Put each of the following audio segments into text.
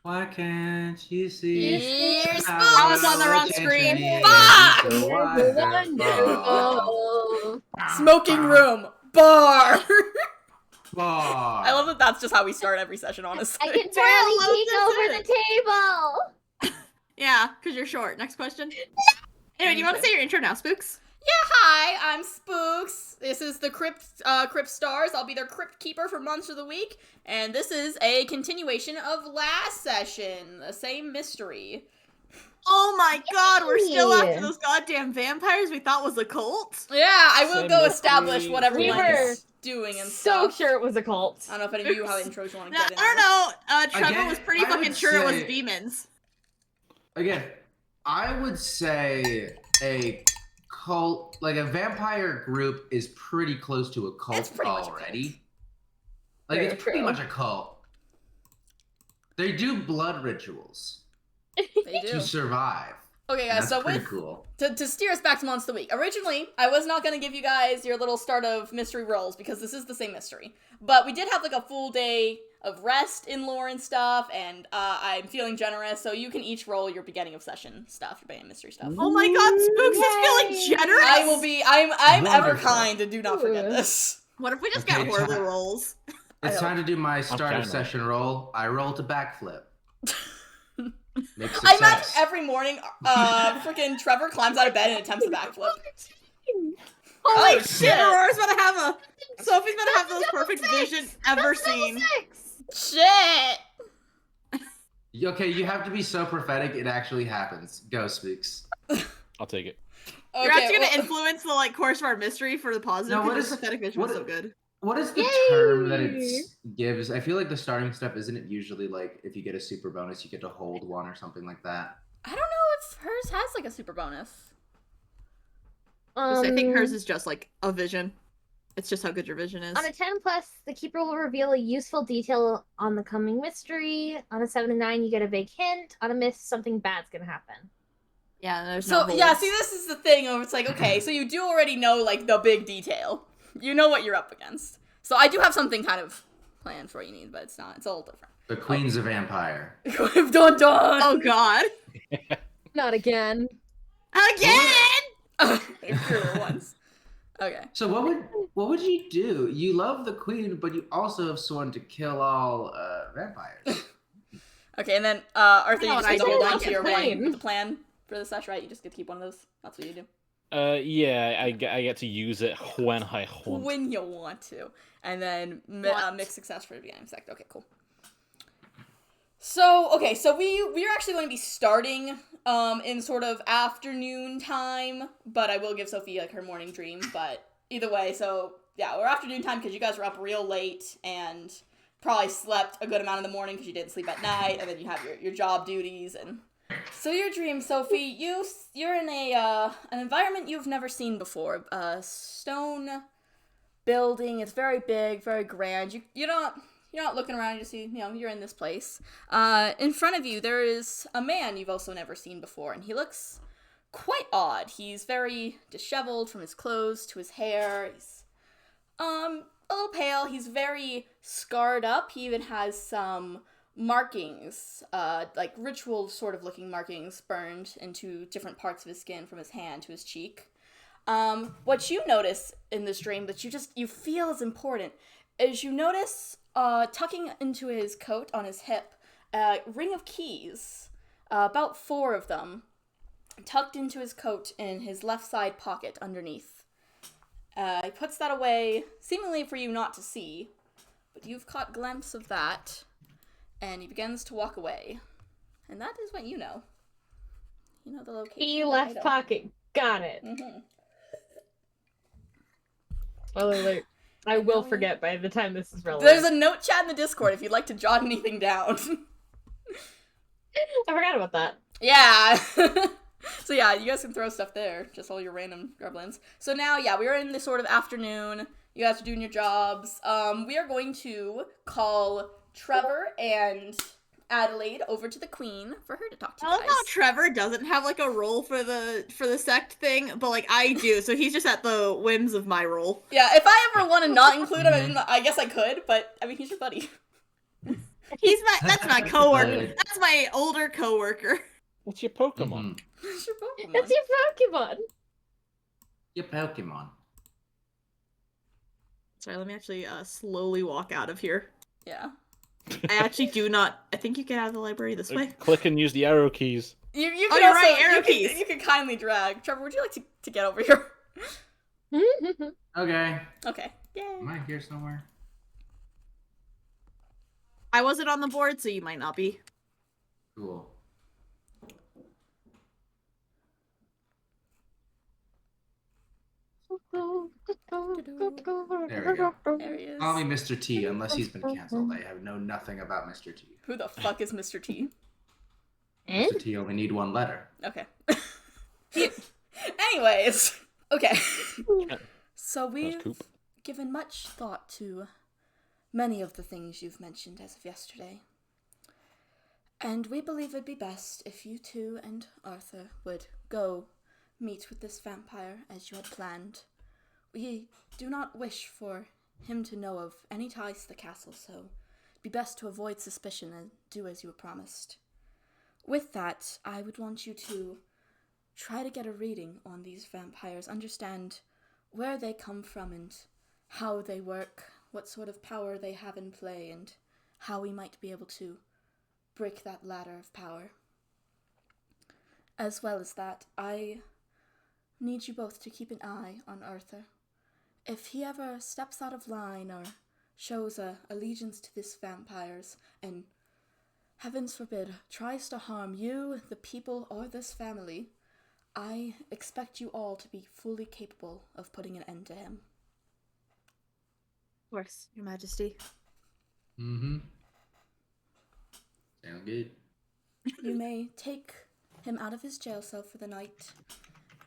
Why can't you see? Here's I was on the wrong screen. Fuck! Wonderful. Smoking room. Bar. Bar. I love that that's just how we start every session, honestly. I can barely take over the table. Yeah, because you're short. Next question. Anyway, do you want to say your intro now, Spooks? Yeah, hi, I'm Spooks. This is the CryptStars. I'll be their Crypt Keeper for Monster of the Week. And this is a continuation of last session. The same mystery. Oh my god, we're still after those goddamn vampires we thought was a cult? Yeah, I will Same go mystery. establish what everyone We were is doing and So stuff. sure it was a cult. I don't know if any of you have intros you want to No, get in. I don't know. Trevor Again, was pretty I fucking would sure it was say- demons. Again, I would say a cult, like a vampire group, is pretty close to a cult It's pretty much a cult. already. Like Very it's pretty true. much a cult. They do blood rituals They do. to survive. Okay, And guys, that's so pretty with cool. to steer us back to Monster of the Week. Originally, I was not going to give you guys your little start of mystery rolls because this is the same mystery. But we did have like a full day of rest in lore and stuff, and I'm feeling generous, so you can each roll your beginning of session stuff, your beginning mystery stuff. Oh my god, Spooks is feeling generous! I will be, I'm ever Wonderful. kind, and do not forget this. What if we just Okay, got horrible time. rolls? It's I time to do my start of trying to. session roll. I roll to backflip. Make I imagine success. every morning, freaking Trevor climbs out of bed and attempts a backflip. Holy shit. shit, Aurora's about to have a... Sophie's about to have the most perfect vision ever seen. Shit! Okay, you have to be so prophetic it actually happens. Go, Speaks. I'll take it. Okay, You're actually gonna well- influence the like course of our mystery for the positive. No, what because is- your prophetic vision what was so is- good. What is the term that it gives? I feel like the starting step, isn't it usually like if you get a super bonus, you get to hold one or something like that? I don't know if hers has like a super bonus. I think hers is just like a vision. It's just how good your vision is. On a 10 plus, the keeper will reveal a useful detail on the coming mystery. On a 7 to 9, you get a vague hint. On a miss, something bad's gonna happen. Yeah, there's So, no yeah, holds. see, this is the thing where it's like, okay, so you do already know, like, the big detail. You know what you're up against. So I do have something kind of planned for you need, but it's not. It's a little different. The Queen's a vampire. Dun dun! Oh god. Not again. Again! For once. Okay. So what would you do? You love the Queen, but you also have sworn to kill all vampires. Okay, and then, Arthur, you No, just I get to do hold like on to it your plain. one with the plan for the session, right? You just get to keep one of those. That's what you do. Yeah, I get to use it when I want. When you want to. And then mixed success for the beginning sect. Okay, cool. So, okay, so we're actually going to be starting in sort of afternoon time, but I will give Sophie like her morning dream, but either way, so yeah, we're afternoon time because you guys were up real late and probably slept a good amount in the morning because you didn't sleep at night, and then you have your job duties. And so your dream, Sophie, you're in an environment you've never seen before, a stone building. It's very big, very grand. You're not looking around, you see, you're in this place. In front of you, there is a man you've also never seen before, and he looks quite odd. He's very disheveled from his clothes to his hair. He's, a little pale. He's very scarred up. He even has some markings, like ritual sort of looking markings burned into different parts of his skin from his hand to his cheek. What you notice in this dream that you feel is important is you notice tucking into his coat on his hip a ring of keys, about 4 of them, tucked into his coat in his left side pocket underneath. He puts that away, seemingly for you not to see, but you've caught a glimpse of that, and he begins to walk away. And that is what you know. You know the location. Key of the left item. pocket. Got it. Mm-hmm. Spoiler alert. I will forget by the time this is relevant. There's a note chat in the Discord if you'd like to jot anything down. I forgot about that. Yeah. So yeah, you guys can throw stuff there, just all your random grublins. So now, yeah, we're in this sort of afternoon. You guys are doing your jobs. We are going to call Trevor and Adelaide over to the Queen for her to talk to I you love guys. how Trevor doesn't have like a role for the sect thing, but like I do, so he's just at the whims of my role. Yeah, if I ever want to not include him, I guess I could, but I mean, he's your buddy. That's my coworker. That's my older coworker. What's your Pokemon? Mhm. It's your Pokemon. That's your Pokemon. Your Pokemon. Sorry, let me actually slowly walk out of here. Yeah. I actually do not. I think you get out of the library this way. Click and use the arrow keys. You Oh, can you're also, right, arrow you can, keys. you can kindly drag. Trevor, would you like to get over here? Okay. Okay. Yay. Am I here somewhere? I wasn't on the board, so you might not be. Cool. There we go. There he is. Call me Mr. T, unless he's been canceled. I have know nothing about Mr. T. Who the fuck is Mr. T? Mr. T only need one letter. Okay. Anyways. Okay. So we've Coop. given much thought to many of the things you've mentioned as of yesterday. And we believe it'd be best if you two and Authur would go meet with this vampire as you had planned. We do not wish for him to know of any ties to the castle, so it'd be best to avoid suspicion and do as you were promised. With that, I would want you to try to get a reading on these vampires, understand where they come from and how they work, what sort of power they have in play, and how we might be able to break that ladder of power. As well as that, I need you both to keep an eye on Authur. If he ever steps out of line or shows a allegiance to this vampires and, heavens forbid, tries to harm you, the people, or this family, I expect you all to be fully capable of putting an end to him. Of course, Your Majesty. Mm-hmm. Sound good. You may take him out of his jail cell for the night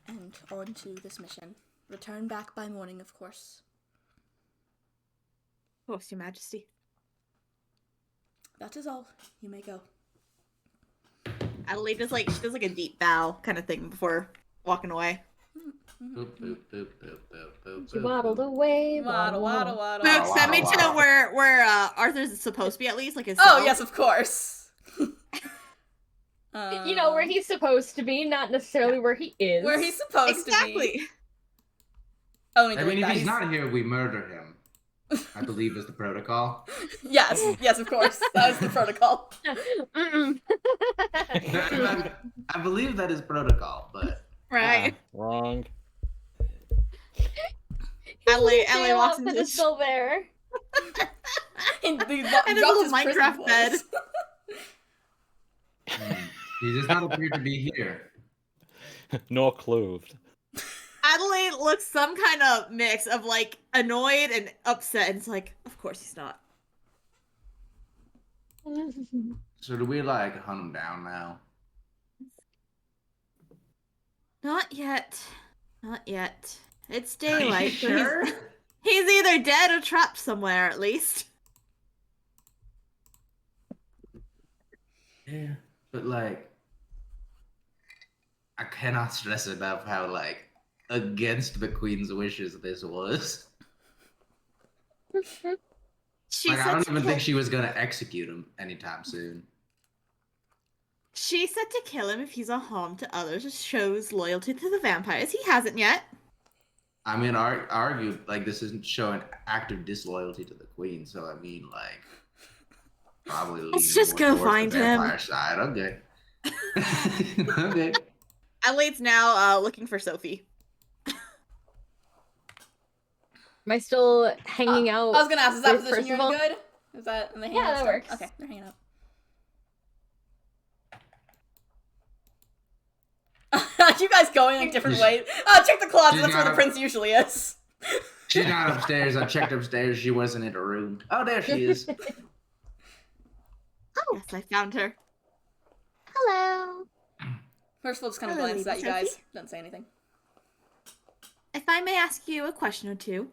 and on to this mission. Return back by morning, of course. Of course, Your Majesty. That is all. You may go. Adelaide does she does a deep bow kind of thing before walking away. Boop, boop, boop, boop, boop, boop, She boop, waddled boop. away. Waddle, waddle, waddle. Luke, wow, send me to wow. where Arthur's supposed to be at least, like his Oh, cell. yes, of course. You know, where he's supposed to be, not necessarily where he is. Where he's supposed to be. Exactly. Oh, let me I mean, delete if that. he's not here, we murder him. I believe is the protocol. Yes, yes, of course. That was the protocol. Mm-mm. I believe that is protocol, but Right. Wrong. Adelaide Sail walks up into and it's still there. And the And his little Minecraft bed. he does not appear to be here. Nor clothed. Adelaide looks some kind of mix of annoyed and upset, and it's like, of course he's not. So do we hunt him down now? Not yet. Not yet. It's Are you daylight. so sure? He's either dead or trapped somewhere, at least. Yeah, but I cannot stress enough how against the Queen's wishes this was. She I said don't to even kill- think she was gonna execute him anytime soon. She said to kill him if he's a harm to others. It shows loyalty to the vampires. He hasn't yet. I mean, argue this isn't showing active disloyalty to the Queen. So I mean, probably. Let's leaning just more go towards find the him. vampire side. Okay. Okay. Adelaide's now looking for Sophie. Am I still hanging out? I was gonna ask, is that with position you're Percival? in good? Is that in the hanging Yeah, out that still? works. Okay, they're hanging out. You guys going different ways. Check the closet. That's where the prince usually is. She's not upstairs. I checked upstairs. She wasn't in her room. Oh, there she is. Oh, yes, I found her. Hello. Percival just kind of Hello, glances at Lady you guys. Sophie. Doesn't say anything. If I may ask you a question or two,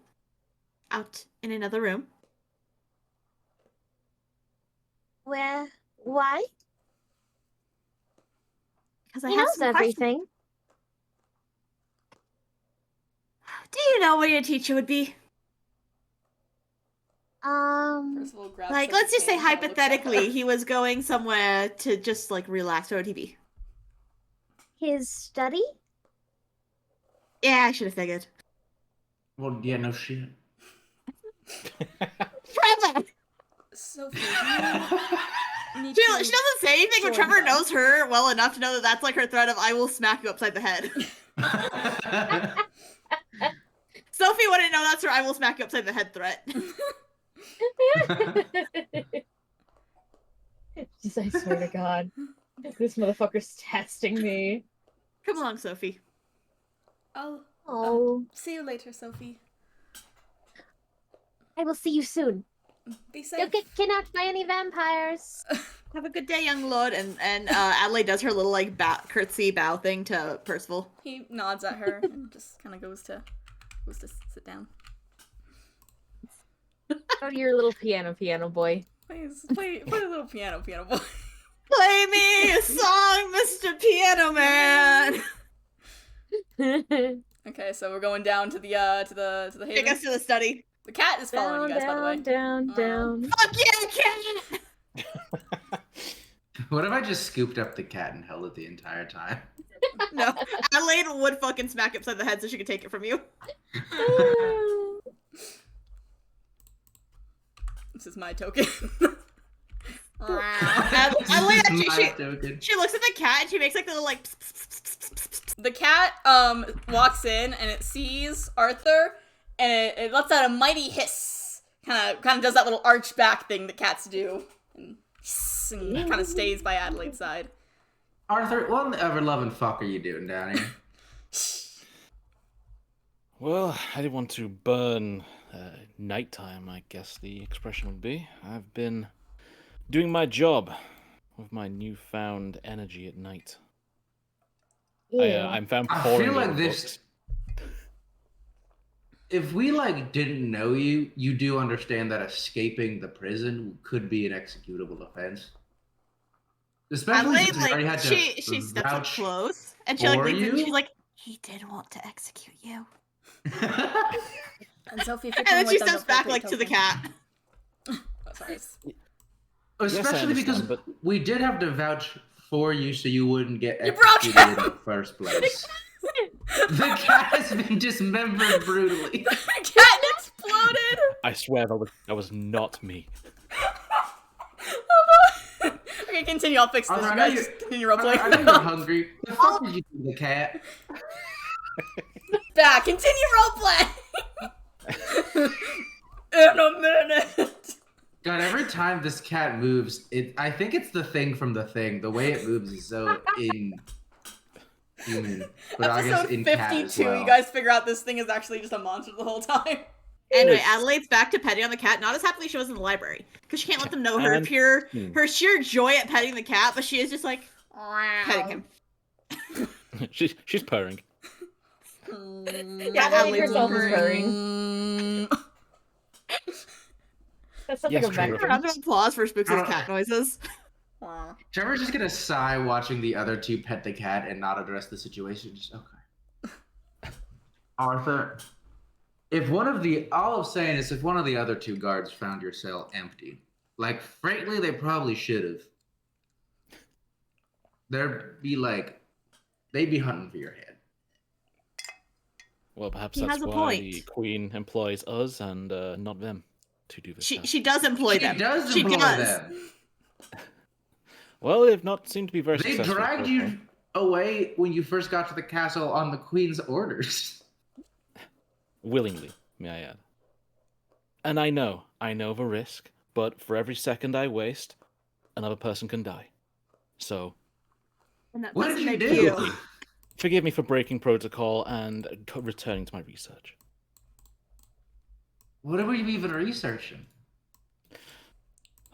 out in another room. Where? Why? Because I He have knows some questions. everything. Do you know where your teacher would be? Percival grabs Like, Sophie's let's just say hand, kinda looks at her. hypothetically, he was going somewhere to just, like, relax or a TV. His study? Yeah, I should have figured. Well, yeah, no shit. Trevor! Sophie, you need She to doesn't say anything, but join Trevor them. knows her well enough to know that that's, like, her threat of, I will smack you upside the head. Sophie wouldn't know that's her I will smack you upside the head threat. Just, I swear to God. This motherfucker's testing me. Come along, Sophie. I'll Oh, see you later, Sophie. I will see you soon. Be safe. Don't get kidnapped by any vampires. Have a good day, young lord. And Adelaide does her little, like, curtsy bow thing to Percival. He nods at her and just kind of goes to sit down. Go to your little piano boy. Please, play a little piano boy. Play me a song, Mr. Piano Man! Okay, so we're going down to the haven. Take us to the study. The cat is following you guys, by the way. Down. Fuck yeah, cat! What if I just scooped up the cat and held it the entire time? No, Adelaide would fucking smack upside the head so she could take it from you. This is my token. Adelaide My actually, token. she looks at the cat and she makes like the little like. Pss, pss, pss, pss, pss, pss. The cat walks in and it sees Authur and it lets out a mighty hiss. Kind of does that little arch back thing that cats do, and kind of stays by Adelaide's side. Authur, what in the ever-loving fuck are you doing down here? Well, I didn't want to burn nighttime, I guess the expression would be. I've been doing my job with my newfound energy at night. I'm found I pouring feel like over this. books. If we like didn't know you, you do understand that escaping the prison could be an executable offense. Especially Adelaide, since we already like had to she steps up vouch close and she like for leans in. you? She's like, he did want to execute you. And Sophie, And then she steps back like to the cat. Oh, sorry. Especially because understand, but- we did have to vouch for you so you wouldn't get You broke executed him! in the first place. The cat has been dismembered brutally. Cat exploded. I swear that was not me. Okay, continue. I'll fix this. Arthur, You I know guys you're- continue roleplay. I know you're hungry. The fuck did you do to the cat? Back. Continue roleplay. In a minute. God, every time this cat moves, I think it's the thing from The Thing. The way it moves is so inhuman. But I guess Episode in cat as 52. well. You guys figure out this thing is actually just a monster the whole time. Anyway, Adelaide's back to petting on the cat, not as happily as she was in the library. Because she can't let them know her And- her sheer joy at petting the cat, but she is just like petting him. She's purring. Yeah, Adelaide herself is purring. That's something Yes, of Trevor. that. Round of applause for Spooks' cat noises. Trevor's just gonna sigh watching the other two pet the cat and not address the situation. Just okay. Authur, all I'm saying is if one of the other two guards found your cell empty, like frankly they probably should have. They'd be hunting for your head. Well, perhaps He that's has a why point. the Queen employs us and not them to do this. task. She does employ them. She does She employ does. them. Well, they've not seemed to be very They successful. dragged so far. you away when you first got to the castle on the Queen's orders. Willingly, may I add. And I know the risk, but for every second I waste, another person can die. So, And that What did doesn't you make do? you. forgive me for breaking protocol and returning to my research. What were you even researching?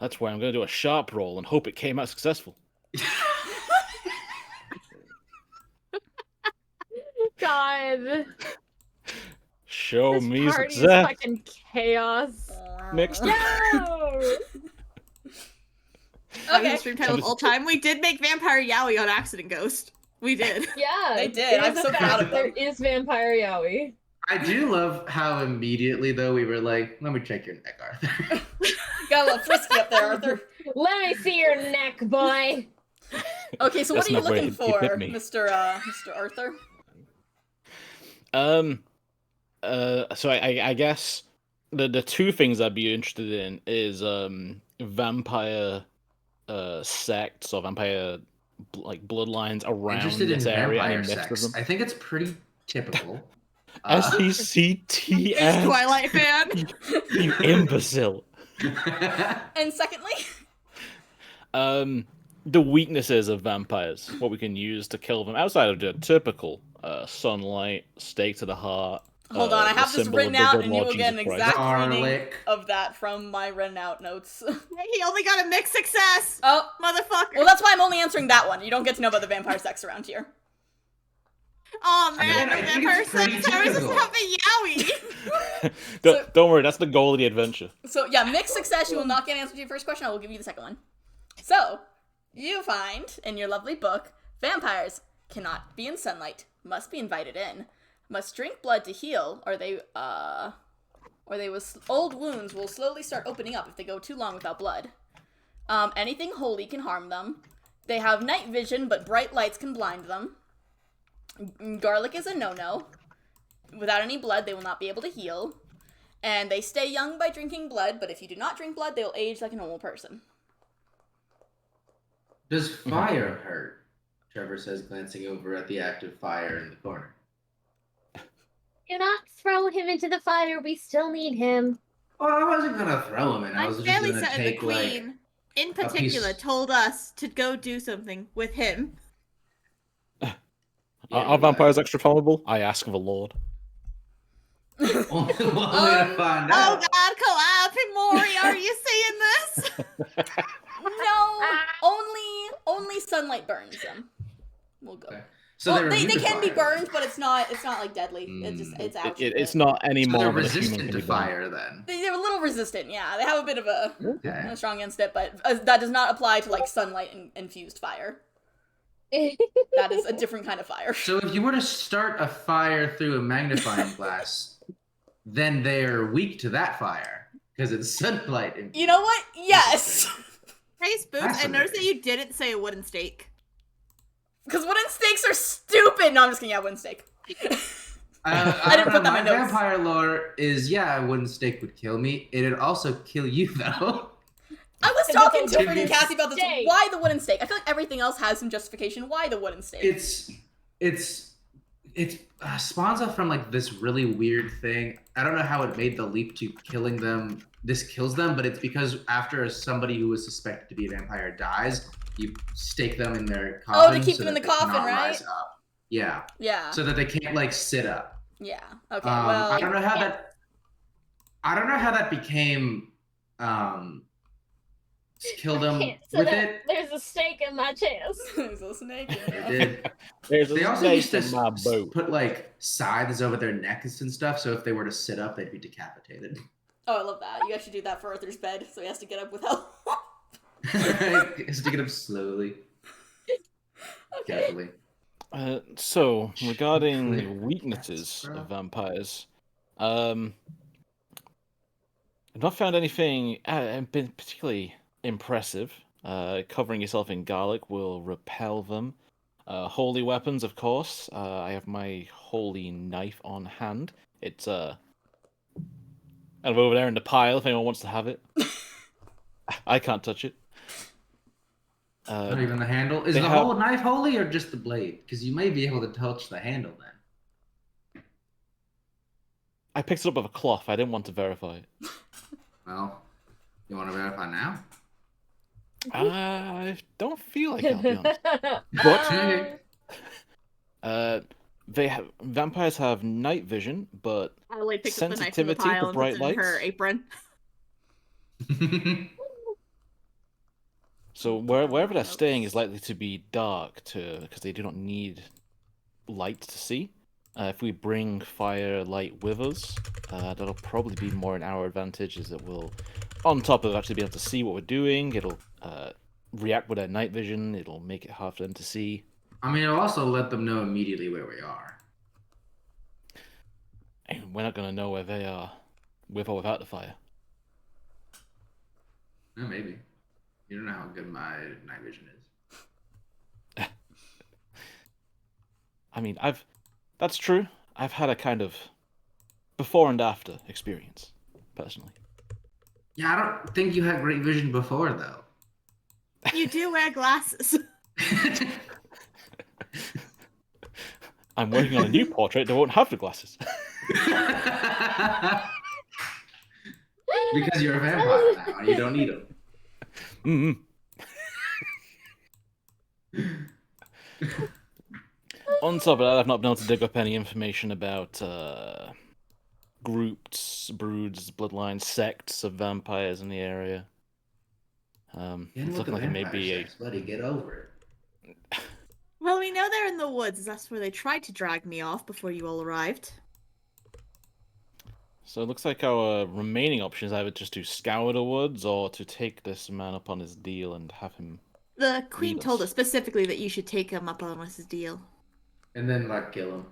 That's why I'm going to do a sharp roll and hope it came out successful. God. Show This me party is success. fucking chaos. Next. No! Okay. Okay. Stream title of all time. We did make Vampire Yowie on Accident Ghost. We did. Yeah. They did. it I'm is a so fact proud of that them. There is Vampire Yowie. I do love how immediately though we were like, let me check your neck, Arthur. Got a little frisky up there, Arthur. Let me see your neck, boy. Okay, so what That's are you not where looking he'd for, hit me. Mr. Arthur? So I guess the two things I'd be interested in is vampire sects or vampire like bloodlines around Interested in this area. Any vampire myths of sex. them? I think it's pretty typical. SECTS. Huge Twilight fan. You imbecile. And secondly, the weaknesses of vampires, what we can use to kill them outside of the typical sunlight, stake to the heart. hold on, I the have this symbol written of the out, good and you Lord will get an Jesus Christ. exact reading Garlic. of that from my written out notes. He only got a mixed success. Oh, Motherfucker. well, that's why I'm only answering that one. You don't get to know about the vampire sex around here. Oh man, I the think vampire it's pretty sex. I was just typical. having yowie. Don't worry, that's the adventure. So yeah, mixed success. You will not get an answer to your first question. I will give you the second one. So you find in your lovely book, vampires cannot be in sunlight, must be invited in, must drink blood to heal, or they old wounds will slowly start opening up if they go too long without blood. Anything holy can harm them. They have night vision, but bright lights can blind them. Garlic is a no-no. Without any blood, they will not be able to heal. And they stay young by drinking blood, but if you do not drink blood, they will age like a normal person. Does fire hurt? Trevor says, glancing over at the active fire in the corner. Do not throw him into the fire. We still need him. Well, I wasn't gonna throw him in. I I'm was just fairly gonna certain the take like. queen, in particular, piece- told us to go do something with him. Are vampires extra flammable? I ask of the Lord. Only one way to find Oh out. God, Calliope Mori, are you seeing this? No, only sunlight burns them. We'll go. Okay. So Well, they're they immune to can be fire. burned, but it's not like deadly. It's actually It's not any So more they're than a human resistant can to be done. fire then. They're a little resistant. Yeah, they have a bit of a Okay. strong against it, but that does not apply to like sunlight infused fire. That is a different kind of fire. So if you were to start a fire through a magnifying glass, then they're weak to that fire because it's sunlight. You know what? Yes. Hey, Spooks, I noticed that you didn't say a wooden stake. Because wooden stakes are stupid. No, I'm just kidding. Yeah, wooden stake. I didn't put that in my my notes. vampire lore is a wooden stake would kill me. It'd also kill you though. I was talking to If freaking you Cassy about this. stake. Why the wooden stake? I feel like everything else has some justification. Why the wooden stake? It's spawns off from like this really weird thing. I don't know how it made the leap to killing them. This kills them, but it's because after somebody who was suspected to be a vampire dies, you stake them in their coffin. Oh, to keep so them in that the they coffin, cannot right? rise up. Yeah. Yeah. So that they can't like sit up. Yeah. Okay. Well, I don't know how that. I don't know how that became. Killed them So with that- it. There's a snake in my chest. there's a snake. In They there. did. There's They a also snake used to in my boat. put like scythes over their necks and stuff, so if they were to sit up, they'd be decapitated. Oh, I love that. You actually do that for Arthur's bed, so he has to get up with help. Just to get them slowly, Okay. carefully. So Clear. regarding weaknesses That's rough. of vampires, I've not found anything been particularly impressive. Covering yourself in garlic will repel them. Holy weapons, of course. I have my holy knife on hand. It's kind of over there in the pile if anyone wants to have it. I can't touch it. Not even the handle. Is they the have- whole knife holy or just the blade? Because you may be able to touch the handle then. I picked it up with a cloth. I didn't want to verify it. Well, you want to verify now? I don't feel like it, I'll be honest. But Vampires have night vision, but Adelaide picks up the knife from the sensitivity pile to and bright puts it in her lights? apron. so wherever they're staying is likely to be dark because they do not need light to see. If we bring firelight with us, that'll probably be more in our advantage, as it will, on top of actually being able to see what we're doing, it'll react with their night vision, it'll make it hard for them to see. I mean, it'll also let them know immediately where we are. And we're not gonna know where they are, with or without the fire. Maybe. You don't know how good my night vision is. I mean, that's true. I've had a kind of before and after experience, personally. Yeah, I don't think you had great vision before, though. You do wear glasses. I'm working on a new portrait that won't have the glasses. Because you're a vampire now, and you don't need them. On top of that, I've not been able to dig up any information about groups, broods, bloodlines, sects of vampires in the area. It's looking like it may be a... Buddy, get over it. Well, we know they're in the woods. That's where they tried to drag me off before you all arrived. So it looks like our remaining option is either just to scour the woods or to take this man up on his deal and have him... The queen lead told us. us specifically that you should take him up on his deal. And then, like, kill him.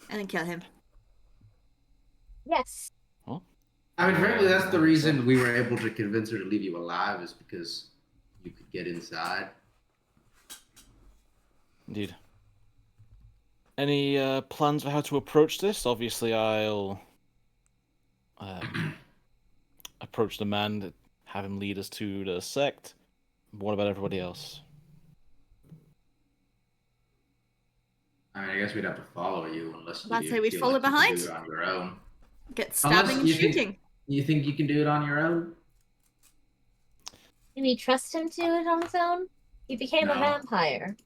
And then kill him. Yes. I mean, frankly, that's the reason we were able to convince her to leave you alive, is because you could get inside. Indeed. Any plans for how to approach this? Obviously, I'll approach the man, have him lead us to the sect. What about everybody else? I mean, I guess we'd have to follow you unless I'd you say we'd feel follow like you can behind. do it on your own. Get stabbing and you think- shooting. You think you can do it on your own? Can we trust him to it on his own? He became a No. vampire.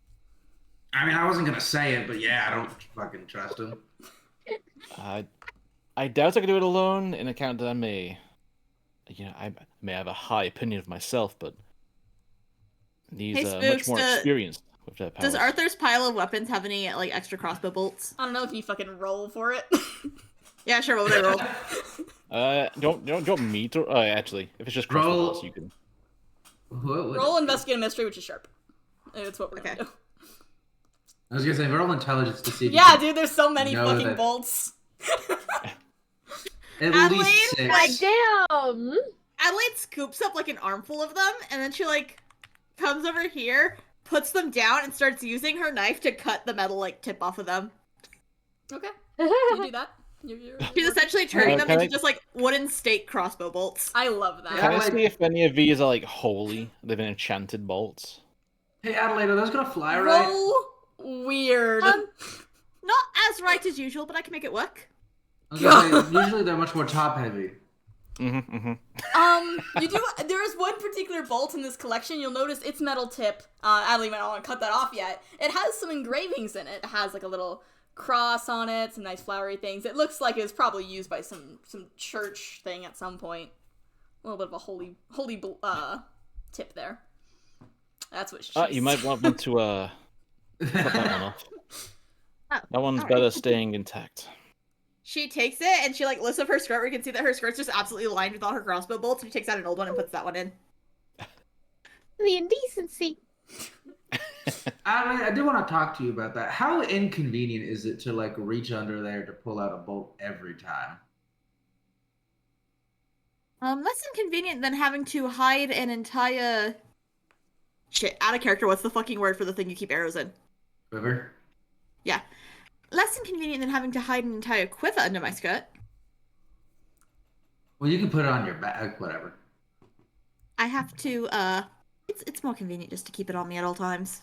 I mean, I wasn't gonna say it, but yeah, I don't fucking trust him. I doubt I can do it alone, in account that I may have a high opinion of myself, but these Hey, are Spooks, much more experienced with their powers. Does Arthur's pile of weapons have any, like, extra crossbow bolts? I don't know, can you fucking roll for it? Yeah, sure, what would I roll? Don't me to... Oh, actually, if it's just crossbow Roll- bolts, you can... What would- Roll investigate a mystery, which is sharp. That's what we're Okay. gonna do. I was gonna say, roll intelligence to see if you Yeah, can dude, there's so many know fucking that- bolts. at Adelaide, least six. like, Damn! Adelaide scoops up, like, an armful of them, and then she, like, comes over here, puts them down, and starts using her knife to cut the metal, like, tip off of them. Okay, you do that. You're She's essentially turning them can into I- just, like, wooden stake crossbow bolts. I love that. Can I Adelaide- see if any of these are, like, holy? They've been enchanted bolts? Hey, Adelaide, are those gonna fly right? Roll weird. Not as right as usual, but I can make it work. I was gonna say, usually they're much more top heavy. You do. There is one particular bolt in this collection. You'll notice its metal tip. Adelaide might not want to cut that off yet. It has some engravings in it. It has like a little cross on it, some nice flowery things. It looks like it was probably used by some church thing at some point. A little bit of a holy tip there. That's what she's... You might want to cut that one off. Oh, That one's alright. better staying intact. She takes it, and she, like, lifts up her skirt. We can see that her skirt's just absolutely lined with all her crossbow bolts. She takes out an old one and puts that one in. The indecency. I do want to talk to you about that. How inconvenient is it to like reach under there to pull out a bolt every time? Less inconvenient than having to hide an entire... Shit, out of character, what's the fucking word for the thing you keep arrows in? Quiver? Yeah. Less inconvenient than having to hide an entire quiver under my skirt. Well, you can put it on your back, whatever. I have to, It's more convenient just to keep it on me at all times.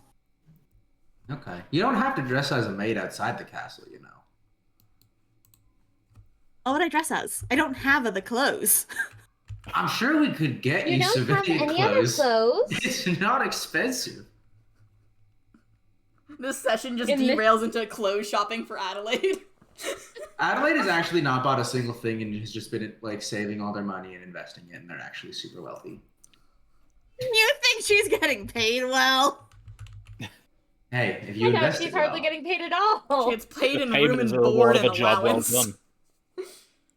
Okay. You don't have to dress as a maid outside the castle, you know. Oh, what I dress as? I don't have other clothes. I'm sure we could get You you don't have civilian any other clothes. clothes. It's not expensive. This session just In the- derails into clothes shopping for Adelaide. Adelaide has actually not bought a single thing and has just been like saving all their money and investing it, and they're actually super wealthy. You think she's getting paid well? Hey, if you I know, invest she's it hardly well. getting paid at all. She gets paid The in payment room and is a reward board of and a job well allowance. done.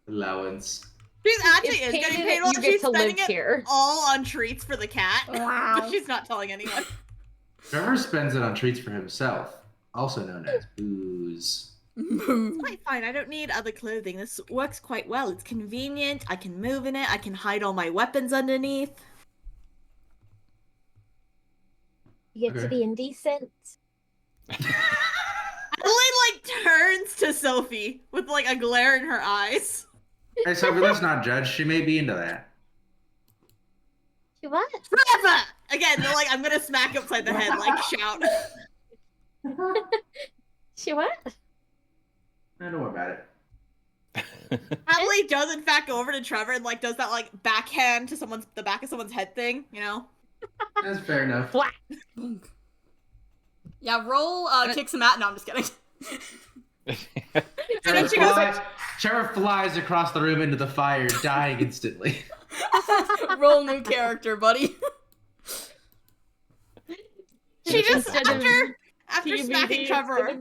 Allowance. She's actually It's is paid getting that paid well. you get She's to live spending it here. all on treats for the cat. Wow. But she's not telling anyone. Trevor spends it on treats for himself, also known as booze. It's quite fine. I don't need other clothing. This works quite well. It's convenient. I can move in it. I can hide all my weapons underneath. You get to Okay. be indecent. Adelaide, turns to Sophie with, a glare in her eyes. Hey, Sophie, let's not judge. She may be into that. You what? Trevor! Again, they're I'm gonna smack upside the head, shout. She what? I don't worry about it. Adelaide does, in fact, go over to Trevor and, does that, backhand to the back of someone's head thing, you know? That's fair enough. What? Yeah, roll kick some at. No, I'm just kidding. And then she goes, Trevor flies across the room into the fire, dying instantly. Roll new character, buddy. she just, Instead of after smacking Trevor,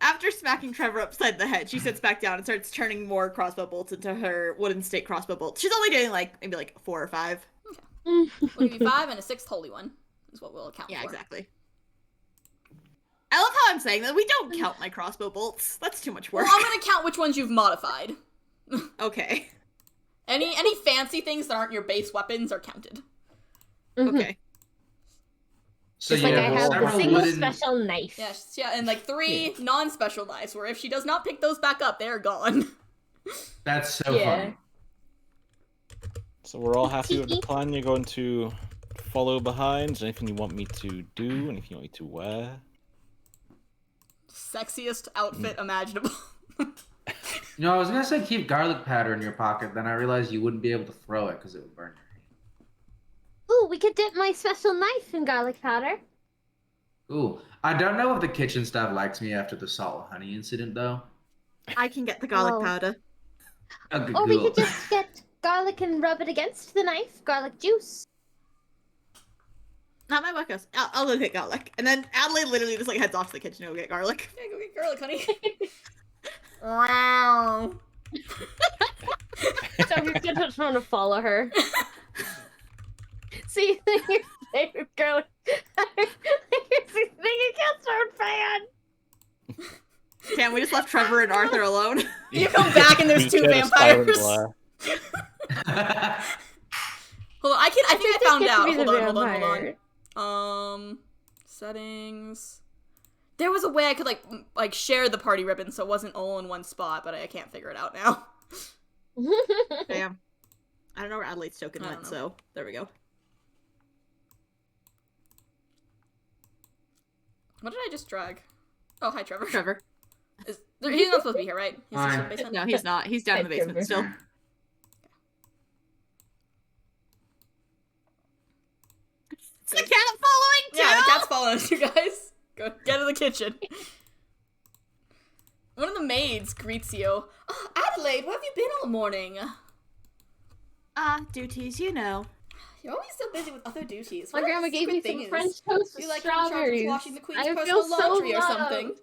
after smacking Trevor upside the head, she sits back down and starts turning more crossbow bolts into her wooden stake crossbow bolts. She's only doing, maybe 4 or 5. We'll give you 5 and a 6th holy one. Is what we'll account for. Yeah, exactly. I love how I'm saying that. We don't count my crossbow bolts. That's too much work. Well, I'm gonna count which ones you've modified. Okay. Any fancy things that aren't your base weapons are counted. Okay. So Just you I have have the several single wooden... special knife. Yes, yeah, and 3 non-special knives, where if she does not pick those back up, they're gone. That's so Yeah. funny. So we're all happy with the plan. You're going to follow behind. Is there anything you want me to do? Anything you want me to wear? Sexiest outfit imaginable. No, I was gonna say keep garlic powder in your pocket, then I realized you wouldn't be able to throw it because it would burn your hand. Ooh, we could dip my special knife in garlic powder. Ooh, I don't know if the kitchen staff likes me after the salt and honey incident, though. I can get the garlic Whoa. powder. Okay, Or we cool. could just get garlic and rub it against the knife. Garlic juice. Not my workhouse. I'll go get garlic. And then Adelaide literally just heads off to the kitchen to go get garlic. Yeah, go get garlic, honey. Wow. So we're just trying to follow her. See, your favorite garlic. Singing against our fan. Damn, we just left Trevor and Authur alone. You come back and there's You 2 get a silent vampires. glare. Hold on, I think I found out. Hold on. on. Settings. There was a way I could like share the party ribbon so it wasn't all in one spot, but I can't figure it out now. Damn. I don't know where Adelaide's token I went, don't know. so there we go. What did I just drag? Oh, hi, Trevor. Trevor. He's not supposed to be here, right? He's Fine. in the basement. No, he's not. He's down in the Hi, basement still. Is the cat following too? Yeah, the cat's following us, you guys. Go get in the kitchen. One of the maids greets you. Oh, Adelaide, where have you been all morning? Duties, you know. You're always so busy with other duties. My What grandma a gave me secret some thing French is? toast You with like in charge of strawberries. washing the queen's I personal feel so laundry or loved. something.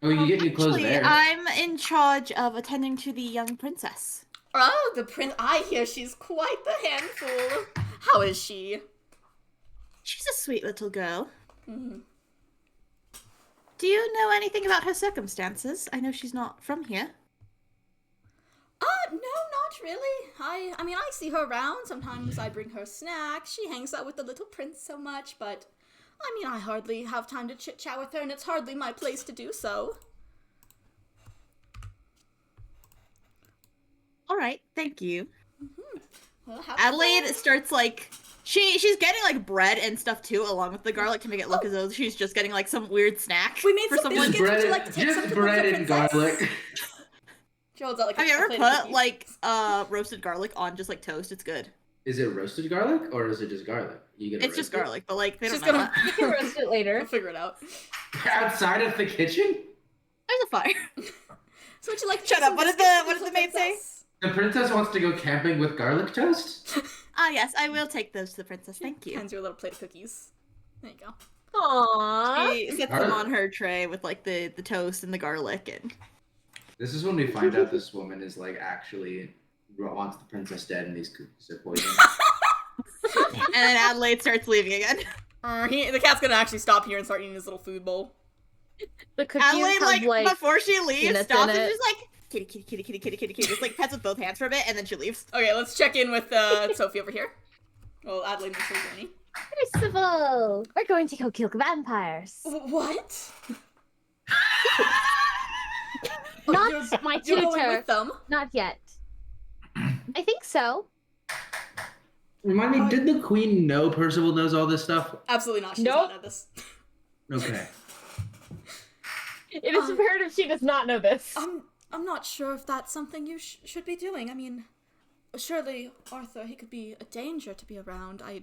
Oh, you get new clothes Actually, there. I'm in charge of attending to the young princess. Oh, the prince. I hear she's quite the handful. How is she? She's a sweet little girl. Mhm. Do you know anything about her circumstances? I know she's not from here. No, not really. I mean, I see her around. Sometimes I bring her snacks. She hangs out with the little prince so much, but I mean, I hardly have time to chit-chat with her, and it's hardly my place to do so. All right, thank you. Well, have Adelaide fun. starts she's getting bread and stuff too, along with the garlic to make it look as though she's just getting some weird snack. We made for some someone. biscuits. Would you like to take some Just to the bread and princess? garlic. She holds out, Have you a ever plate of put cookies. roasted garlic on just toast? It's good. Is it roasted garlic or is it just garlic? You gonna It's just roast it? garlic, but they She's don't know gonna- that. You can roast it later. We'll figure it out. Outside of the kitchen? There's a fire. So would you like to Shut take up, some what did biscuits the- to what did the little maid say? princess? The princess wants to go camping with garlic toast? Ah, yes, I will take those to the princess. Thank you. Hands you a little plate of cookies. There you go. Aww. She sets them on her tray with the toast and the garlic and This is when we find out this woman is actually wants the princess dead and these cookies are poison. and then Adelaide starts leaving again. The cat's gonna actually stop here and start eating his little food bowl. The cookies Adelaide, have like before she leaves, peanuts stops in and it. just like kitty, kitty, kitty, kitty, kitty, kitty, kitty, just like pets with both hands for a bit, and then she leaves. Okay, let's check in with Sophie over here. Well, Adelaide makes her journey. Very civil. We're going to go kill vampires. What? Not my You're going tutor. with them? Not yet. I think so. Remind me, did the queen know Percival knows all this stuff? Absolutely not. She does Nope. not know this. Okay. It is imperative she does not know this. I'm not sure if that's something you should be doing. I mean, surely Authur, he could be a danger to be around. I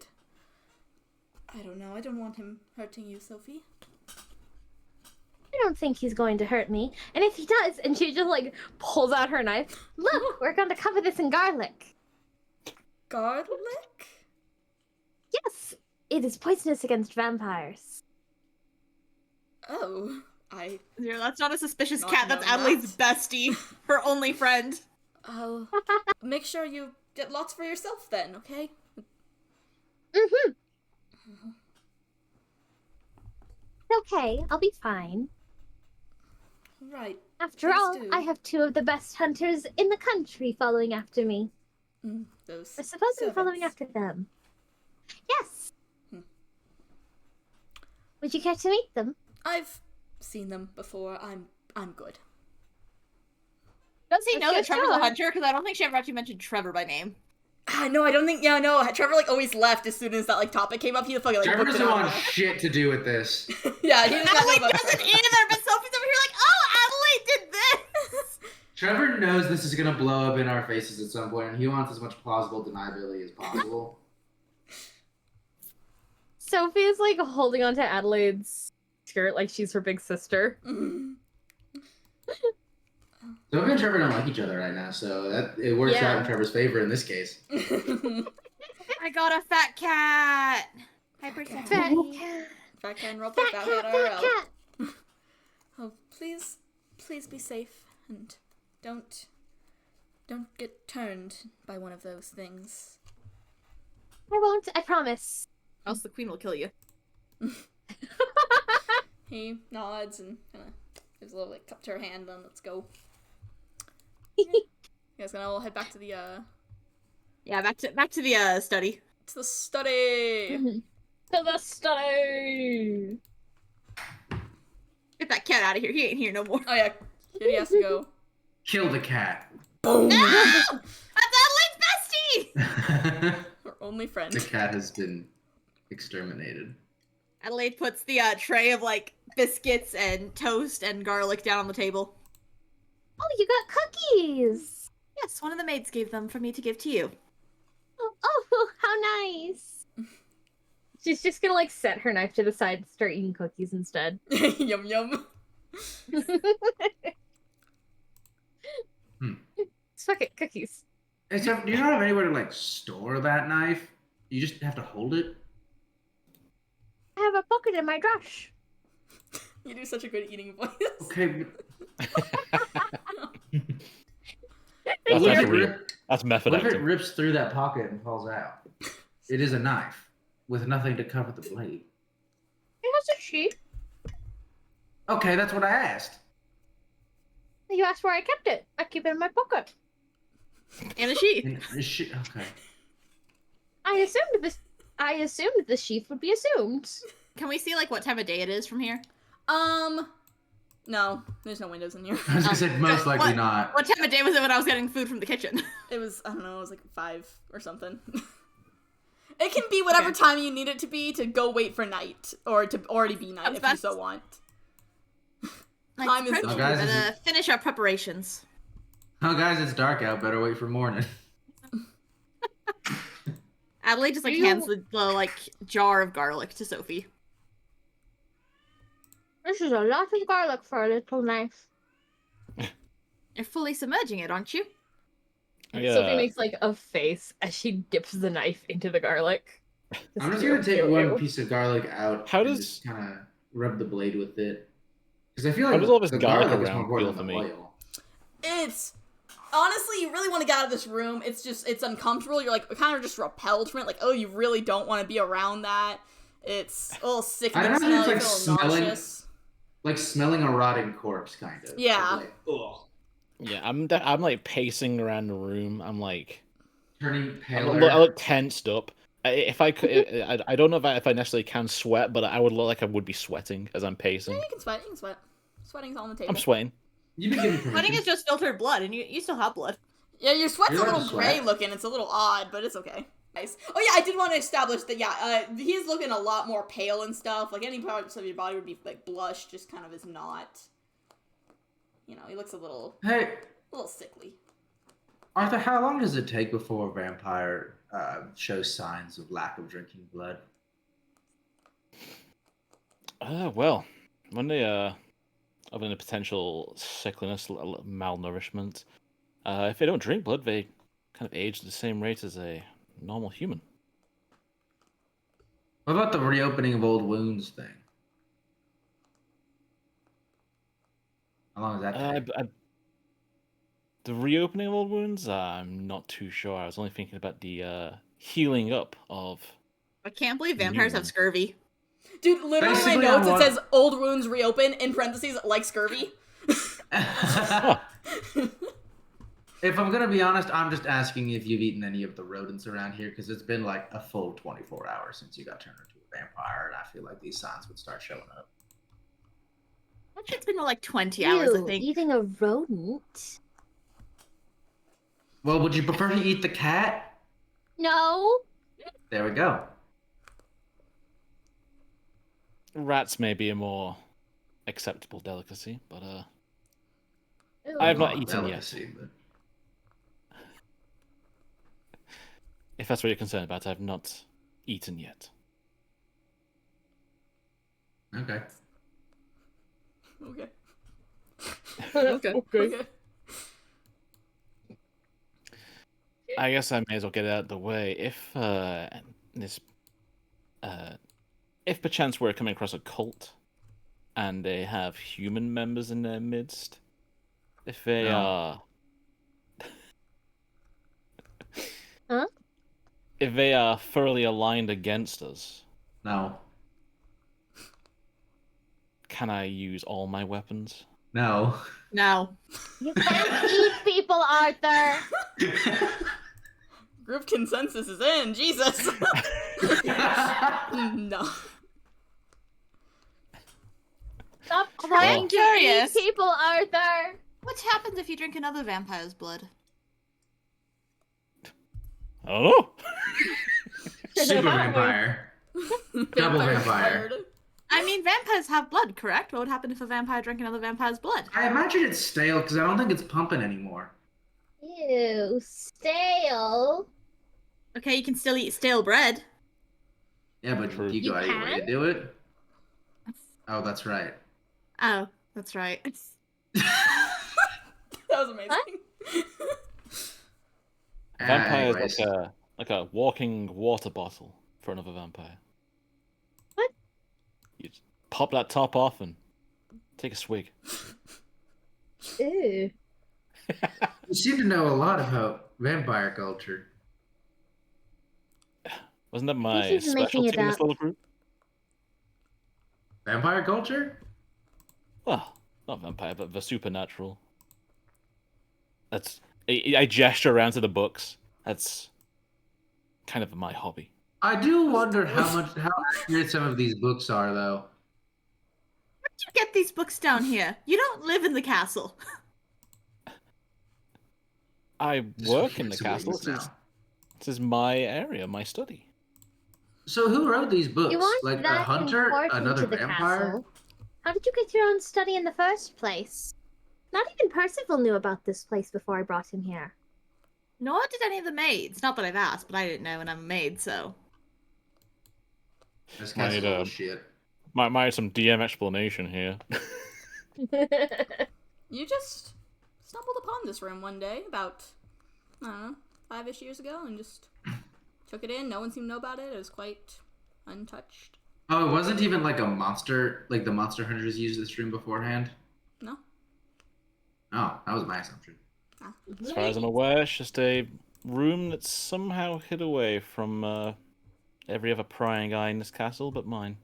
don't know. I don't want him hurting you, Sophie. I don't think he's going to hurt me. And if he does, and she just like pulls out her knife, look, we're going to cover this in garlic. Garlic? Yes, it is poisonous against vampires. Oh, Yeah, that's not a suspicious Not cat. That's known Adelaide's bestie, her only friend. I'll make sure you get lots for yourself then, okay? Mm-hmm. Okay, I'll be fine. Right. After Please all, do. I have two of the best hunters in the country following after me. Those. I suppose I'm following servants. after them. Yes. Hmm. Would you care to meet them? I've seen them before. I'm good. Does he know that Okay, Trevor's sure. a hunter? Because I don't think she ever actually mentioned Trevor by name. No, I don't think. Yeah, no. Trevor like always left as soon as that like topic came up. He fucking like Trevor booked it doesn't out. want shit to do with this. Yeah, he doesn't know Adelaide about doesn't Trevor. either, but Sophie's over here like, oh, Adelaide did this! Trevor knows this is gonna blow up in our faces at some point, and he wants as much plausible deniability as possible. Sophie is like holding onto Adelaide's skirt like she's her big sister. Mhm. Sophie and Trevor don't like each other right now, so that it works Yeah. out in Trevor's favor in this case. I got a fat cat! Hypersensitive. Fat cat. Fat cat and roll Fat back cat, out fat IRL. cat. Oh, please be safe and don't get turned by one of those things. I won't, I promise. Else the queen will kill you. He nods and kind of gives a little like cup to her hand, and let's go. You guys gonna all head back to the Yeah, back to the study. study. To the study. Get that cat out of here. He ain't here no more. Oh yeah, Kitty has to go. Kill the cat. Boom. That's Adelaide's bestie! Her only friend. The cat has been exterminated. Adelaide puts the tray of like biscuits and toast and garlic down on the table. Oh, you got cookies. Yes, one of the maids gave them for me to give to you. Oh, how nice. She's just gonna like set her knife to the side and start eating cookies instead. Yum yum. Fuck it, cookies. Except, do you not have anywhere to like store that knife? You just have to hold it. I have a pocket in my dress. You do such a good eating voice. Okay. That's What if actually it real. rip- That's method What if it acting. rips through that pocket and falls out? It is a knife with nothing to cover the blade. It has a sheath. Okay, that's what I asked. You asked where I kept it. I keep it in my pocket. And a sheath. And okay. I assumed the sheath would be assumed. Can we see like what time of day it is from here? No, there's no windows in here. I was gonna say most likely What? not. What time of day was it when I was getting food from the kitchen? It was, I don't know, it was like 5 or something. It can be whatever time you need it to be to go wait for night, or to already be night Sounds if you best. so want. Like, Time is approaching. Oh, guys, We is gotta finish our preparations. Oh, guys, it's dark out. Better wait for morning. Adelaide just like You- hands the like jar of garlic to Sophie. This is a lot of garlic for a little knife. You're fully submerging it, aren't you? Sophie makes like a face as she dips the knife into the garlic. I'm just gonna take one piece of garlic out How and does- just kind of rub the blade with it. Because I feel like How does all this the garlic garlic is around more feel important for than me? the oil. It's honestly, you really want to get out of this room. It's uncomfortable. You're like kind of just repelled from it. Like, oh, you really don't want to be around that. It's a little sick I and imagine it's smelly, like it's a little smelling- nauseous. Like smelling a rotting corpse, kind of. Yeah. Like, ugh. Yeah, I'm like pacing around the room. I'm like, Turning I paler. look tensed up. If I could, I don't know if I necessarily can sweat, but I would look like I would be sweating as I'm Yeah, pacing. you can sweat. You can sweat. Sweating's on the table. I'm sweating. You've been given Sweating permission. is just filtered blood, and you still have blood. Yeah, your sweat's You're a allowed little to gray sweat. looking. It's a little odd, but it's okay. Nice. Oh yeah, I did want to establish that. Yeah, he's looking a lot more pale and stuff. Like any parts of your body would be like blush, just kind of is not. You know, he looks a little Hey, sickly. Arthur, how long does it take before a vampire shows signs of lack of drinking blood? Well, when they having a potential sickliness, malnourishment, if they don't drink blood, they kind of age at the same rate as a normal human. What about the reopening of old wounds thing? How long does that take? The reopening of old wounds, I'm not too sure. I was only thinking about the healing up of. I can't believe vampires have scurvy. Dude, literally in my Basically, notes I it want- says old wounds reopen in parentheses like scurvy. If I'm gonna be honest, I'm just asking if you've eaten any of the rodents around here, because it's been like a full 24 hours since you got turned into a vampire, and I feel like these signs would start showing up. Actually, it's been more like 20 hours, I Ew, think. eating a rodent? Well, would you prefer to eat the cat? No. There we go. Rats may be a more acceptable delicacy, but Ew. I have not Well, eaten yet. delicacy, but- If that's what you're concerned about, I have not eaten yet. Okay. Okay. Okay. Okay. I guess I may as well get it out of the way. If perchance we're coming across a cult, and they have human members in their midst, if they No. are, Huh? if they are thoroughly aligned against us, No. can I use all my weapons? No. No. You can't eat people, Arthur. Group consensus is in. Jesus. No. Stop Although I'm trying to curious. eat people, Arthur. What happens if you drink another vampire's blood? I don't know. Super vampire. Double vampire. fired. I mean, vampires have blood, correct? What would happen if a vampire drank another vampire's blood? I imagine it's stale because I don't think it's pumping anymore. Ew, stale. Okay, you can still eat stale bread. Yeah, but True. you You got any way to can? do it? Oh, that's right. Oh, that's right. That was amazing. Vampire Anyways. is like a walking water bottle for another vampire. What? You just pop that top off and take a swig. Ew. You seem to know a lot about vampire culture. Wasn't that my he's making specialty it in this up. little group? Vampire culture? Well, not vampire, but the supernatural. I gesture around to the books. That's kind of my hobby. I do wonder how accurate some of these books are, though. Where'd you get these books down here? You don't live in the castle. I Just work in the fancy castle. wings now. This is my area, my study. So who wrote these books? You aren't Like a that hunter? important Another to the vampire? castle. How did you get your own study in the first place? Not even Percival knew about this place before I brought him here. Nor did any of the maids. Not that I've asked, but I didn't know, and I'm a maid, so. This guy's Might, full of shit. Might have some DM explanation here. You just stumbled upon this room one day about, I don't know, 5-ish years ago and just took it in. No one seemed to know about it. It was quite untouched. Oh, it wasn't even like a monster, like the monster hunters used this room beforehand? No? Oh, that was my assumption. As far as I'm aware, it's just a room that's somehow hid away from every other prying eye in this castle but mine.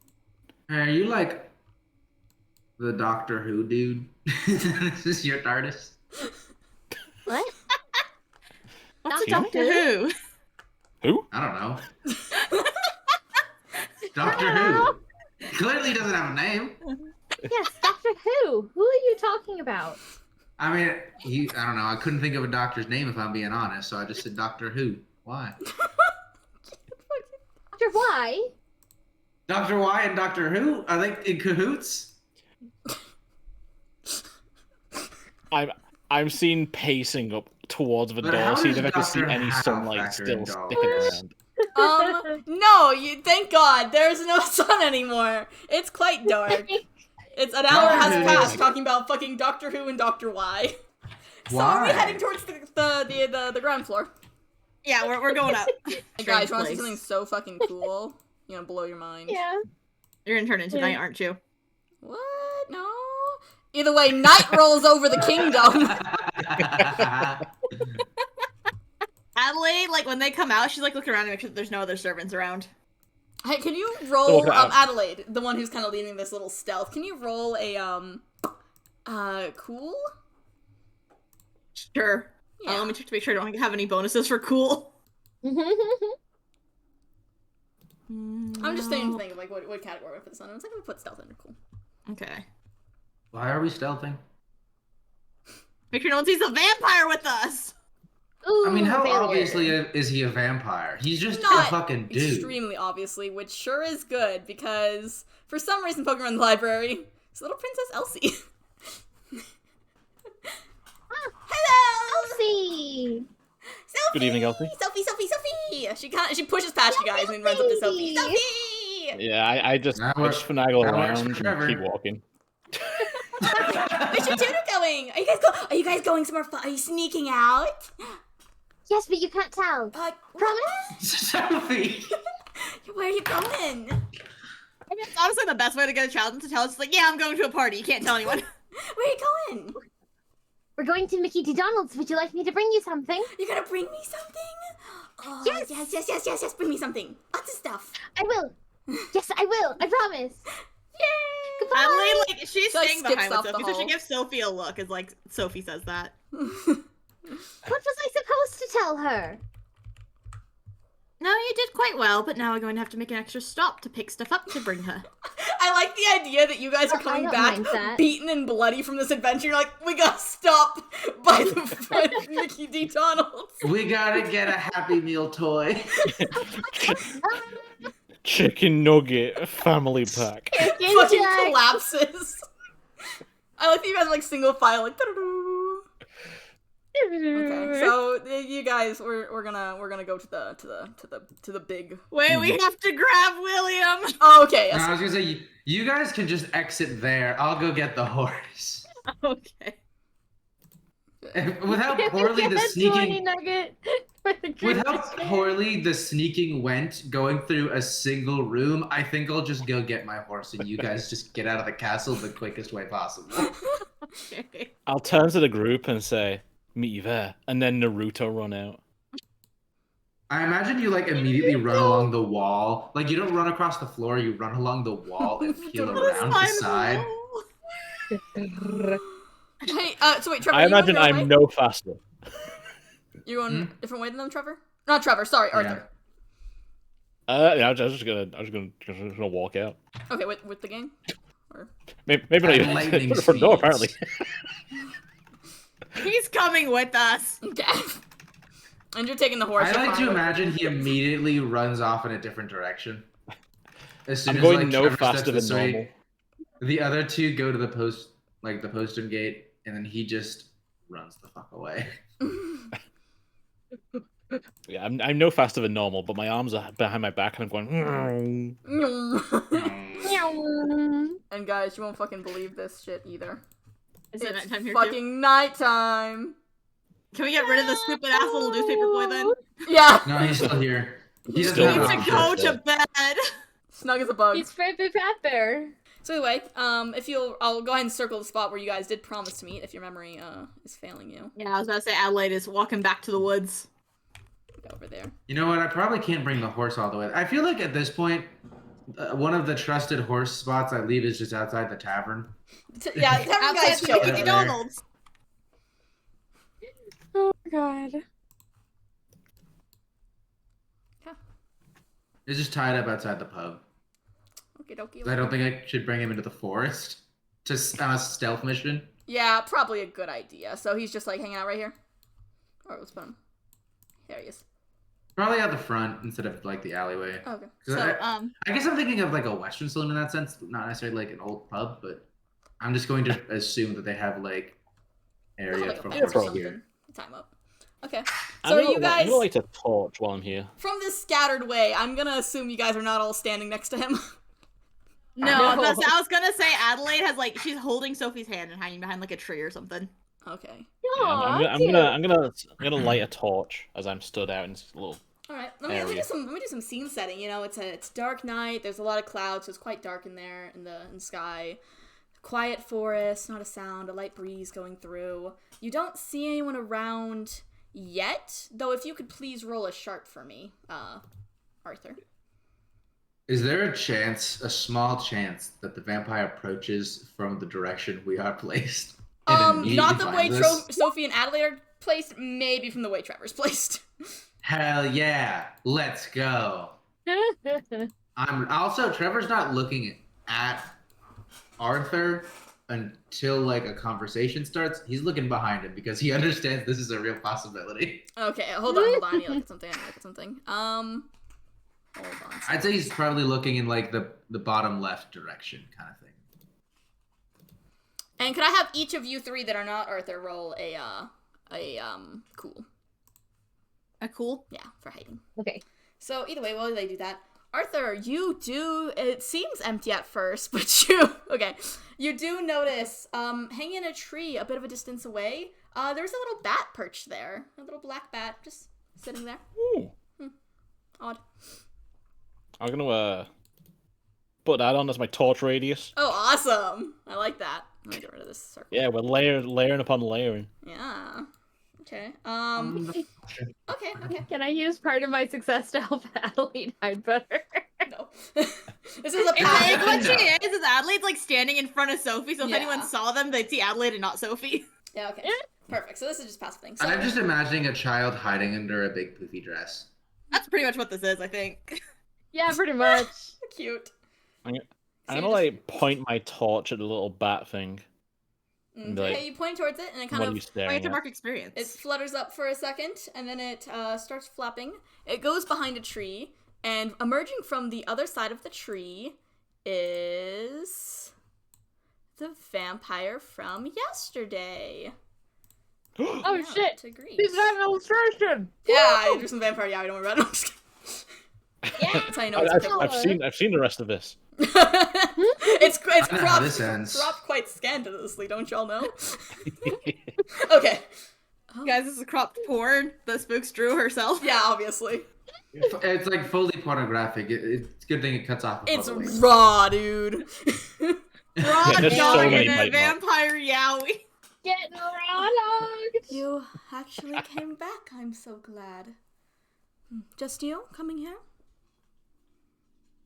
Are you like the Doctor Who dude? This is your TARDIS? What? What's a Doctor Doctor Who? Who? I don't know. Doctor Who. Clearly doesn't have a name. Yes, Doctor Who. Who are you talking about? I mean, I don't know. I couldn't think of a doctor's name if I'm being honest, so I just said Doctor Who. Why? Doctor Y? Dr. Y and Doctor Who? Are they in cahoots? I'm seen pacing up towards the But door, how seeing does if I can see Dr. any Howe sunlight factor still into all sticking this? around. No, thank God, there's no sun anymore. It's quite dark. It's an hour has passed talking about fucking Doctor Who and Dr. Y. So are we Why? heading towards the ground floor? Yeah, we're going up. Hey guys, you wanna see Place. something so fucking cool? You know, blow your mind. Yeah. You're gonna turn into night, aren't you? What? No. Either way, night rolls over the kingdom. Adelaide, like when they come out, she's like looking around to make sure that there's no other servants around. Hey, can you roll Okay. Adelaide, the one who's kind of leading this little stealth? Can you roll a cool? Sure. Yeah. Let me check to make sure I don't have any bonuses for cool. I'm just trying to think of like what category I put this on. I was like, I'm gonna put stealth under cool. Okay. Why are we stealthing? Make sure no one sees a vampire with us. Ooh, I mean, how failure. obviously is he a vampire? He's just Not a fucking dude. extremely obviously, which sure is good because for some reason Pokemon in the library is little Princess Elsie. Hello, Elsie! Sophie. Good evening, Elsie. Sophie. She pushes past you guys and runs up to Sophie. Sophie. Sophie. Yeah, I just That works- finagle that works around for Trevor. and keep walking. Where's your tutor going? Are you guys going somewhere fun? Are you sneaking out? Yes, but you can't tell. Promise? Sophie! Where are you going? I mean, it's honestly the best way to get a child to tell us, like, yeah, I'm going to a party. You can't tell anyone. Where are you going? We're going to Mickey D. Donald's. Would you like me to bring you something? You're gonna bring me something? Oh, Yes. yes. Bring me something. Lots of stuff. I will. Yes, I will. I promise. Yay! Goodbye. Adelaide, like, she's So I staying skipped behind off with the Sophie, so she hall. gives Sophie a look, as, like, Sophie says that. What was I supposed to tell her? No, you did quite well, but now we're going to have to make an extra stop to pick stuff up to bring her. I like the idea that you guys are I coming don't back mind that. beaten and bloody from this adventure. You're like, we gotta stop by the front of Mickey D. Donald's. We gotta get a Happy Meal toy. Chicken nugget family pack. Chicken Fucking Jack. collapses. I like that you guys are like single file, like. "Doo-doo-doo." Okay, so you guys, we're gonna go to the big. Wait, we have to grab William! Oh, okay. No, Yes. I was gonna say, you guys can just exit there. I'll go get the horse. Okay. With how poorly the Yes, sneaking, Tony Nugget. with how poorly the sneaking went, going through a single room, I think I'll just go get my horse and you guys just get out of the castle the quickest way possible. Okay. I'll turn to the group and say, "Meet you there," and then Naruto run out. I imagine you like immediately run along the wall. Like you don't run across the floor, you run along the wall and peel around the side. Hey, so wait, Trevor. I are you going imagine your own I'm way? no faster. You're going a different way than them, Trevor? Not Trevor. Sorry, Arthur. Yeah, I was just gonna walk out. Okay, with the gang. Or... Maybe not even Lightning for door, speeds. apparently. He's coming with us! Okay. And you're taking the horse. I you're like fine. to imagine he immediately runs off in a different direction. As soon I'm as, going like, no Trevor faster steps than this way, normal. The other two go to the postern gate, and then he just runs the fuck away. Yeah, I'm no faster than normal, but my arms are behind my back, and I'm going. And guys, you won't fucking believe this shit either. Is it It's nighttime here too? fucking nighttime. Can we get rid of the stupid ass little newspaper boy then? Yeah. No, he's still here. He doesn't Still have He an needs to option. go to bed! Snug as a bug. He's Freddy Pepper. So anyway, I'll go ahead and circle the spot where you guys did promise to meet if your memory is failing you. Yeah, I was about to say Adelaide is walking back to the woods. over there. You know what? I probably can't bring the horse all the way. I feel like at this point, one of the trusted horse spots I leave is just outside the tavern. Yeah, tavern guys Outside chill. the McDonald's. Oh god. It's just tied up outside the pub. Okay, dokie. I don't think I should bring him into the forest. Just on a stealth mission. Yeah, probably a good idea. So he's just like hanging out right here? Alright, let's put him. There he is. Probably out the front instead of like the alleyway. Okay. 'Cause So, I guess I'm thinking of like a Western saloon in that sense, not necessarily like an old pub, but I'm just going to assume that they have like area like a for fence or horses something. here. Time up. Okay. I'm So gonna, you guys, I'm gonna light a torch while I'm here. from this scattered way, I'm gonna assume you guys are not all standing next to him. no, I was gonna say Adelaide has like she's holding Sophie's hand and hiding behind like a tree or something. Okay. Yeah, I'm gonna light a torch as I'm stood out in this little. All right. Let me do some scene setting. You know, it's dark night. There's a lot of clouds, so it's quite dark in there in the sky. Quiet forest, not a sound. A light breeze going through. You don't see anyone around yet, though. If you could please roll a sharp for me, Arthur. Is there a chance, a small chance, that the vampire approaches from the direction we are placed? And immediately Not the way finds us? Sophie and Adelaide are placed. Maybe from the way Trevor's placed. Hell yeah, let's go. I'm also Trevor's not looking at Arthur until like a conversation starts. He's looking behind him because he understands this is a real possibility. Okay, hold on. I need to look at something. Hold on. I'd say he's probably looking in like the bottom left direction kind of thing. And could I have each of you three that are not Arthur roll a cool? A cool? Yeah, for hiding. Okay. So either way, while they do that, Arthur, it seems empty at first, but you do notice, hanging in a tree a bit of a distance away, there's a little bat perched there. A little black bat just sitting there. Ooh. Odd. I'm gonna put that on as my torch radius. Oh, awesome! I like that. Let me get rid of this circle. Yeah, we're layering upon layering. Yeah. Okay. Okay. Can I use part of my success to help Adelaide hide better? No. This is a It's passive. what she is Adelaide's like standing in front of Sophie, so if Yeah. anyone saw them, they'd see Adelaide and not Sophie. Yeah, okay. Perfect. So this is just passive thing. So, I'm just imagining a child hiding under a big poofy dress. That's pretty much what this is, I think. Yeah, pretty much. cute. I'm So gonna you like point my torch at the little bat thing. Okay, like, you point towards it, and it kind What are of you staring Way to at? mark experience. it flutters up for a second, and then it starts flapping. It goes behind a tree, and emerging from the other side of the tree is the vampire from yesterday. Oh Yeah, shit! to Greece. He's got an illustration. Yeah, you're some vampire. Yeah, don't worry about it. I'm just kidding. Yeah. That's how you know it's I've seen the rest of this. it's I know how this ends. cropped quite scandalously, don't y'all know? Okay. Guys, this is cropped porn that Spooks drew herself. Yeah, obviously. It's like fully pornographic. It's a good thing it cuts off. before It's the waist. raw, dude. Raw there's so dog many and a bite marks. vampire yowie. Getting around. You actually came back. I'm so glad. Just you coming here?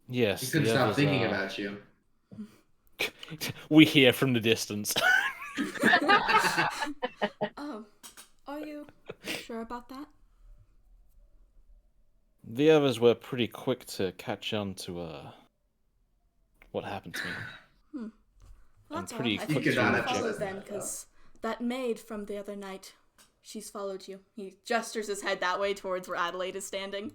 Yes. You couldn't the stop others thinking are- about you. We hear from the distance. Oh, are you sure about that? The others were pretty quick to catch on to what happened to me. Well, that's pretty odd. I quick think to you catch followed on. then, because that maid from the other night, she's followed you. He gestures his head that way towards where Adelaide is standing.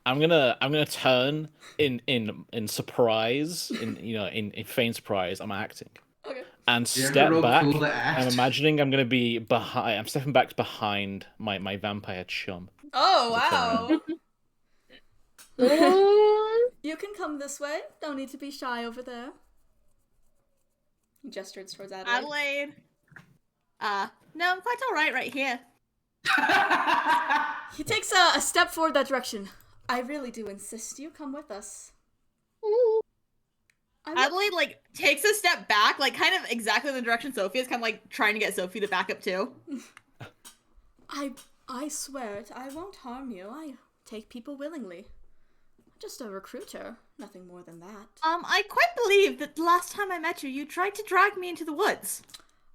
I'm gonna turn in surprise, in faint surprise. I'm acting Okay. and You ever step roll back. cool to act? I'm imagining I'm gonna be behind. I'm stepping back behind my vampire chum. Oh, That's wow. You can come this way. Don't need to be shy over there. He gestured towards Adelaide. Adelaide. No, I'm quite alright right here. He takes a step forward that direction. I really do insist you come with us. I will- Adelaide, like, takes a step back, like, kind of exactly in the direction Sophie is, kind of, like, trying to get Sophie to back up, too. I I swear I won't harm you. I take people willingly. Just a recruiter, nothing more than that. I quite believe that the last time I met you, you tried to drag me into the woods.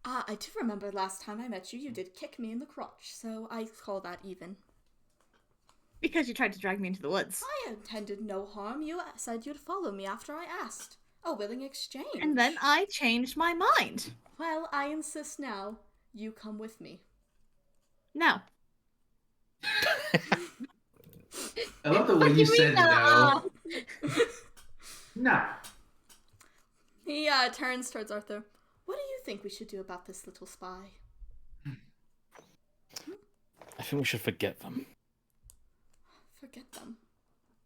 I do remember last time I met you, you did kick me in the crotch, so I call that even. Because you tried to drag me into the woods. I intended no harm. You said you'd follow me after I asked. A willing exchange. And then I changed my mind. Well, I insist now. You come with me. No. I love the way you said no. No. He turns towards Authur. What do you think we should do about this little spy? I think we should forget them. Forget them.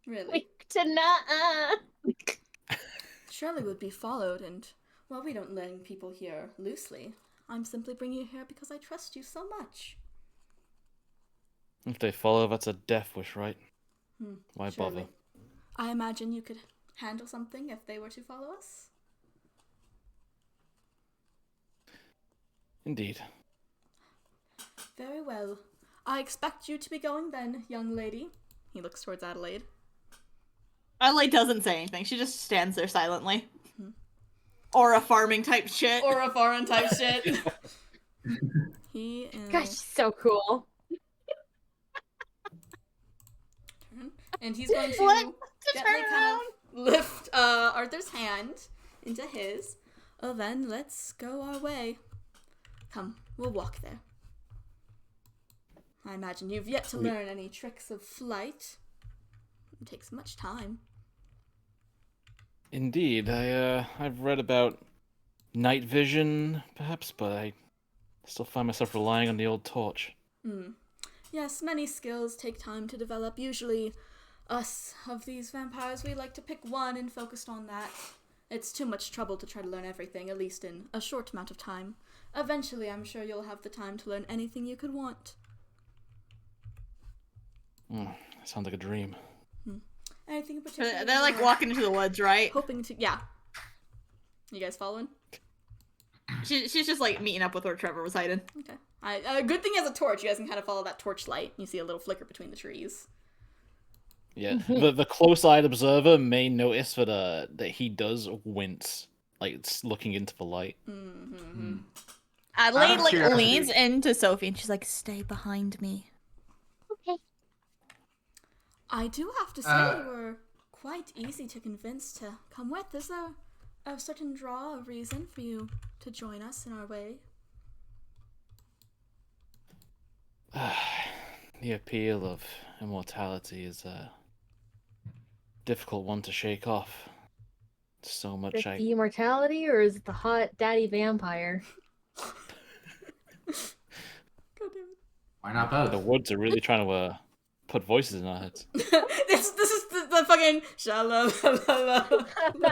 Really? Wait to nuh-uh. Surely would be followed, and, well, we don't let people here loosely. I'm simply bringing you here because I trust you so much. If they follow, that's a death wish, right? Why Surely. bother? I imagine you could handle something if they were to follow us. Indeed. Very well. I expect you to be going then, young lady. He looks towards Adelaide. Adelaide doesn't say anything. She just stands there silently. Or a farming type shit. Or a foreign type shit. He is... Gosh, she's so cool. And he's going to What? gently turn kind of lift Arthur's hand into his. Oh, then let's go our way. Come, we'll walk there. I imagine you've yet to learn any tricks of flight. It takes much time. Indeed, I've read about night vision, perhaps, but I still find myself relying on the old torch. Yes, many skills take time to develop. Usually, us of these vampires, we like to pick one and focus on that. It's too much trouble to try to learn everything, at least in a short amount of time. Eventually, I'm sure you'll have the time to learn anything you could want. Sounds like a dream. Anything in particular? They're like walking into the woods, right? Hoping to, yeah. You guys following? She's just like meeting up with where Trevor was hiding. Okay. Good thing he has a torch. You guys can kind of follow that torch light. You see a little flicker between the trees. Yeah, the close-eyed observer may notice that he does wince, like it's looking into the light. Adelaide Out of like curiosity. leans into Sophie and she's like, "Stay behind me." Okay. I do have to say you were quite easy to convince to come with. Is there a certain draw, a reason for you to join us in our way? The appeal of immortality is a difficult one to shake off. So much Is it the immortality or is it the hot daddy vampire? Why not The both? woods are really trying to put voices in our heads. this is the fucking shalala. What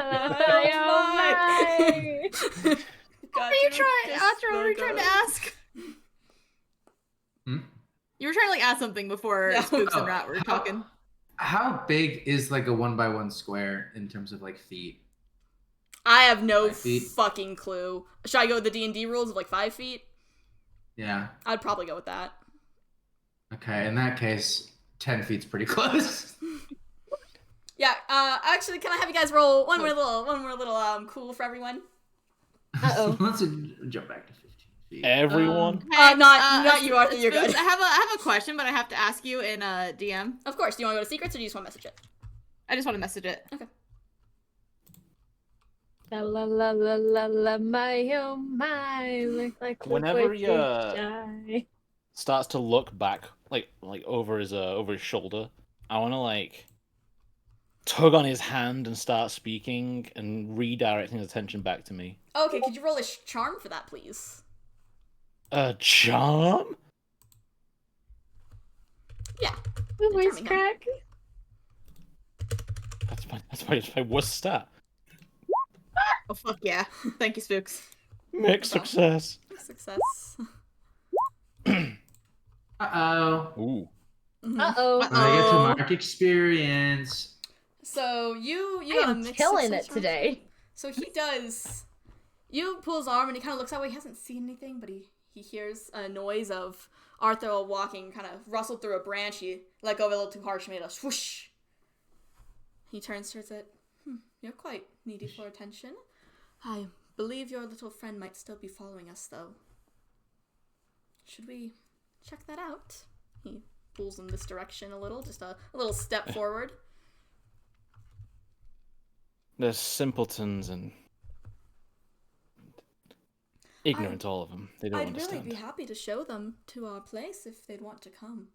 are you trying? After what were you trying to ask? You were trying to like ask something before Yeah. Spooks and Rat were talking. How big is like a 1x1 square in terms of like feet? I have no 5 feet? fucking clue. Should I go with the D&D rules of like 5 feet? Yeah. I'd probably go with that. Okay, in that case, 10 feet's pretty close. Yeah. Actually, can I have you guys roll one more little cool for everyone? Uh-oh. Let's jump back to 15 feet. Everyone? Not you, Arthur. You're Spooks, good. I have a question, but I have to ask you in DM. Of course. Do you want to go to secrets or do you just want to message it? I just want to message it. Okay. La la la la la la my oh my look like Whenever liquid you die. starts to look back, like over his shoulder, I want to like tug on his hand and start speaking and redirecting his attention back to me. Okay, could you roll a charm for that, please? A charm? Yeah. Voice charming, crack. That's my worst stat. Oh fuck yeah! Thank you, Spooks. Mixed success. Success. Uh-oh. Ooh. Uh-oh. I get to mark experience. So you I got a am mixed killing success it round? today. So he does. You pull his arm and he kind of looks that way. He hasn't seen anything, but he hears a noise of Authur, while walking, kind of rustled through a branch. He let go of it a little too hard. She made a swoosh. He turns towards it. You're quite needy for attention. I believe your little friend might still be following us, though. Should we check that out? He pulls in this direction a little, just a little step forward. They're simpletons and ignorant, all of them. They don't understand. I'd really be happy to show them to our place if they'd want to come.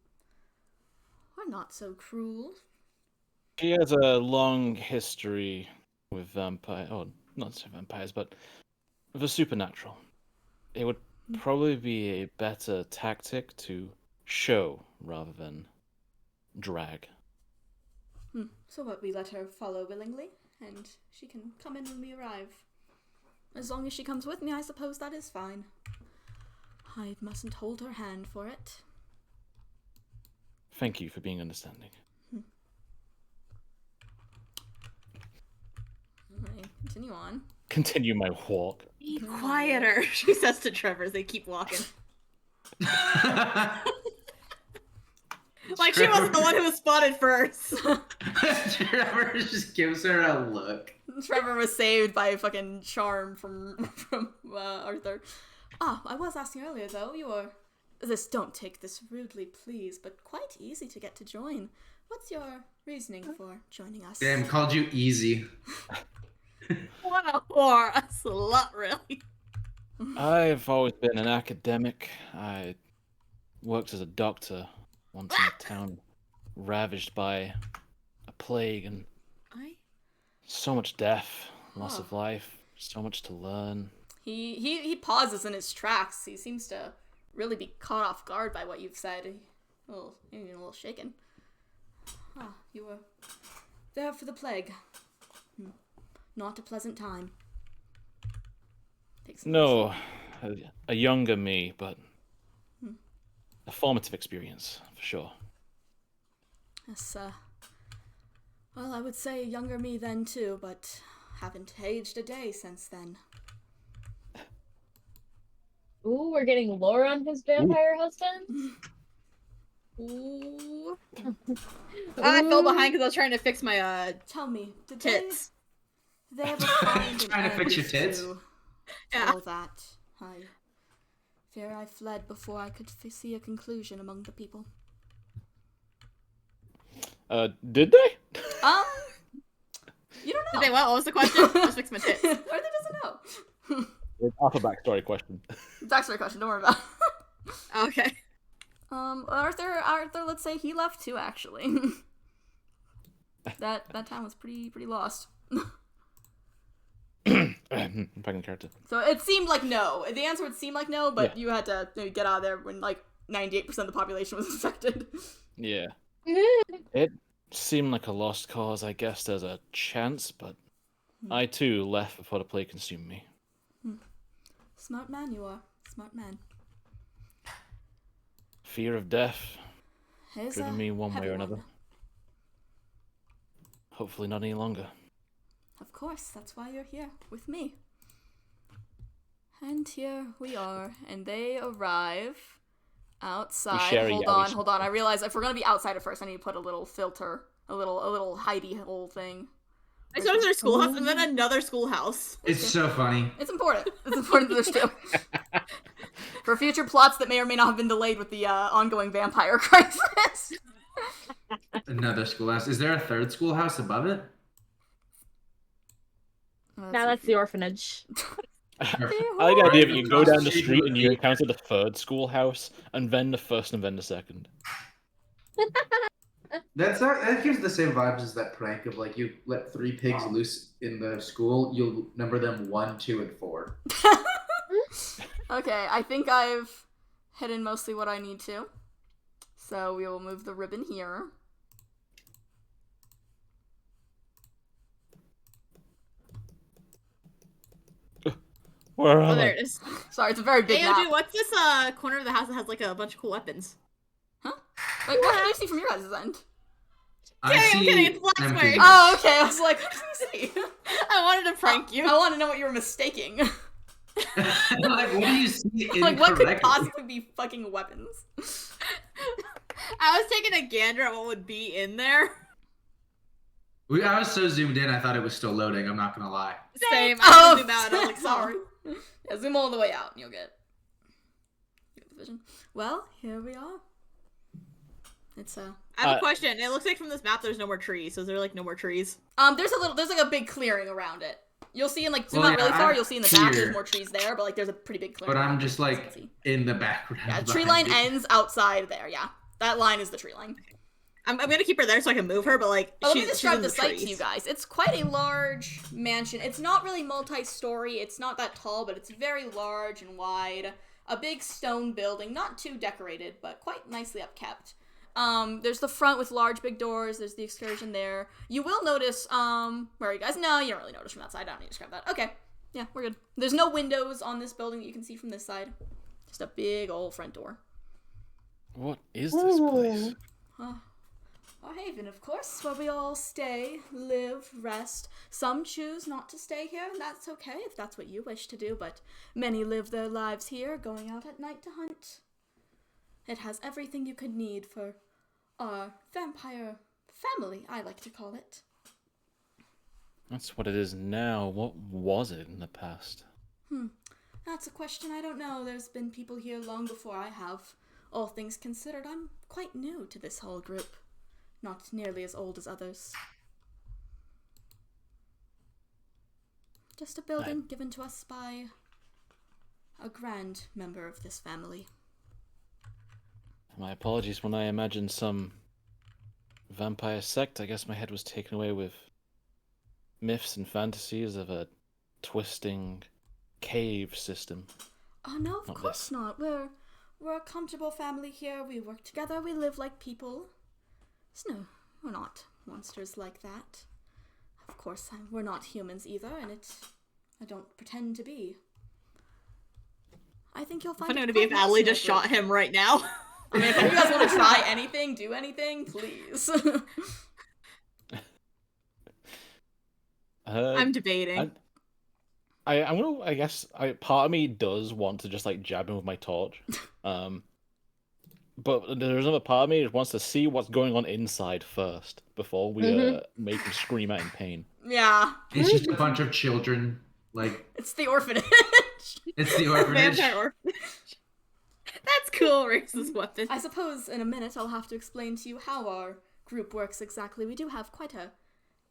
We're not so cruel. She has a long history with not so vampires, but with the supernatural. It would probably be a better tactic to show rather than drag. So what, we let her follow willingly, and she can come in when we arrive. As long as she comes with me, I suppose that is fine. I mustn't hold her hand for it. Thank you for being understanding. I continue on. Continue my walk. Be quieter, she says to Trevor as they keep walking. Like she wasn't the one who was spotted first. Trevor just gives her a look. Trevor was saved by a fucking charm from Authur. I was asking earlier though, don't take this rudely, please, but quite easy to get to join. What's your reasoning for joining us? Damn, called you easy. What a whore, a slut, really. I've always been an academic. I worked as a doctor once in a town ravaged by a plague and so much death, loss of life, so much to learn. He pauses in his tracks. He seems to really be caught off guard by what you've said. A little shaken. You were there for the plague. Not a pleasant time. No, a younger me, but a formative experience, for sure. Yes, well, I would say younger me then too, but haven't aged a day since then. Ooh, we're getting lore on his vampire husband? Ooh. I fell behind because I was trying to fix my Tell me, did tits. they ever find Trying to fix your tits? Yeah. All that. I fear I fled before I could see a conclusion among the people. Did they? You don't know. Did they what? What was the question? Just fix my tits. Arthur doesn't know. It's off a backstory question. Backstory question, don't worry about it. Okay. Arthur, let's say he left too, actually. that town was pretty lost. Back in character. So it seemed like no. The answer would seem like no, but you had to get out of there when like 98% of the population was infected. Yeah. It seemed like a lost cause. I guess there's a chance, but I too left before the plague consumed me. Smart man you are. Smart man. Fear of death Is driven me one way or another. one. Hopefully not any longer. Of course, that's why you're here with me. And here we are, and they arrive outside. Hold on. I realize if we're gonna be outside at first, I need to put a little filter, a little hidey hole thing. I saw their schoolhouse and then another schoolhouse. It's so funny. It's important. It's important that there's two. For future plots that may or may not have been delayed with the ongoing vampire crisis. Another schoolhouse. Is there a third schoolhouse above it? No, that's the orphanage. I like the idea that you go down the street and you encounter the third schoolhouse, and then the first, and then the second. That gives the same vibes as that prank of like you let 3 pigs loose in the school, you'll number them 1, 2, and 4. Okay, I think I've hidden mostly what I need to. So we will move the ribbon here. Where Oh, am there I? it is. Sorry, it's a very big Hey, map. dude, what's this corner of the house that has like a bunch of cool weapons? Wait, what can you see from your guys' end? I I'm see kidding, it's Blacksburg. empty. Oh, okay. I was like, what can you see? I wanted to prank you. I want to know what you were mistaking. Like, what do you see Like, what could incorrectly? possibly be fucking weapons? I was taking a gander at what would be in there. I was so zoomed in, I thought it was still loading. I'm not gonna lie. Same. I Oh, zoom out and I was like, sorry. Yeah, zoom all the way out and you'll get the vision. Well, here we are. It's I have a question. It looks like from this map there's no more trees. So is there like no more trees? there's like a big clearing around it. You'll see in like zoom out really far, you'll see in the back there's more trees there, but like there's a pretty big clearing. But I'm just like in the background. Yeah, the tree line ends outside there, yeah. That line is the tree line. I'm gonna keep her there so I can move her, but like Let me she's describe in the site trees. to you guys. It's quite a large mansion. It's not really multi-story. It's not that tall, but it's very large and wide. A big stone building, not too decorated, but quite nicely upkept. There's the front with large big doors. There's the excursion there. You will notice, where are you guys? No, you don't really notice from that side. I don't need to describe that. Okay. Yeah, we're good. There's no windows on this building that you can see from this side. Just a big old front door. What is this place? Our haven, of course, where we all stay, live, rest. Some choose not to stay here, and that's okay if that's what you wish to do, but many live their lives here, going out at night to hunt. It has everything you could need for our vampire family, I like to call it. That's what it is now. What was it in the past? That's a question I don't know. There's been people here long before I have. All things considered, I'm quite new to this whole group. Not nearly as old as others. Just a building given to us by a grand member of this family. My apologies when I imagined some vampire sect. I guess my head was taken away with myths and fantasies of a twisting cave system. Oh no, of Not course this. not. We're a comfortable family here. We work together. We live like people. So no, we're not monsters like that. Of course, we're not humans either, and I don't pretend to be. I think you'll find. I know it to be if quite nice Adelaide in our just group. shot him right now. I mean, if you guys want to try anything, do anything, please. I'm debating. I'm gonna. I guess. Part of me does want to just like jab him with my torch, but there's another part of me that wants to see what's going on inside first before we make him scream out in pain. Yeah, It's just a bunch of children. Like, it's the orphanage. it's the orphanage. Vampire orphanage. That's cool, racist weapon. I suppose in a minute I'll have to explain to you how our group works exactly. We do have quite a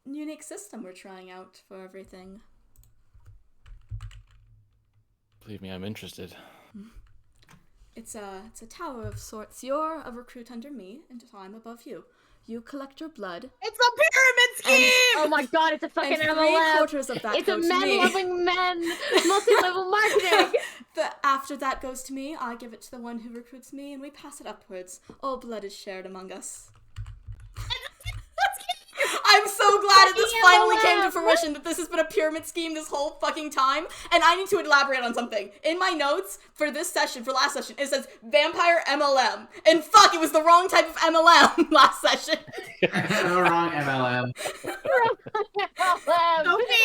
unique system we're trying out for everything. Believe me, I'm interested. It's a tower of sorts. You're a recruit under me, and I'm above you. You collect your blood. It's a pyramid scheme! Oh my god, it's a fucking And MLM. 3/4 of that It's a goes to me. men-loving men, multi-level marketing. After that goes to me, I give it to the one who recruits me, and we pass it upwards. All blood is shared among us. I'm so glad that this finally came to fruition, that this has been a pyramid scheme this whole fucking time. And I need to elaborate on something. In my notes for this session, for last session, it says vampire MLM. And fuck, it was the wrong type of MLM last session. Wrong MLM. Sophie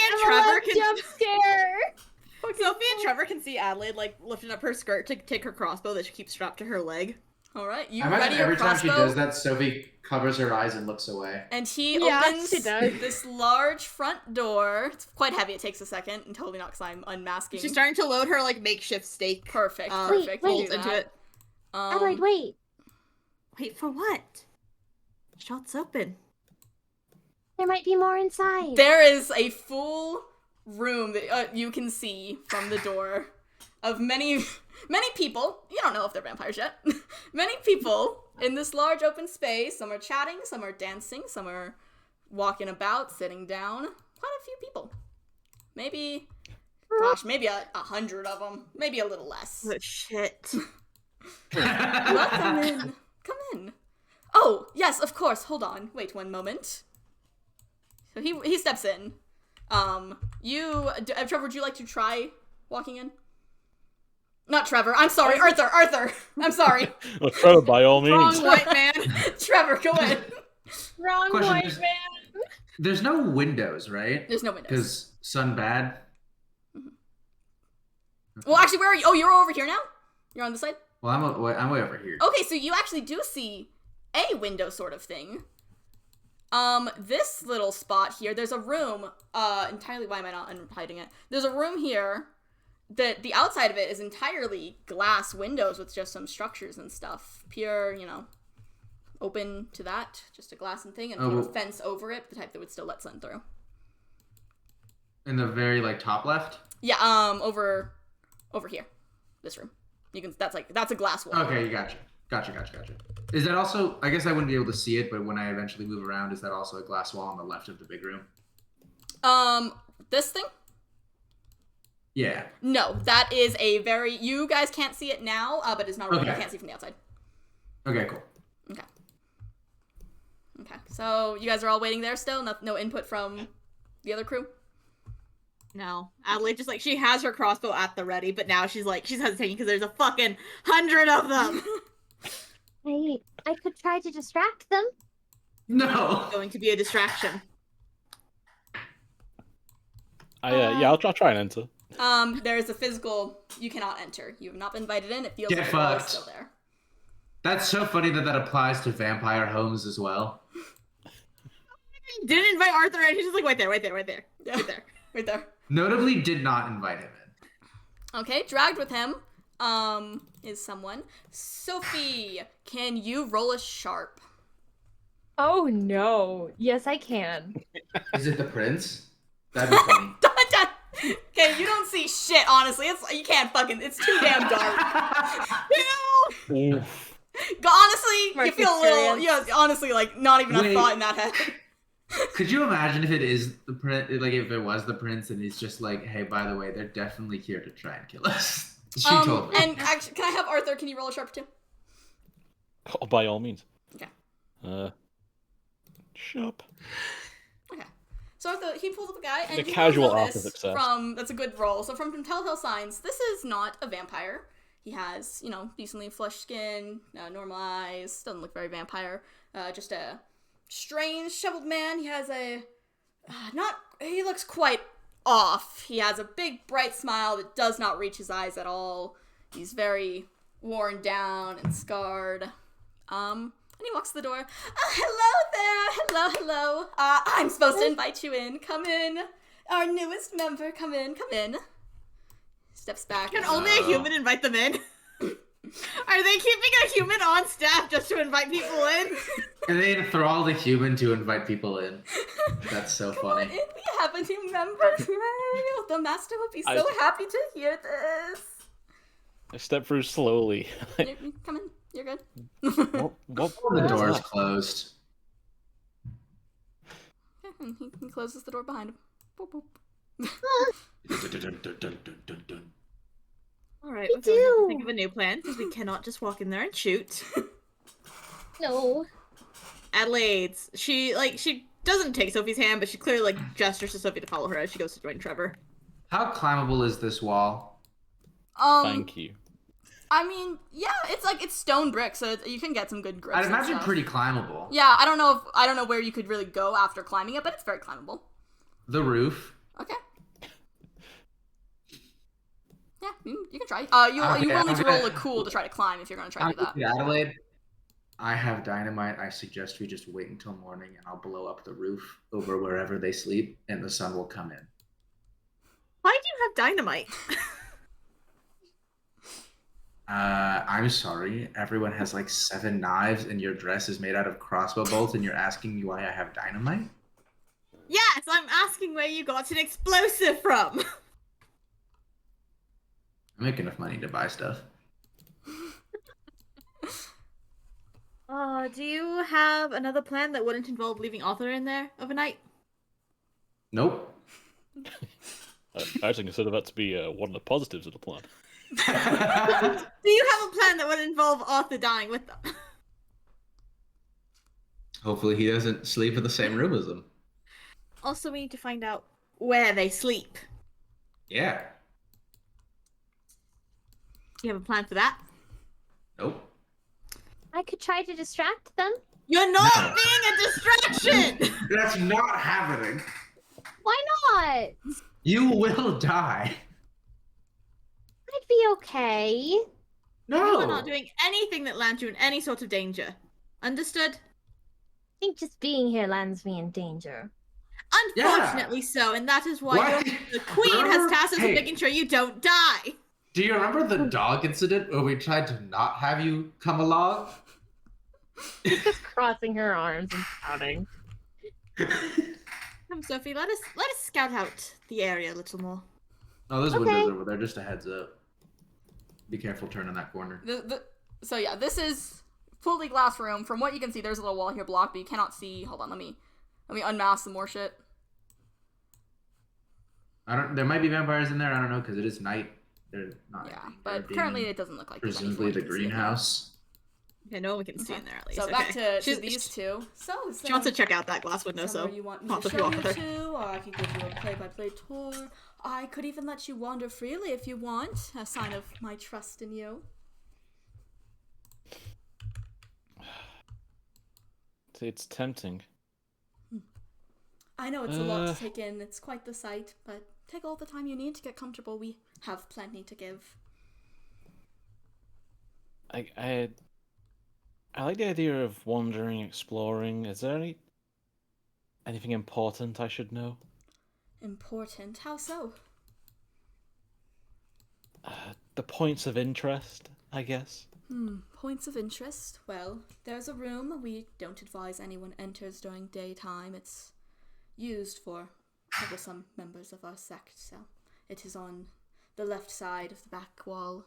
and Trevor can jump scare. Sophie and Trevor can see Adelaide like lifting up her skirt to take her crossbow that she keeps strapped to her leg. Alright, you I ready imagine your every time she crossbow? does that, Sophie covers her eyes and looks away. And he Yeah, opens she does. this large front door. It's quite heavy, it takes a second, and totally not because I'm unmasking. She's starting to load her like makeshift steak. Perfect, Wait, perfect. wait. we'll do into that. it. Adelaide, wait. Wait for what? Shot's open. There might be more inside. There is a full room that you can see from the door of many people. You don't know if they're vampires yet. Many people in this large open space. Some are chatting, some are dancing, some are walking about, sitting down. Quite a few people. Maybe, maybe 100 of them. Maybe a little less. Oh, shit. Welcome in. Come in. Oh, yes, of course. Hold on. Wait one moment. So he steps in. Trevor, would you like to try walking in? Not Trevor. I'm sorry. Arthur. I'm sorry. Well, Trevor, by all means. Wrong white man. Trevor, go in. Wrong Question white is- man. There's no windows, right? There's no windows. Because sun bad. Well, actually, where are you? Oh, you're over here now? You're on this side? Well, I'm way over here. Okay, so you actually do see a window sort of thing. This little spot here, there's a room, entirely, why am I not hiding it? There's a room here that the outside of it is entirely glass windows with just some structures and stuff. Pure, you know, open to that, just a glass and thing, and a fence over it, the type that would still let sun through. In the very, like, top left? Yeah, over here. This room. You can, that's a glass wall. Okay, gotcha. Is that also, I guess I wouldn't be able to see it, but when I eventually move around, is that also a glass wall on the left of the big room? This thing? Yeah. No, that is a very, you guys can't see it now, but it's not really, you can't see from the outside. Okay, cool. Okay, so you guys are all waiting there still? No input from the other crew? No. Adelaide just, like, she has her crossbow at the ready, but now she's hesitating because there's a fucking 100 of them! I could try to distract them. No! Going to be a distraction. Yeah, I'll try and enter. There's a physical, you cannot enter. You have not been invited in, it feels Get like the wall is fucked. still there. That's so funny that applies to vampire homes as well. Didn't invite Arthur in, he's just like, wait there. Yeah. Right there. Notably did not invite him in. Okay, dragged with him, is someone. Sophie, can you roll a sharp? Oh no. Yes, I can. Is it the prince? That'd be funny. Okay, you don't see shit, honestly. You can't fucking, it's too damn dark. Honestly, you feel a little, honestly, like, not even a thought in that head. Could you imagine if it is the prince, like if it was the prince and he's just like, hey, by the way, they're definitely here to try and kill us. She told me. And actually, can I have Arthur, can you roll a sharp too? Oh, by all means. Okay. Sharp. Okay. So Arthur, he pulls up a guy, and The you casual notice Arthur success. that's a good roll. So from telltale signs, this is not a vampire. He has, decently flushed skin, normal eyes, doesn't look very vampire. Just a strange, shoveled man. He has he looks quite off. He has a big, bright smile that does not reach his eyes at all. He's very worn down and scarred. And he walks to the door. Hello there. Hello. I'm supposed to invite you in. Come in. Our newest member. Come in. Steps back. Can only a human invite them in? Are they keeping a human on staff just to invite people in? And they enthrall the human to invite people in. That's so funny. Come on in. We have a new member today. The master will be so happy to hear this. I step through slowly. Come in. You're good. What? The door's closed. Okay, and he closes the door behind him. Boop, boop. Alright, we're going to have to think of a new plan, because we cannot just walk in there and shoot. No. Adelaide, she doesn't take Sophie's hand, but she clearly, gestures to Sophie to follow her as she goes to join Trevor. How climbable is this wall? Thank you. I mean, yeah, it's stone brick, so you can get some good grips. I'd imagine and stuff. pretty climbable. Yeah, I don't know where you could really go after climbing it, but it's very climbable. The roof. Okay. Yeah, you can try. You will need to roll a cool to try to climb if you're gonna try to do that. Adelaide, I have dynamite. I suggest we just wait until morning, and I'll blow up the roof over wherever they sleep, and the sun will come in. Why do you have dynamite? I'm sorry. Everyone has 7 knives, and your dress is made out of crossbow bolts, and you're asking me why I have dynamite? Yes, I'm asking where you got an explosive from. I make enough money to buy stuff. Do you have another plan that wouldn't involve leaving Authur in there overnight? Nope. I actually consider that to be one of the positives of the plan. Do you have a plan that would involve Authur dying with them? Hopefully he doesn't sleep in the same room as them. Also, we need to find out where they sleep. Yeah. Do you have a plan for that? Nope. I could try to distract them. You're not being a distraction! That's not happening. Why not? You will die. I might be okay. You No. are not doing anything that lands you in any sort of danger. Understood? I think just being here lands me in danger. Unfortunately so, and that is why What? the queen has tasked us with Hey. making sure you don't die. Do you remember the dog incident where we tried to not have you come along? She's just crossing her arms and shouting. Come, Sophie, let us scout out the area a little more. Oh, there's Okay. windows over there. Just a heads up. Be careful turning that corner. So yeah, this is fully glass room. From what you can see, there's a little wall here blocked, but you cannot see. Hold on, let me unmask some more shit. There might be vampires in there. I don't know because it is night. They're not. Yeah, but currently it doesn't look like there's presumably anyone the you can see in there. greenhouse. Okay, no one can see in there at least. So back to these two. So She wants to check out that glass window, so somewhere you want me I'll to have to show walk you with her. to, or I could give you a play-by-play tour. I could even let you wander freely if you want, a sign of my trust in you. It's tempting. I know it's a lot to take in. It's quite the sight, but take all the time you need to get comfortable. We have plenty to give. I like the idea of wandering, exploring. Is there anything important I should know? Important? How so? The points of interest, I guess. Points of interest? Well, there's a room we don't advise anyone enters during daytime. It's used for troublesome members of our sect, so it is on the left side of the back wall.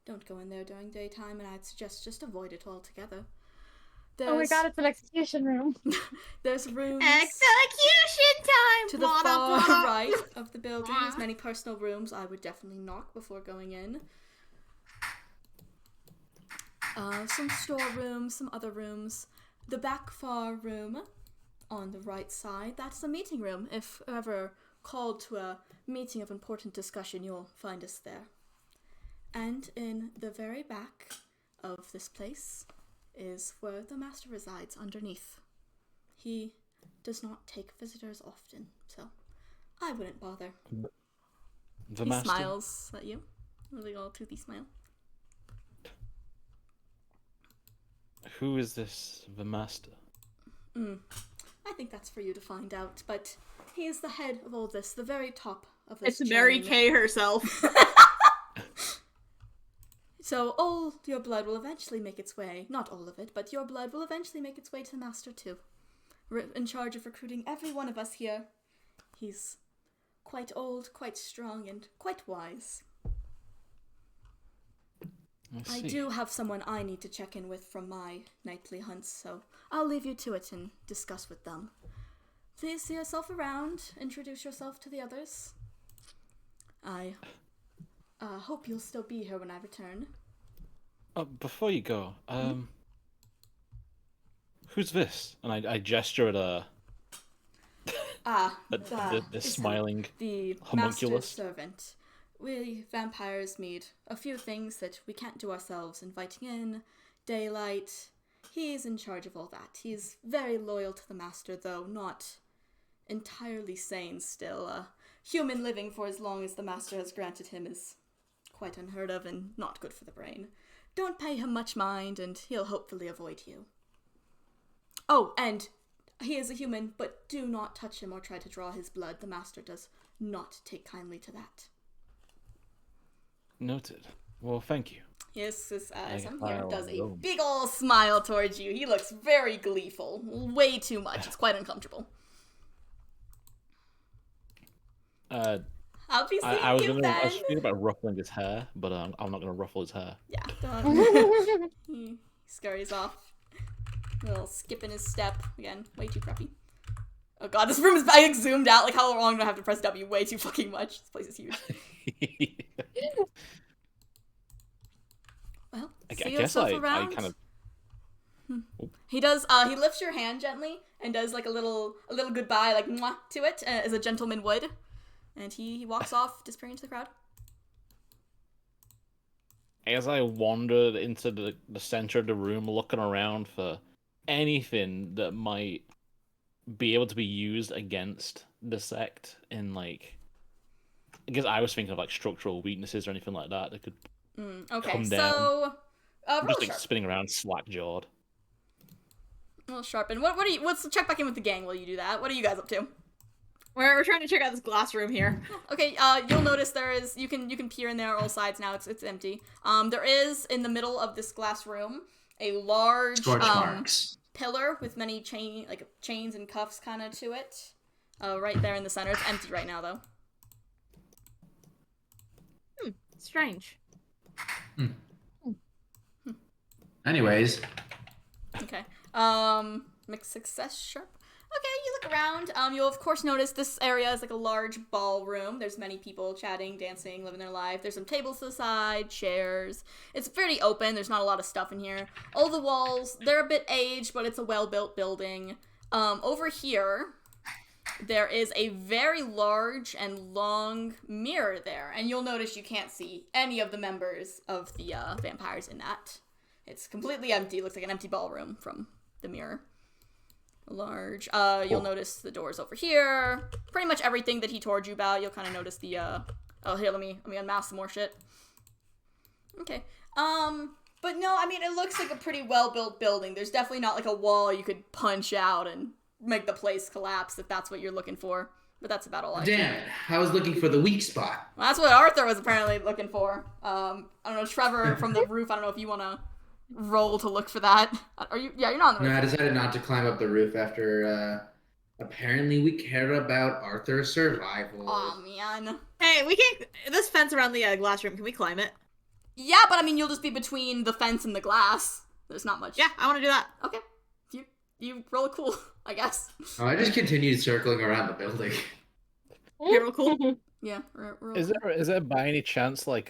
Don't go in there during daytime, and I'd suggest just avoid it altogether. Oh my god, it's an execution room. There's rooms Execution time! to the far right of the building. There's many personal rooms I would definitely knock before going in. Some storerooms, some other rooms. The back far room on the right side, that's the meeting room. If ever called to a meeting of important discussion, you'll find us there. And in the very back of this place is where the master resides underneath. He does not take visitors often, so I wouldn't bother. The He master. smiles at you. Really all toothy smile. Who is this, the master? I think that's for you to find out, but he is the head of all this, the very top of this It's Mary chain. Kay herself. So all your blood will eventually make its way, not all of it, but your blood will eventually make its way to the master too. We're in charge of recruiting every one of us here. He's quite old, quite strong, and quite wise. I do have someone I need to check in with from my nightly hunts, so I'll leave you to it and discuss with them. Please see yourself around, introduce yourself to the others. I hope you'll still be here when I return. Before you go, who's this? And I gesture at the Acer, smiling the homunculus. master's servant. We vampires need a few things that we can't do ourselves. Inviting in, daylight. He's in charge of all that. He's very loyal to the master, though not entirely sane still. Human living for as long as the master has granted him is quite unheard of and not good for the brain. Don't pay him much mind, and he'll hopefully avoid you. Oh, and he is a human, but do not touch him or try to draw his blood. The master does not take kindly to that. Noted. Well, thank you. Yes, this Sam fire here does a alone. big ol' smile towards you. He looks very gleeful. Way too much. It's quite uncomfortable. I'll be seeing I was you, I was Ben. thinking about ruffling his hair, but I'm not gonna ruffle his hair. Yeah, don't. He scurries off. A little skip in his step. Again, way too preppy. Oh god, this room is like zoomed out. Like, how long do I have to press W? Way too fucking much. This place is huge. Well, I see guess yourself I around. kind of. He does. He lifts your hand gently and does like a little goodbye, like mwah, to it, as a gentleman would. And he walks off, disappearing into the crowd. As I wandered into the center of the room, looking around for anything that might be able to be used against the sect in like I guess I was thinking of like structural weaknesses or anything like that that could Okay, come down. so I'm roll just like sharp. spinning around slack jawed. Roll sharp. And what are you? Let's check back in with the gang while you do that. What are you guys up to? We're trying to check out this glass room here. Okay, you'll notice there is you can peer in there all sides now. It's empty. There is in the middle of this glass room a large Scorch marks. pillar with many chains and cuffs kind of to it. Right there in the center. It's empty right now though. Strange. Anyways, Okay. Mixed success, sharp. Okay, you look around. You'll of course notice this area is like a large ballroom. There's many people chatting, dancing, living their life. There's some tables to the side, chairs. It's pretty open. There's not a lot of stuff in here. All the walls, they're a bit aged, but it's a well-built building. Over here, there is a very large and long mirror there, and you'll notice you can't see any of the members of the vampires in that. It's completely empty. It looks like an empty ballroom from the mirror. Large. You'll notice the doors over here. Pretty much everything that he told you about. You'll kind of notice the, oh, here, let me unmask some more shit. Okay. But no, I mean, it looks like a pretty well-built building. There's definitely not like a wall you could punch out and make the place collapse if that's what you're looking for. But that's about all I damn it. I was looking for the weak spot. Well, that's what Authur was apparently looking for. I don't know, Trevor from the roof, I don't know if you want to roll to look for that. Are you? Yeah, you're not on the roof. No, I decided not to climb up the roof after, apparently we care about Arthur's survival. Aw, man. Hey, we can. This fence around the glass room. Can we climb it? Yeah, but I mean, you'll just be between the fence and the glass. There's not much. Yeah, I want to do that. Okay. You roll a cool, I guess. Oh, I just continued circling around the building. Okay, real cool. Yeah. Roll. Is there by any chance like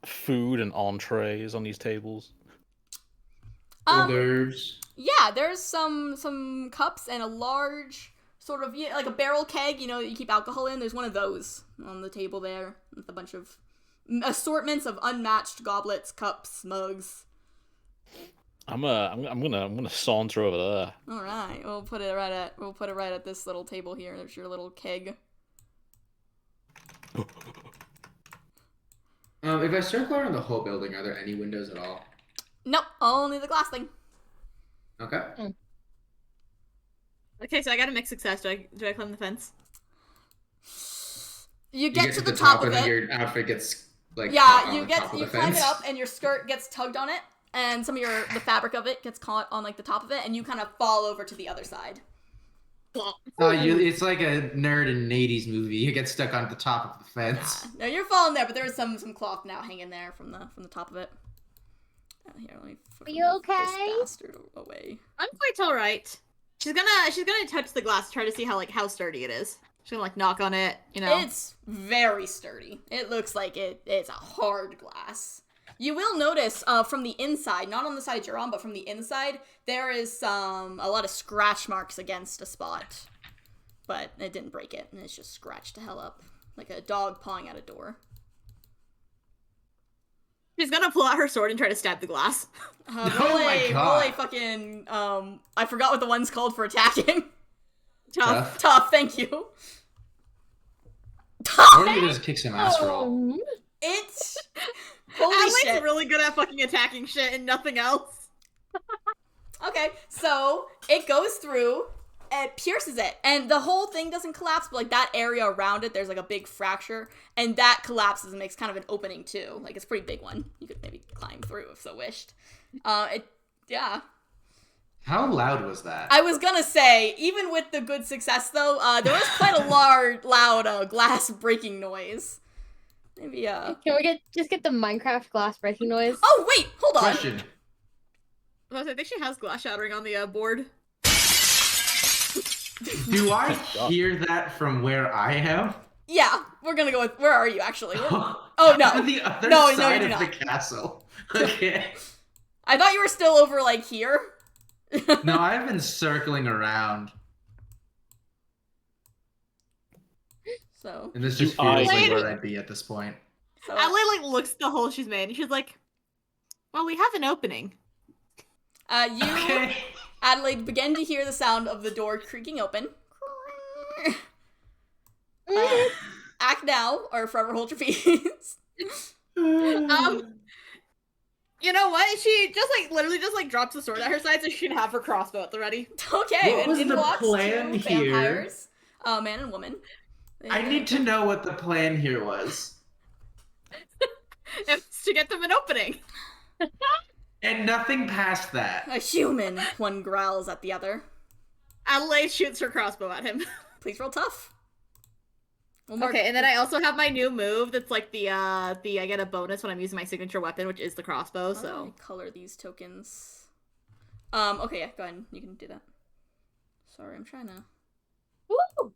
food and entrees on these tables? Um, Others. Yeah, there's some cups and a large sort of like a barrel keg. You know that you keep alcohol in. There's one of those on the table there with a bunch of assortments of unmatched goblets, cups, mugs. I'm gonna saunter over there. All right, we'll put it right at this little table here. There's your little keg. If I circle around the whole building, are there any windows at all? Nope, only the glass thing. Okay. Okay, so I got a mixed success. Do I climb the fence? You You get to the top of and then it. your outfit gets like Yeah, caught on you the get top of you the climb it fence. up and your skirt gets tugged on it, and some of the fabric of it gets caught on like the top of it, and you kind of fall over to the other side. It's like a nerd in an 80s movie. You get stuck on the top of the fence. No, you're falling there, but there is some cloth now hanging there from the top of it. Here, let me fucking you move okay? this bastard away. I'm quite all right. She's gonna touch the glass, try to see how sturdy it is. She's gonna like knock on it, you know. It's very sturdy. It looks like it's a hard glass. You will notice from the inside, not on the side you're on, but from the inside, there is a lot of scratch marks against a spot. But it didn't break it, and it's just scratched to hell up. Like a dog pawing at a door. She's gonna pull out her sword and try to stab the glass. Roll my a God. fucking, I forgot what the one's called for attacking. Tough. Tough, thank you. Or you just kick some ass roll. Oh. It's... Holy Adelaide's shit. really good at fucking attacking shit and nothing else. Okay, so it goes through, it pierces it, and the whole thing doesn't collapse, but like that area around it, there's like a big fracture, and that collapses and makes kind of an opening too. Like it's a pretty big one. You could maybe climb through if so wished. Yeah. How loud was that? I was gonna say, even with the good success though, there was quite a loud glass breaking noise. Maybe, Can we just get the Minecraft glass breaking noise? Oh, wait, hold on. Question. I think she has glass shattering on the board. Do I hear that from where I am? Yeah, we're gonna go with, where are you actually? Oh, no. On the other No, you side do of the not. castle. Okay. I thought you were still over, like, here. No, I've been circling around. So, And this just Do I- feels like where I'd be at this point. Adelaide like looks at the hole she's made and she's like, well, we have an opening. you, Okay. Adelaide, begin to hear the sound of the door creaking open. attack now or forever hold your peace. You know what? She just like literally just like drops the sword at her side so she can have her crossbow at the ready. Okay, What was and the walks plan two here? vampires, man and woman. I need to know what the plan here was. It's to get them an opening. And nothing past that. A human, one growls at the other. Adelaide shoots her crossbow at him. Please roll tough. Okay, and then I also have my new move that's like the I get a bonus when I'm using my signature weapon, which is the crossbow, so. Color these tokens. Okay, yeah, go ahead. You can do that. Sorry, I'm trying to... Woo!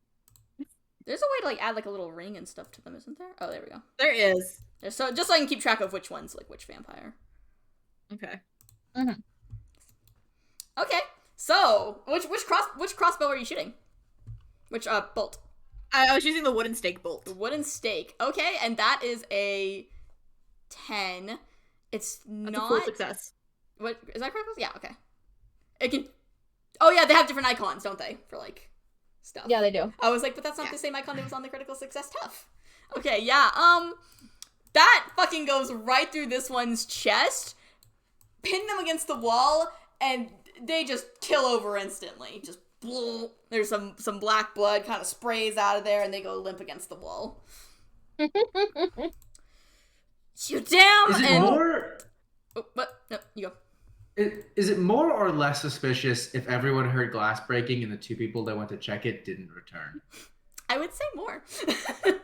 There's a way to, like, add, like, a little ring and stuff to them, isn't there? Oh, there we go. There is. So, just so I can keep track of which one's, like, which vampire. Okay. Mm-hmm. Okay, so, which crossbow are you shooting? Which, bolt? I was using the wooden stake bolt. The wooden stake. Okay, and that is a 10. It's That's not... a full success. What, is that correct? Yeah, okay. It can... Oh, yeah, they have different icons, don't they? For, like, stuff. Yeah, they do. I was like, but that's not the same icon that was on the critical success tough. Okay, yeah, that fucking goes right through this one's chest, pin them against the wall, and they just kill over instantly. Just, there's some black blood kind of sprays out of there, and they go limp against the wall. You damn! Is it more... Oh, what? No, you go. Is it more or less suspicious if everyone heard glass breaking and the two people that went to check it didn't return? I would say more. Probably,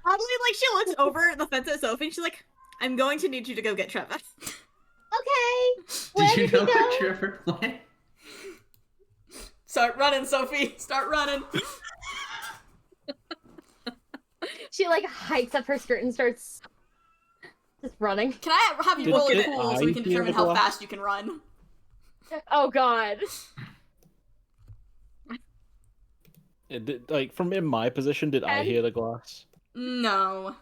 like, she looks over the fence at Sophie and she's like, I'm going to need you to go get Trevor. Okay. Where Did you did know he go? what Trevor went? Start running, Sophie. Start running. She like hikes up her skirt and starts just running. Can I have you roll a Did pool I so we can hear determine the how glass? fast you can run? Oh god. Like, from in my position, did I 10? hear the glass? No.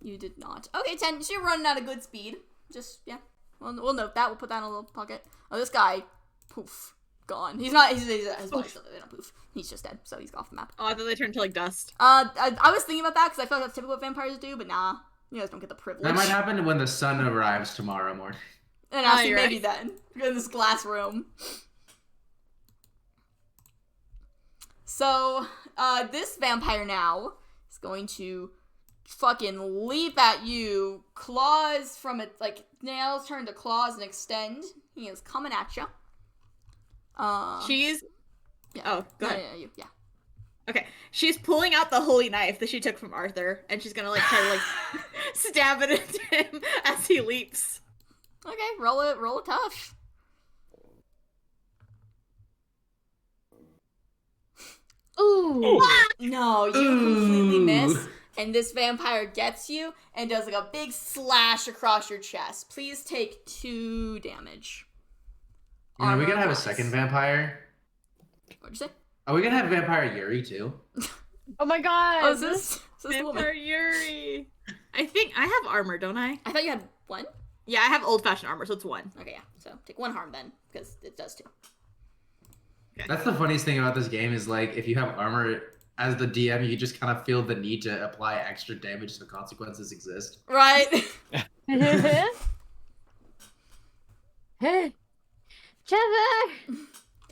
You did not. Okay, 10. So you're running at a good speed. Just, yeah. We'll note that. We'll put that in a little pocket. Oh, this guy, poof, gone. He's not, his body's still there. They don't poof. He's just dead, so he's off the map. Oh, I thought they turned to, like, dust. I was thinking about that because I feel like that's typical what vampires do, but nah. You guys don't get the privilege. That might happen when the sun arrives tomorrow morning. And I Oh, see you're maybe right. then. You're in this glass room. So, this vampire now is going to fucking leap at you. Claws from it, like, nails turn to claws and extend. He is coming at you. She's... Yeah. Oh, go ahead. Yeah, yeah. Okay. She's pulling out the holy knife that she took from Authur, and she's gonna, like, try to, like, stab it into him as he leaps. Okay, roll it tough. Ooh. No, you completely miss. And this vampire gets you and does like a big slash across your chest. Please take 2 damage. Are we gonna have a Armor second class. vampire? What'd you say? Are we gonna have Vampire Yuri too? Oh my god. Oh, is this the woman? Vampire Yuri. I think I have armor, don't I? I thought you had 1? Yeah, I have old-fashioned armor, so it's 1. Okay, yeah. So take 1 harm then, because it does 2. That's the funniest thing about this game is like if you have armor as the DM, you just kind of feel the need to apply extra damage so the consequences exist. Right? Trevor.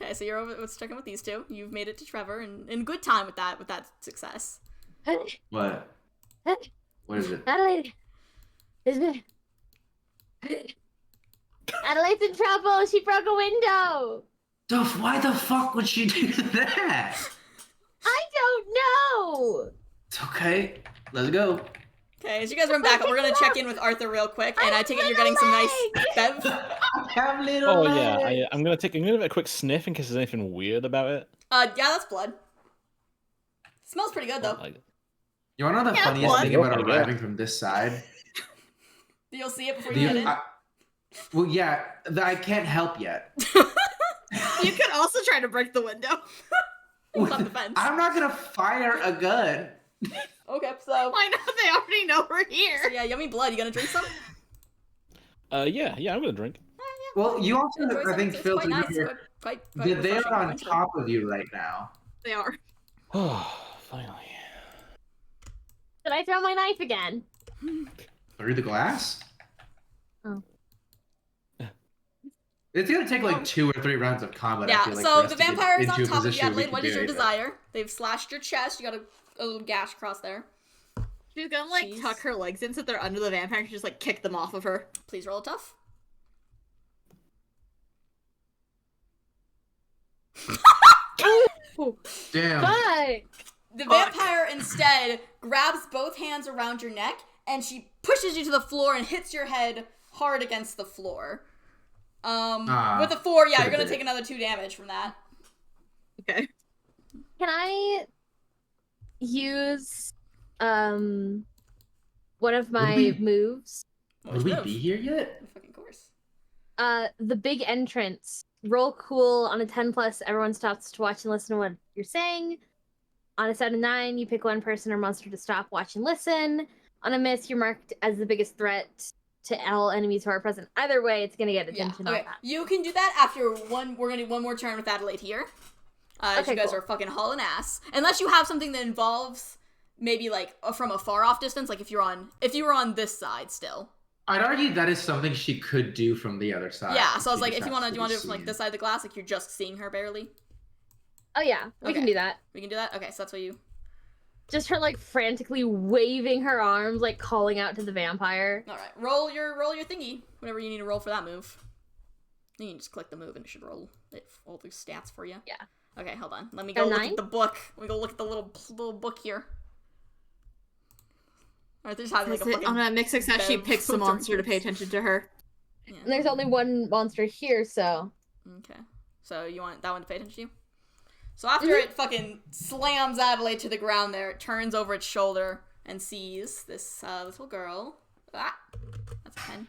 Okay, so you're over. Let's check in with these 2. You've made it to Trevor in good time with that success. What? What is it? Adelaide. Adelaide's in trouble. She broke a window. Why the fuck would she do that? I don't know. It's okay. Let's go. Okay, as you guys run back, we're gonna check in with Authur real quick, and I take it you're getting some nice bev. I have little Oh legs. yeah, I'm gonna give it a quick sniff in case there's anything weird about it. Yeah, that's blood. Smells pretty good though. Like, You wanna know the Yeah, funniest blood. thing about Oh, yeah. arriving from this side? You'll see it before you get in. Well, yeah, I can't help yet. You could also try to break the window. On the fence. I'm not gonna fire a gun. Okay, so Why not? They already know we're here. yeah, yummy blood. You gonna drink some? yeah, I'm gonna drink. Well, you also, Enjoy I some. think, It's Phil, quite nice. remember Quite that they're refreshing on quenching. top of you right now. They are. Oh, finally. Did I throw my knife again? Through the glass? Oh. It's gonna take like 2 or 3 rounds of combat. I Yeah, feel like, so for us the to get vampire is on into a top of you, position we Adelaide. can What do is your anything. desire? They've slashed your chest. You got a little gash across there. She's gonna like Jeez. tuck her legs in so they're under the vampire and just like kick them off of her. Please roll a tough. Damn. But The vampire instead grabs both hands around your neck and she pushes you to the floor and hits your head hard against the floor. With a 4, yeah, you're gonna take another 2 damage from that. Okay. can I use one of my moves? Would we be here yet? Fucking course. The big entrance. Roll cool on a 10+. Everyone stops to watch and listen to what you're saying. On a 7-9, you pick one person or monster to stop, watch, and listen. On a miss, you're marked as the biggest threat to all enemies who are present. Either way, it's gonna get attention on Okay. that. You can do that after one. We're gonna do one more turn with Adelaide here. Okay, you guys cool. are fucking hauling ass. Unless you have something that involves maybe like from a far off distance, like if you were on this side still. I'd argue that is something she could do from the other side. Yeah. So I was She like, just if you has want to do it be from like seen. this side of the glass, like you're just seeing her barely. Oh yeah, we Okay. can do that. We can do that. Okay, so that's what you. Just her like frantically waving her arms, like calling out to the vampire. All right, roll your thingy. Whatever you need to roll for that move. You can just click the move and it should roll all the stats for you. Yeah. Okay, hold on. Let me go A look 9? at the book. Let me go look at the little book here. Alright, there's having like a fucking. On a mixed success, she Bev picks the monster to pay attention to her. Yeah. And there's only one monster here, so Okay. So you want that one to pay attention to you? So after it fucking slams Adelaide to the ground there, it turns over its shoulder and sees this little girl. Ah, that's a 10.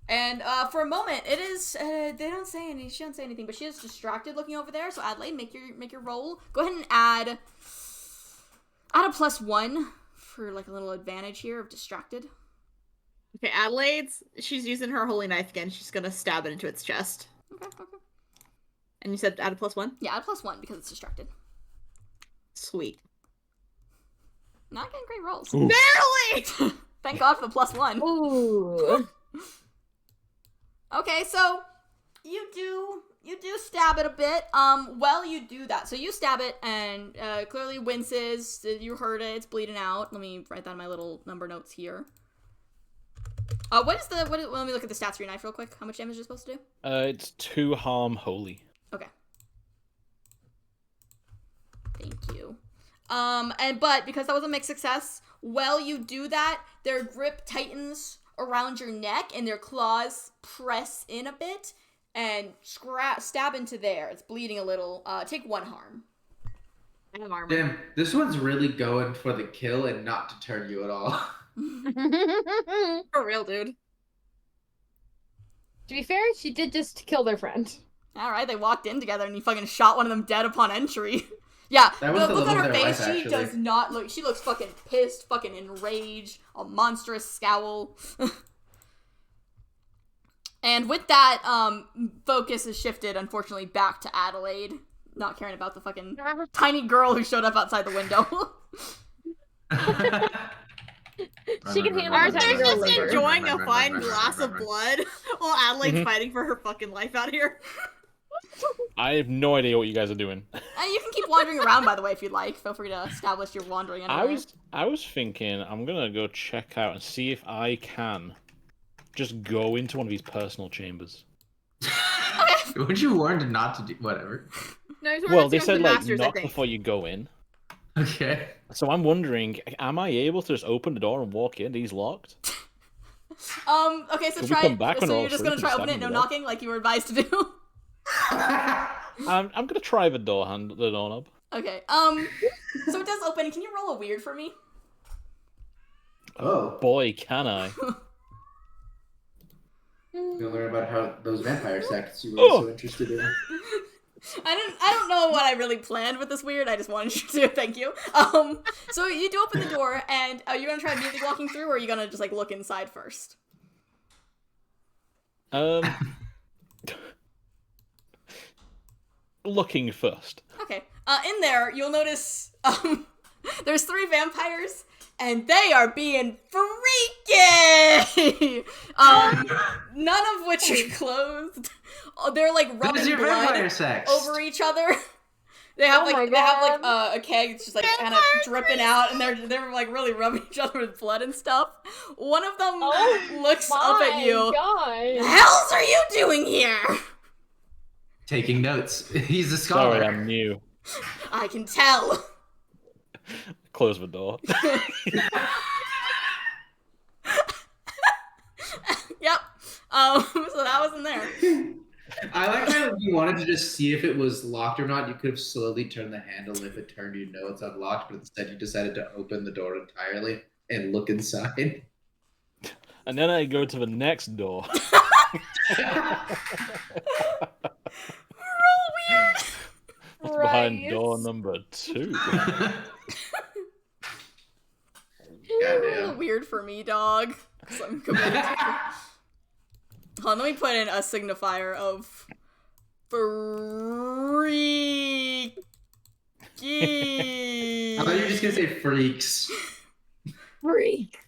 And for a moment, it is they don't say any. She doesn't say anything, but she is distracted looking over there. So Adelaide, make your roll. Go ahead and add a +1 for like a little advantage here of distracted. Okay, Adelaide's, she's using her holy knife again. She's gonna stab it into its chest. Okay. And you said add a +1? Yeah, add +1 because it's distracted. Sweet. Not getting great rolls. Ooh. Barely! Thank God for the +1. ooh. Okay, so you do stab it a bit. Well, you do that. So you stab it and clearly winces. You heard it. It's bleeding out. Let me write down my little number notes here. Let me look at the stats for your knife real quick. How much damage is it supposed to do? It's 2 harm holy. Okay. Thank you. But because that was a mixed success, while you do that, their grip tightens around your neck and their claws press in a bit and stab into there. It's bleeding a little. Take 1 harm. I have armor. Damn, this one's really going for the kill and not to turn you at all. For real, dude. To be fair, she did just kill their friend. Alright, they walked in together and you fucking shot one of them dead upon entry. Yeah, That was the look love at of her their face. life, She actually. does not look. She looks fucking pissed, fucking enraged, a monstrous scowl. And with that, focus is shifted, unfortunately, back to Adelaide. Not caring about the fucking tiny girl who showed up outside the window. She can handle Arthur's tiny girl just later. enjoying a fine glass of blood while Adelaide's fighting for her fucking life out here. I have no idea what you guys are doing. And you can keep wandering around, by the way, if you'd like. Feel free to establish your wandering anywhere. I was thinking I'm gonna go check out and see if I can just go into one of these personal chambers. Would you warn to not to do whatever? No, he's Well, they the said like masters, I knock think. before you go in. Okay. So I'm wondering, am I able to just open the door and walk in? He's locked. Okay, so Can we try come it. back when So we're you're all just gonna asleep try and open it, stab no him to knocking, like you were advised to do. I'm gonna try the doorknob. Okay, so it does open. Can you roll a weird for me? Oh. Boy, can I! You'll learn about how those vampire sects you were so interested in. I don't know what I really planned with this weird. I just wanted you to. Thank you. So you do open the door, and are you gonna try immediately walking through, or are you gonna just like look inside first? Looking first. Okay. In there, you'll notice there's 3 vampires, and they are being freaky! None of which are clothed. They're like This rubbing is your vampire blood sex. over each other. They have Oh my they have like God. a keg that's just like kind of dripping out, and they're like really rubbing each other with blood and stuff. One of them looks up at you. God. The hells are you doing here? Taking notes. He's a scholar. Sorry, I'm new. I can tell. Close the door. Yep. So that was in there. I like how if you wanted to just see if it was locked or not, you could have slowly turned the handle. If it turned, you know it's unlocked, but instead you decided to open the door entirely and look inside. And then I go to the next door. What's behind door number 2? A little Goddamn. weird for me, dog. 'Cause I'm committed to it. Hold on, let me put in a signifier of freaky. I thought you were just gonna say freaks. Freak.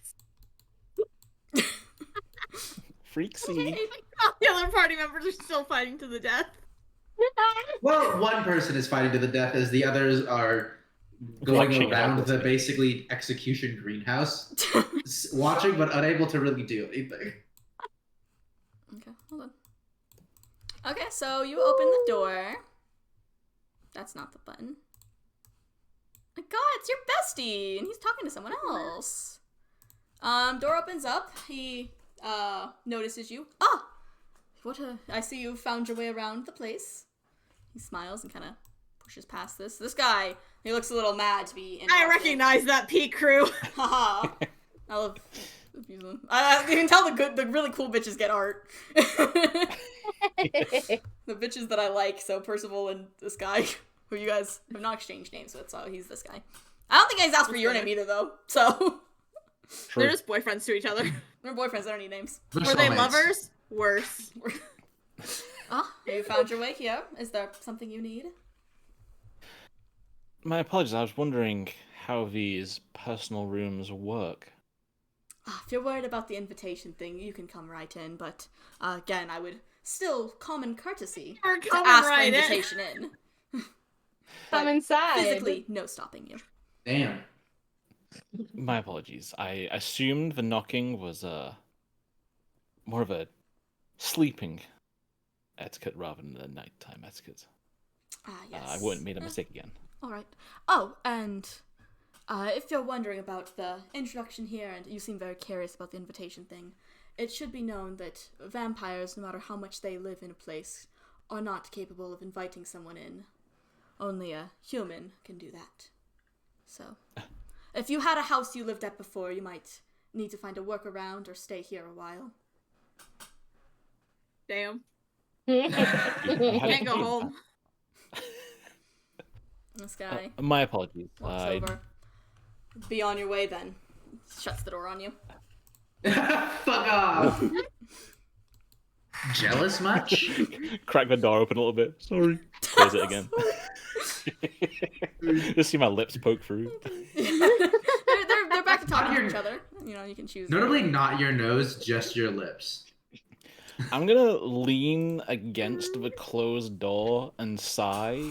Freaksy. The other party members are still fighting to the death. Well, one person is fighting to the death as the others are going Watching around the helplessly. basically execution greenhouse, watching but unable to really do anything. Okay, hold on. Okay, so you open the door. That's not the button. My God, it's your bestie, and he's talking to someone else. Door opens up. He notices you. Ah, I see you found your way around the place. He smiles and kind of pushes past this. This guy, he looks a little mad to be in. I recognize that P crew. Haha. I love abuse them. You can tell the really cool bitches get art. The bitches that I like, so Percival and this guy, who you guys have not exchanged names with, so he's this guy. I don't think he's asked for your name either, though, so. They're just boyfriends to each other. They're boyfriends, they don't need names. They're Were they soulmates. lovers? Worse. You found your way here. Is there something you need? My apologies, I was wondering how these personal rooms work. If you're worried about the invitation thing, you can come right in, but again, I would still common courtesy We're to coming ask for right in. invitation in. Come inside. Physically, no stopping you. Damn. My apologies. I assumed the knocking was more of a sleeping etiquette rather than a nighttime etiquette. Yes. I wouldn't make a mistake again. Alright. Oh, and if you're wondering about the introduction here, and you seem very curious about the invitation thing, it should be known that vampires, no matter how much they live in a place, are not capable of inviting someone in. Only a human can do that. So, if you had a house you lived at before, you might need to find a workaround or stay here a while. Damn. I Can't go home. This guy My apologies. walks over. Be on your way then. Shuts the door on you. Fuck off. Jealous much? Crack the door open a little bit. Sorry. Close it again. Just see my lips poke through. they're back to talking to each other. You know, you can choose. Notably not your nose, just your lips. I'm gonna lean against the closed door and sigh,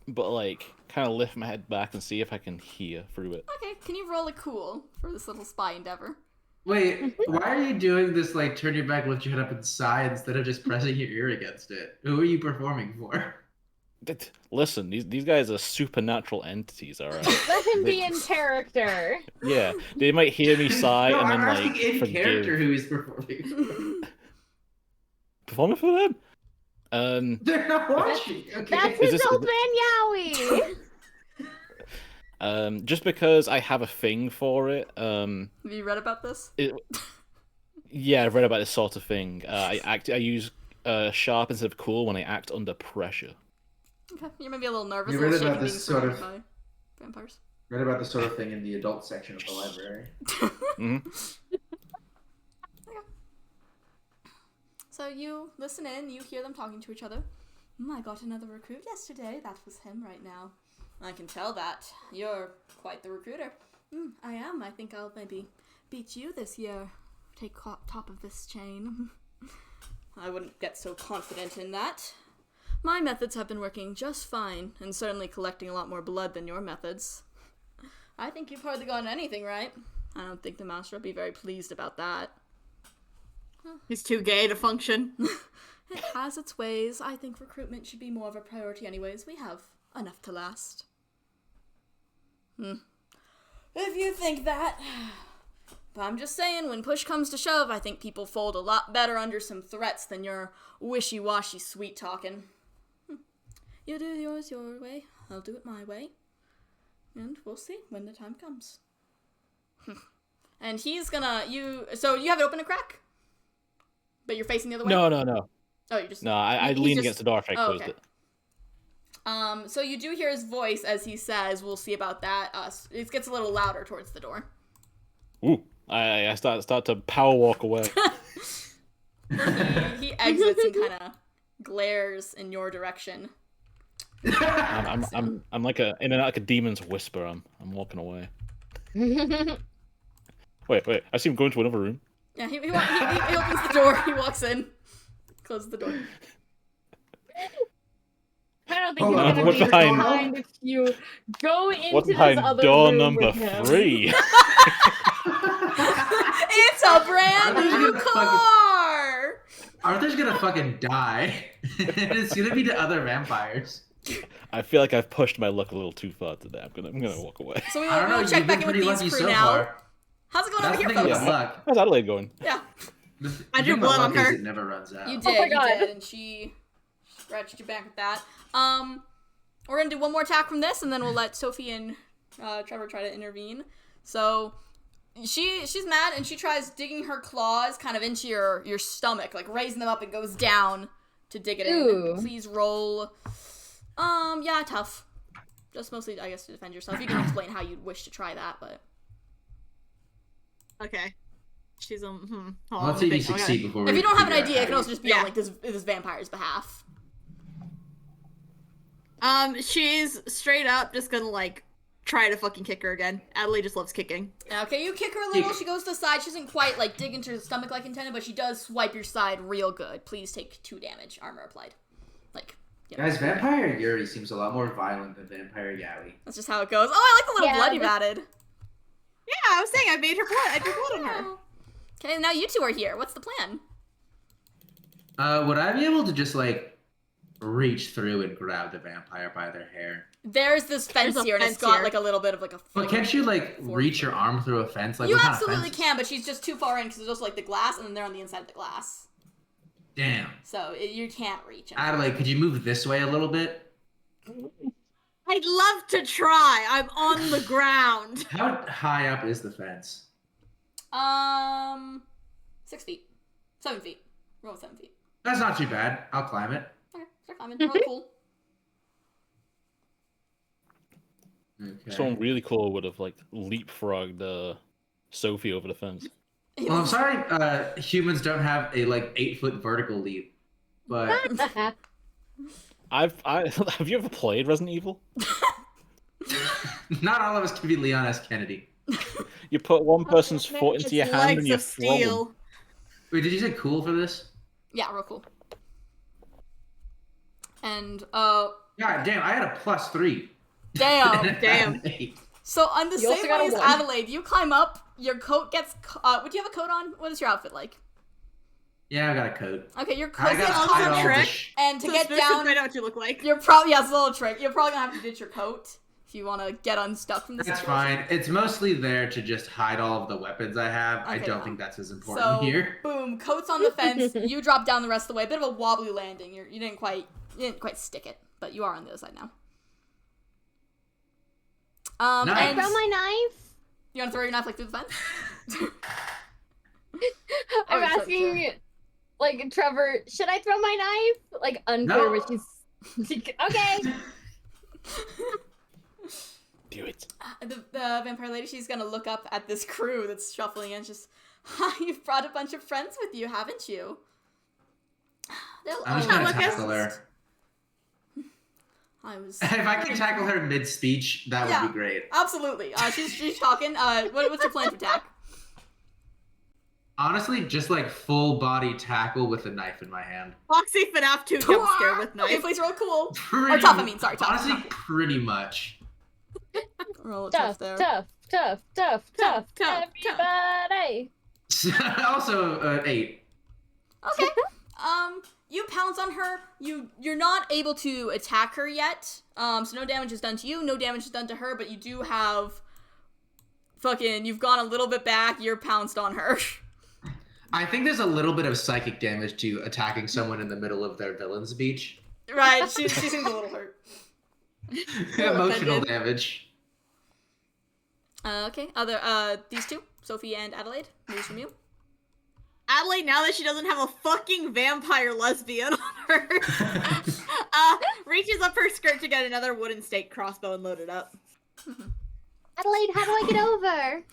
but like kind of lift my head back and see if I can hear through it. Okay, can you roll a cool for this little spy endeavor? Wait, why are you doing this, like, turn your back, lift your head up and sigh instead of just pressing your ear against it? Who are you performing for? Listen, these guys are supernatural entities, alright? Let him be in character. Yeah, they might hear me sigh No, and I'm then asking like in forgive. character who he's performing for. Performing for them? They're not watching. Okay. That's Is his this- old man Yowie. Just because I have a thing for it, Have you read about this? yeah, I've read about this sort of thing. I use sharp instead of cool when I act under pressure. Okay, you're maybe a little nervous. You a little read about shaky this being sort surrounded by vampires. Read about this sort of thing in the adult section of the library. So you listen in, you hear them talking to each other. I got another recruit yesterday. That was him right now. I can tell that. You're quite the recruiter. I am. I think I'll maybe beat you this year. Take top of this chain. I wouldn't get so confident in that. My methods have been working just fine, and certainly collecting a lot more blood than your methods. I think you've hardly gotten anything right. I don't think the master will be very pleased about that. He's too gay to function. It has its ways. I think recruitment should be more of a priority anyways. We have enough to last. If you think that. But I'm just saying, when push comes to shove, I think people fold a lot better under some threats than your wishy-washy sweet-talking. You do yours your way, I'll do it my way. And we'll see when the time comes. And he's gonna, so you have it open a crack? But you're facing the other way? No. Oh, you just... No, I leaned against the door if I closed it. So you do hear his voice as he says, we'll see about that. It gets a little louder towards the door. Ooh, I start to power walk away. He exits and kind of glares in your direction. I'm like a demon's whisper. I'm walking away. Wait, I see him go into another room. Yeah, he opens the door, he walks in, closes the door. I don't think he's gonna be behind if you go into this other door room number with him. 3? It's a brand new car! Arthur's gonna fucking die. It's gonna be the other vampires. I feel like I've pushed my luck a little too far today. I'm gonna walk away. So I don't know, we'll check you've back been in with pretty these lucky crew so now. far. How's it going That's over the here, thing folks? with luck. How's Adelaide going? Yeah, I drew blood on her. It never runs out. you Oh my did, God. and she scratched you back with that. We're gonna do one more attack from this, and then we'll let Sophie and Trevor try to intervene. So she's mad, and she tries digging her claws kind of into your stomach, like raising them up and goes down to dig it Ooh. in. Please roll. Yeah, tough. Just mostly, I guess, to defend yourself. You can explain how you'd wish to try that, but Okay. She's hold on, Let's see if you think. succeed before we if you don't have an figure out idea, it how can you- also just be on like this vampire's behalf. She's straight up just gonna like try to fucking kick her again. Adelaide just loves kicking. Okay, you kick her a little. She goes to the side. She doesn't quite like dig into her stomach like intended, but she does swipe your side real good. Please take 2 damage. Armor applied. Like. Guys, Vampire Yuri seems a lot more violent than Vampire Yaoi. That's just how it goes. Oh, I like the little Yeah, blood you've that's- added. Yeah, I was saying I made her blood. I drew blood on her. Okay, now you two are here. What's the plan? Would I be able to just like reach through and grab the vampire by their hair? There's this fence There's a here, and it's fence got here. like a little bit of like a. But can't you like reach your arm through a fence? Like You what kind of absolutely fence? can, but she's just too far in because it's just like the glass, and then they're on the inside of the glass. Damn. So you can't reach. Adelaide, could you move this way a little bit? I'd love to try. I'm on the ground. How high up is the fence? 6 feet, 7 feet. Roll 7 feet. That's not too bad. I'll climb it. Okay, start climbing. Roll cool. Okay. Someone really cool would have like leapfrogged Sophie over the fence. Well, I'm sorry, humans don't have a like 8-foot vertical leap, but Have you ever played Resident Evil? not all of us can be Leon S. Kennedy. You put one person's foot into your hand Legs and you of throw them. steel. Wait, did you say cool for this? Yeah, real cool. And God damn, I had a +3. damn. Damn. 8. So on the You also same got way a as 1. Adelaide, you climb up. Your coat gets. Would you have a coat on? What is your outfit like? Yeah, I got a coat. Okay, your I coat got gets also hide covered. all the trick. And to So get Smith down, find out what you look like. you're probably it's a little trick. You're probably gonna have to ditch your coat if you want to get unstuck from the That's situation. fine. It's mostly there to just hide all of the weapons I have. I Okay, don't yeah. think that's as important So here. boom, coat's on the fence. You drop down the rest of the way. A bit of a wobbly landing. You didn't quite stick it, but you are on the other side now. Nice. I And found my knife. you want to throw your knife like through the fence? I'm Oh, sure, asking, like, Trevor, should I throw my knife? Like, unclear, No. but she's... Okay. Do it. The vampire lady, she's gonna look up at this crew that's shuffling in. Just, you've brought a bunch of friends with you, haven't you? They'll I'm just all gonna look at- tackle her. I was. If I can tackle her mid-speech, that would be great. Absolutely. She's talking. What's your plan to attack? Honestly, just like full body tackle with a knife in my hand. Foxy FNAF 2 jump scare with Okay, knife. please roll cool. Pretty, Or tough, I mean, sorry, tough. Honestly, pretty much. Roll a Tough, there. tough, everybody. Also, 8. Okay. You pounce on her. You're not able to attack her yet. So no damage is done to you, no damage is done to her, but you do have you've gone a little bit back, you're pounced on her. I think there's a little bit of psychic damage to attacking someone in the middle of their villain speech. Right, she seems a little hurt. Emotional damage. Okay, these two, Sophie and Adelaide, news from you. Adelaide, now that she doesn't have a fucking vampire lesbian on her, reaches up her skirt to get another wooden stake crossbow and load it up. Adelaide, how do I get over?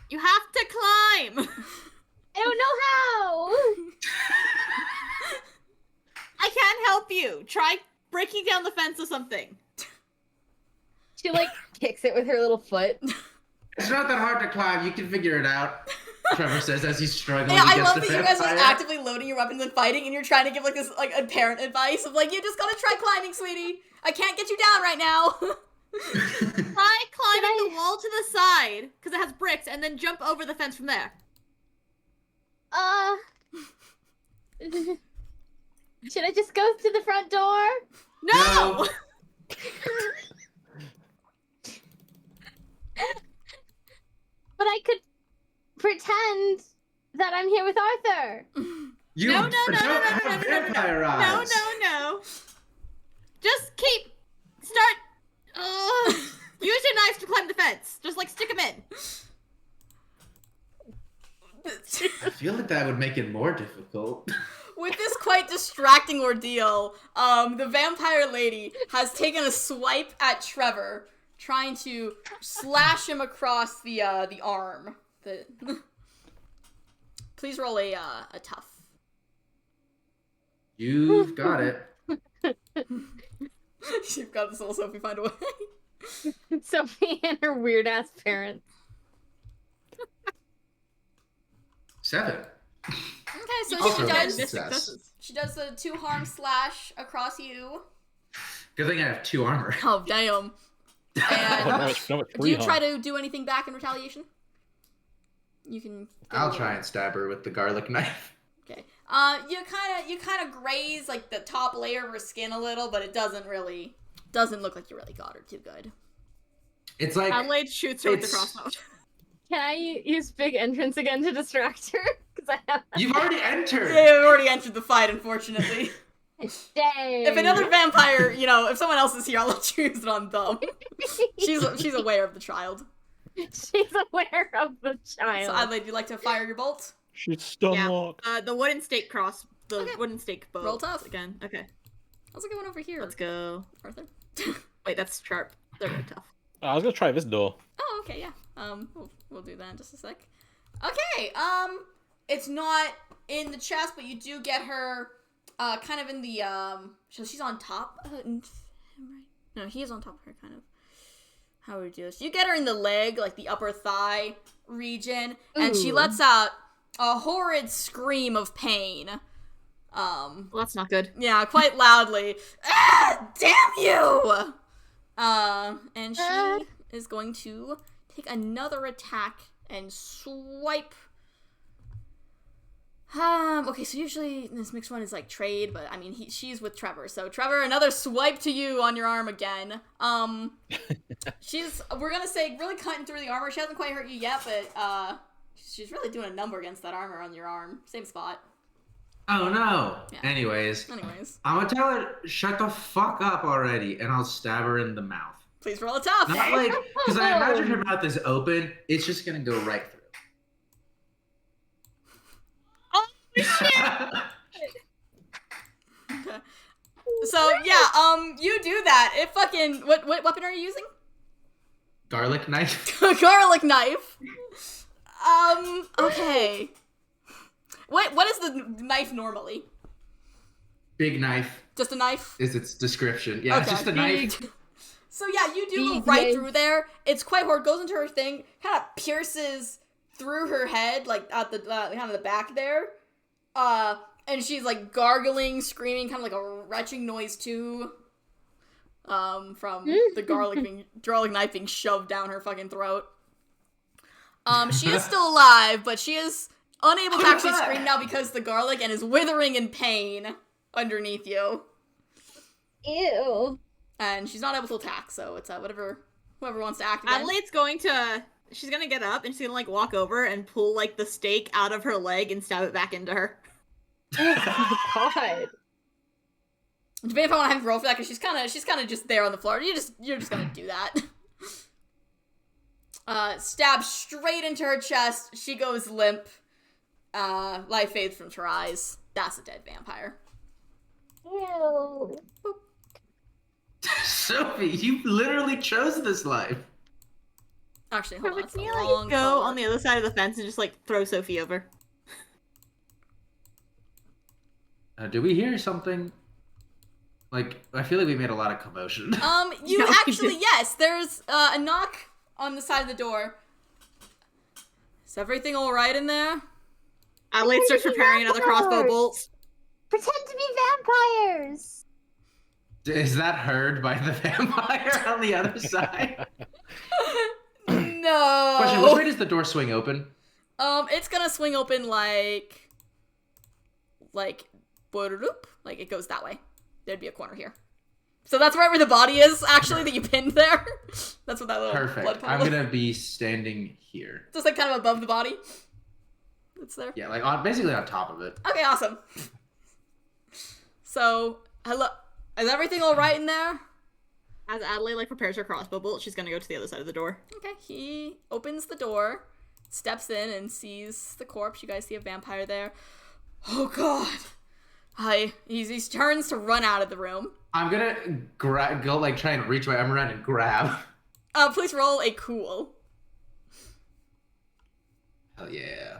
You have to climb! I don't know how. I can't help you. Try breaking down the fence or something. She like kicks it with her little foot. It's not that hard to climb. You can figure it out. Trevor says as he's struggling. Yeah, I against love the that you guys are vampire. actively loading your weapons and fighting, and you're trying to give like this parent advice of like, you just gotta try climbing, sweetie. I can't get you down right now. Try climbing the wall to the side, because it has bricks, and then jump over the fence from there. Should I just go through the front door? No! But I could pretend that I'm here with Authur. You No. have vampire eyes. No. Just use your knives to climb the fence. Just like stick them in. I feel like that would make it more difficult. With this quite distracting ordeal, the vampire lady has taken a swipe at Trevor, trying to slash him across the arm. Please roll a tough. You've got it. You've got this, little Sophie. Find a way. Sophie and her weird ass parents. 7. Okay, so Also she does the 2 harm slash across you. Good thing I have 2 armor. Oh damn! And No, it's do you try to do anything back in retaliation? You can. I'll try and stab her with the garlic knife. Okay. You kind of graze like the top layer of her skin a little, but it doesn't look like you really got her too good. It's like Adelaide shoots her with the crossbow. Can I use big entrance again to distract her? Because I have. You've already entered. Yeah, we've already entered the fight, unfortunately. Dang. If another vampire, if someone else is here, I'll let you use it on them. She's aware of the child. She's aware of the child. So Adelaide, you'd like to fire your bolt? She's stunlocked. Yeah. The wooden stake wooden stake bow. Roll tough. Again. Okay. How's it going over here? Let's go. Arthur. Wait, that's sharp. They're very tough. I was gonna try this door. Oh, okay, yeah. We'll do that in just a sec. Okay, it's not in the chest, but you do get her, kind of in the, so she's on top, right? No, he is on top of her, kind of. How would we do this? You get her in the leg, like the upper thigh region, and she lets out a horrid scream of pain. Well, that's not good. Yeah, quite loudly. Ah, damn you! And she is going to take another attack and swipe. Okay, so usually this mixed one is like trade, but I mean she's with Trevor. So Trevor, another swipe to you on your arm again. We're gonna say really cutting through the armor. She hasn't quite hurt you yet, but she's really doing a number against that armor on your arm. Same spot. Oh no. Yeah. Anyways, I'm gonna tell her shut the fuck up already, and I'll stab her in the mouth. Please roll a tough. Not like because I imagine her mouth is open. It's just gonna go right through. Oh shit! Okay. So yeah, you do that. It fucking what weapon are you using? Garlic knife. Garlic knife. Okay. What is the knife normally? Big knife Just a knife? is its description. Yeah, it's Okay. just a knife. So yeah, you do Big right knife. through there. It's quite hard. Goes into her thing, kind of pierces through her head, like at the kind of the back there. And she's like gargling, screaming, kind of like a retching noise too. From the garlic knife being shoved down her fucking throat. She is still alive, but she is unable to actually scream now because the garlic and is withering in pain underneath you. Ew. And she's not able to attack, so it's whoever wants to act again. Adelaide's she's gonna get up and she's gonna like walk over and pull like the steak out of her leg and stab it back into her. Oh God. Maybe if I want to have you roll for that, because she's kind of just there on the floor. You're just gonna do that. Stab straight into her chest. She goes limp. Life fades from her eyes. That's a dead vampire. Ew. Sophie, you literally chose this life. Actually, hold on. Can It's a you long like go color. on the other side of the fence and just like throw Sophie over? Do we hear something? Like, I feel like we made a lot of commotion. You Yeah, we actually, did. yes, there's a knock on the side of the door. Is everything alright in there? Adelaide starts preparing another crossbow bolt. Pretend to be vampires. Is that heard by the vampire on the other side? No. Question, which way does the door swing open? It's gonna swing open like it goes that way. There'd be a corner here. So that's right where the body is, actually, that you pinned there. That's what that little blood Perfect. puddle I'm is. gonna be standing here. Just like kind of above the body. It's there. Yeah, like basically on top of it. Okay, awesome. So, hello. Is everything alright in there? As Adelaide like prepares her crossbow bolt, she's gonna go to the other side of the door. Okay, he opens the door, steps in, and sees the corpse. You guys see a vampire there. Oh god. He turns to run out of the room. I'm gonna go like try and reach my arm around and grab. Please roll a cool. Hell yeah.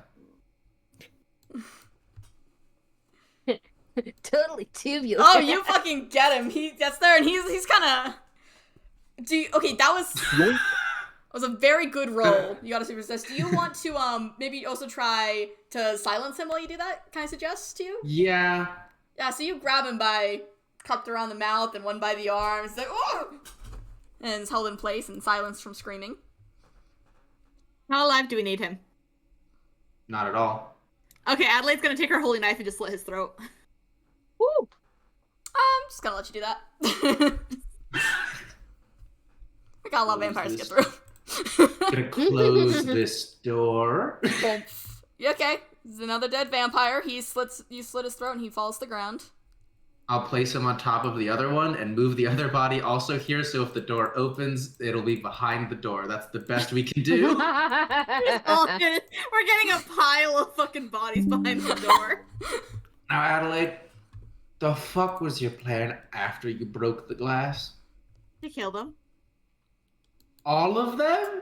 Totally tubular. Oh, you fucking get him. He gets there and he's kind of. Okay, that was a very good roll. You got to super resist. Do you want to maybe also try to silence him while you do that? Can I suggest to you? Yeah. Yeah. So you grab him by cupped around the mouth and one by the arm. He's like, oh, and is held in place and silenced from screaming. How alive do we need him? Not at all. Okay, Adelaide's gonna take her holy knife and just slit his throat. Woo. I'm just gonna let you do that. I got a lot of vampires to get through. Gonna close this door. Yeah, okay. There's another dead vampire. You slit his throat and he falls to the ground. I'll place him on top of the other one and move the other body also here, so if the door opens, it'll be behind the door. That's the best we can do. We're getting a pile of fucking bodies behind the door. Now, Adelaide, the fuck was your plan after you broke the glass? To kill them. All of them?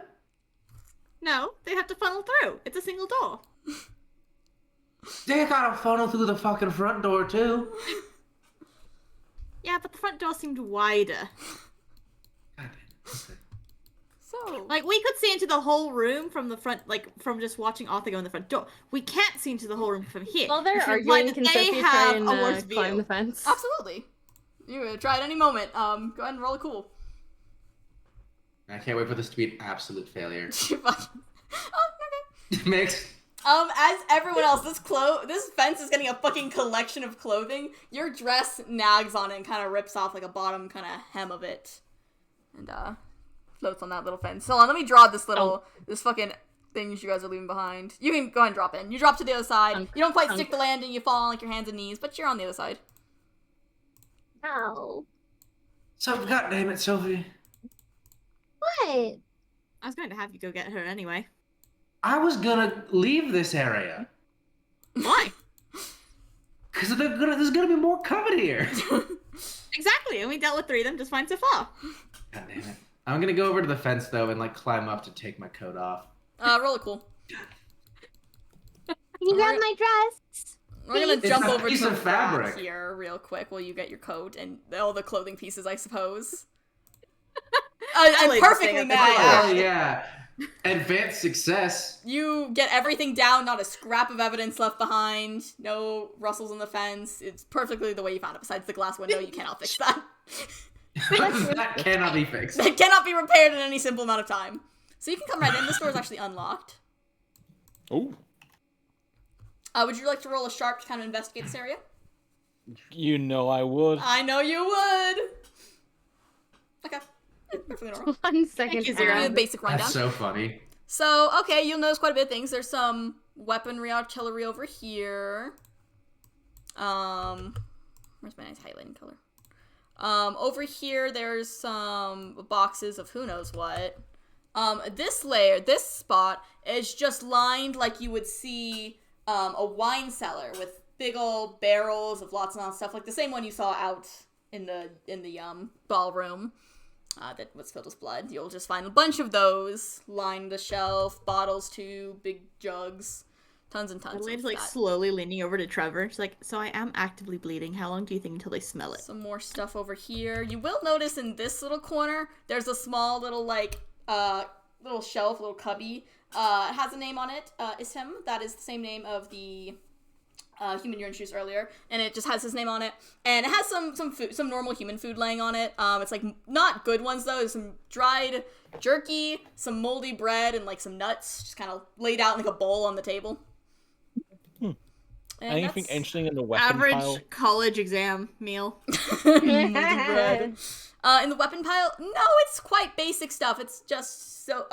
No, they have to funnel through. It's a single door. They gotta funnel through the fucking front door, too. Yeah, but the front door seemed wider. God damn. Okay. So, Like, we could see into the whole room from the front, like, from just watching Authur go in the front door. We can't see into the whole room from here. While they're which would imply arguing, that can they Sophie have try and a worse climb view. the fence? absolutely. You can try at any moment. Go ahead and roll a cool. I can't wait for this to be an absolute failure. Oh, okay. Mix. As everyone else, this fence is getting a fucking collection of clothing. Your dress nags on it and kind of rips off like a bottom kind of hem of it. And, floats on that little fence. Hold on, let me draw this this fucking things you guys are leaving behind. You can go ahead and drop in. You drop to the other side. You don't quite stick the landing, you fall on like your hands and knees, but you're on the other side. No. So, god damn it, Sophie. What? I was going to have you go get her anyway. I was gonna leave this area. Why? Because there's gonna be more coming here. Exactly, and we dealt with 3 of them just fine so far. God damn it. I'm gonna go over to the fence, though, and, like, climb up to take my coat off. Roll a cool. Can you grab my dress? We're gonna It's jump a over piece to of that fabric. here real quick while you get your coat and all the clothing pieces, I suppose. And Adelaide's perfectly staying may up I there. Oh add, yeah. Advanced success. you get everything down, not a scrap of evidence left behind, no rustles in the fence. It's perfectly the way you found it. Besides the glass window, you cannot fix that. That cannot be fixed. That cannot be repaired in any simple amount of time. So you can come right in. This door is actually unlocked. Oh, Would you like to roll a sharp to kind of investigate this area? you know I would. I know you would. Okay. Yeah, perfectly normal. 1 second. Thank you, Give Zero. me a basic rundown. That's so funny. So, okay, you'll notice quite a bit of things. There's some weaponry, artillery over here. Where's my nice highlighting color? Over here, there's some boxes of who knows what. This layer, this spot, is just lined like you would see a wine cellar with big old barrels of lots and lots of stuff, like the same one you saw out in the ballroom. That was filled with blood. You'll just find a bunch of those lined the shelf, bottles too, big jugs, tons and tons Adelaide's of like that. slowly leaning over to Trevor. She's like, so I am actively bleeding. How long do you think until they smell it? Some more stuff over here. You will notice in this little corner, there's a small little like little shelf, little cubby. It has a name on it. Isham. That is the same name of the human you introduced earlier, and it just has his name on it, and it has some food, some normal human food laying on it. It's like not good ones though. There's some dried jerky, some moldy bread, and like some nuts, just kind of laid out in like a bowl on the table. And Anything that's- interesting in the weapon Average pile? college exam meal. moldy bread. In the weapon pile, no, it's quite basic stuff. It's just so,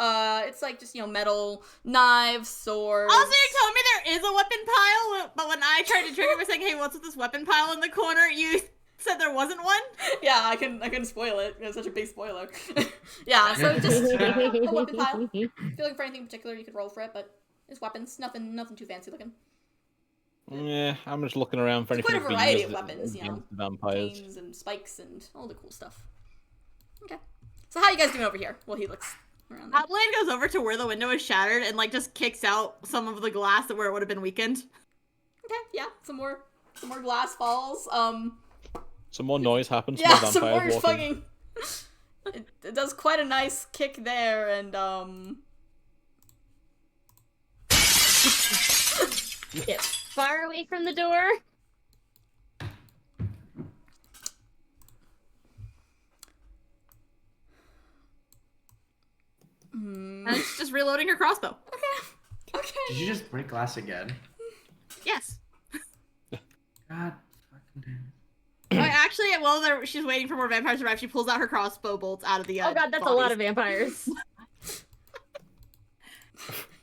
it's like just, metal knives, swords. Also, you're telling me there is a weapon pile, but when I tried to trigger by saying, hey, what's with this weapon pile in the corner, you said there wasn't one? Yeah, I can spoil it. It's such a big spoiler. Yeah, so just a weapon pile. If you're looking for anything in particular, you could roll for it, but it's weapons. Nothing too fancy looking. Yeah, I'm just looking around for It's anything. quite a that's being variety used of weapons, against vampires. Chains and spikes and all the cool stuff. Okay. So how you guys doing over here? Well, he looks around there. Adelaide goes over to where the window is shattered and like just kicks out some of the glass where it would have been weakened. Okay, yeah, some more glass falls. Some more noise happens. Yeah, More some more vampires walking. fucking. It does quite a nice kick there, and Get far away from the door. And she's just reloading her crossbow. Okay. Did you just break glass again? Yes. God fucking damn Actually, while she's waiting for more vampires to arrive, she pulls out her crossbow bolts out of the Oh god, that's a lot of vampires.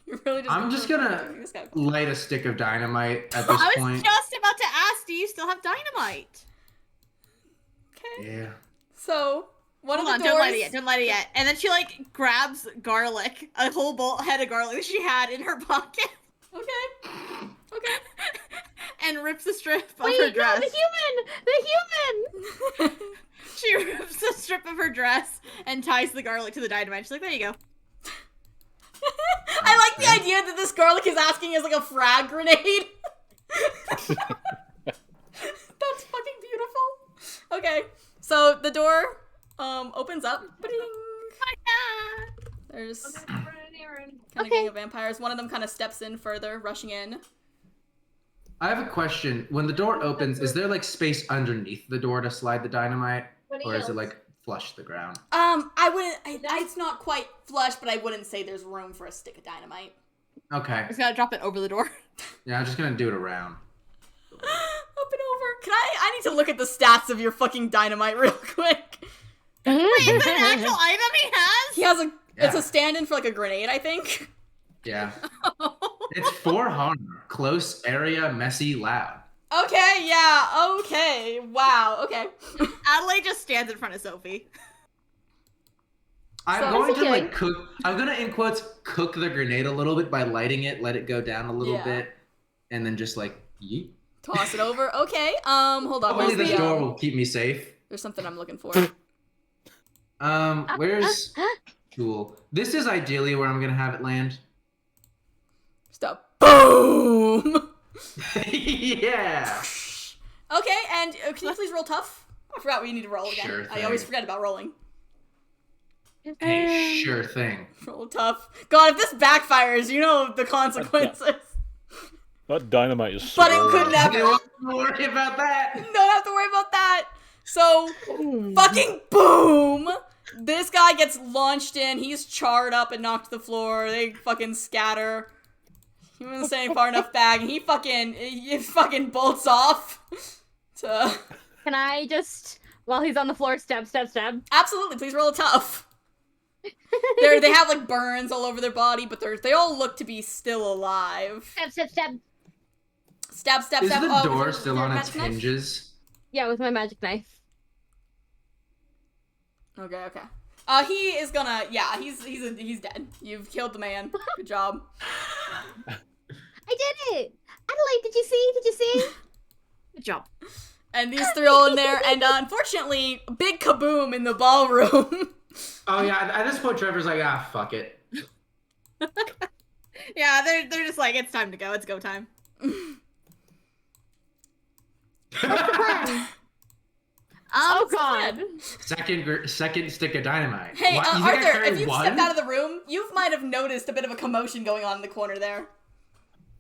You're really just I'm just gonna this guy. light a stick of dynamite at this I was point. just about to ask, do you still have dynamite? Okay. Yeah. So one Hold of on, the doors. don't light it yet, don't light it yet. And then she like grabs garlic, a whole head of garlic that she had in her pocket, Okay. Okay. and rips a strip of Wait, her no, dress. the human! She rips a strip of her dress and ties the garlic to the dynamite. She's like, there you go. I like the idea that this garlic is asking as like a frag grenade. That's fucking beautiful. Okay, so the door opens up. Ba-ding. There's kind of Okay. gang of vampires. One of them kind of steps in further, rushing in. I have a question. When the door opens, is there like space underneath the door to slide the dynamite? Or is it like flush the ground? I wouldn't. It's not quite flush, but I wouldn't say there's room for a stick of dynamite. Okay. Just gotta drop it over the door. Yeah, I'm just gonna do it around. Up and over. I need to look at the stats of your fucking dynamite real quick. Wait, is that an actual item he has? He has it's Yeah. a stand-in for like a grenade, I think. Yeah. It's 4 harm. Close area, messy, loud. Okay, yeah, okay. Wow, okay. Adelaide just stands in front of Sophie. I'm So- going to Okay. like cook. I'm gonna in quotes cook the grenade a little bit by lighting it, let it go down a little Yeah. bit, and then just like yeet. Toss it over. Okay, hold on. Hopefully Where's this the, door will keep me safe. There's something I'm looking for. Where's cool? This is ideally where I'm gonna have it land. Stop. Boom! Yeah. Okay, and can you please roll tough? I forgot what you need to roll again. Sure I always thing. forget about rolling. Hey, sure thing. Roll tough. God, if this backfires, you know the consequences. That dynamite is But it so could never. Don't worry about that. Don't have to worry about that. So, fucking boom! This guy gets launched in. He's charred up and knocked to the floor. They fucking scatter. He wasn't standing far enough back, and he fucking bolts off. Can I just, while he's on the floor, stab? Absolutely, please roll a tough. They have like burns all over their body, but they all look to be still alive. Stab. Stab. Is the Oh, door with still your on its magic knife? hinges? Yeah, with my magic knife. Okay. He is gonna. Yeah, he's dead. You've killed the man. Good job. I did it! Adelaide, did you see? Good job. And these three all in there, and unfortunately, big kaboom in the ballroom. Oh yeah, at this point Trevor's like, fuck it. Yeah, they're just like, it's time to go. It's go time. Oh god. Second stick of dynamite. Hey, What, you think I Arthur, carry if you've one? stepped out of the room, you might have noticed a bit of a commotion going on in the corner there.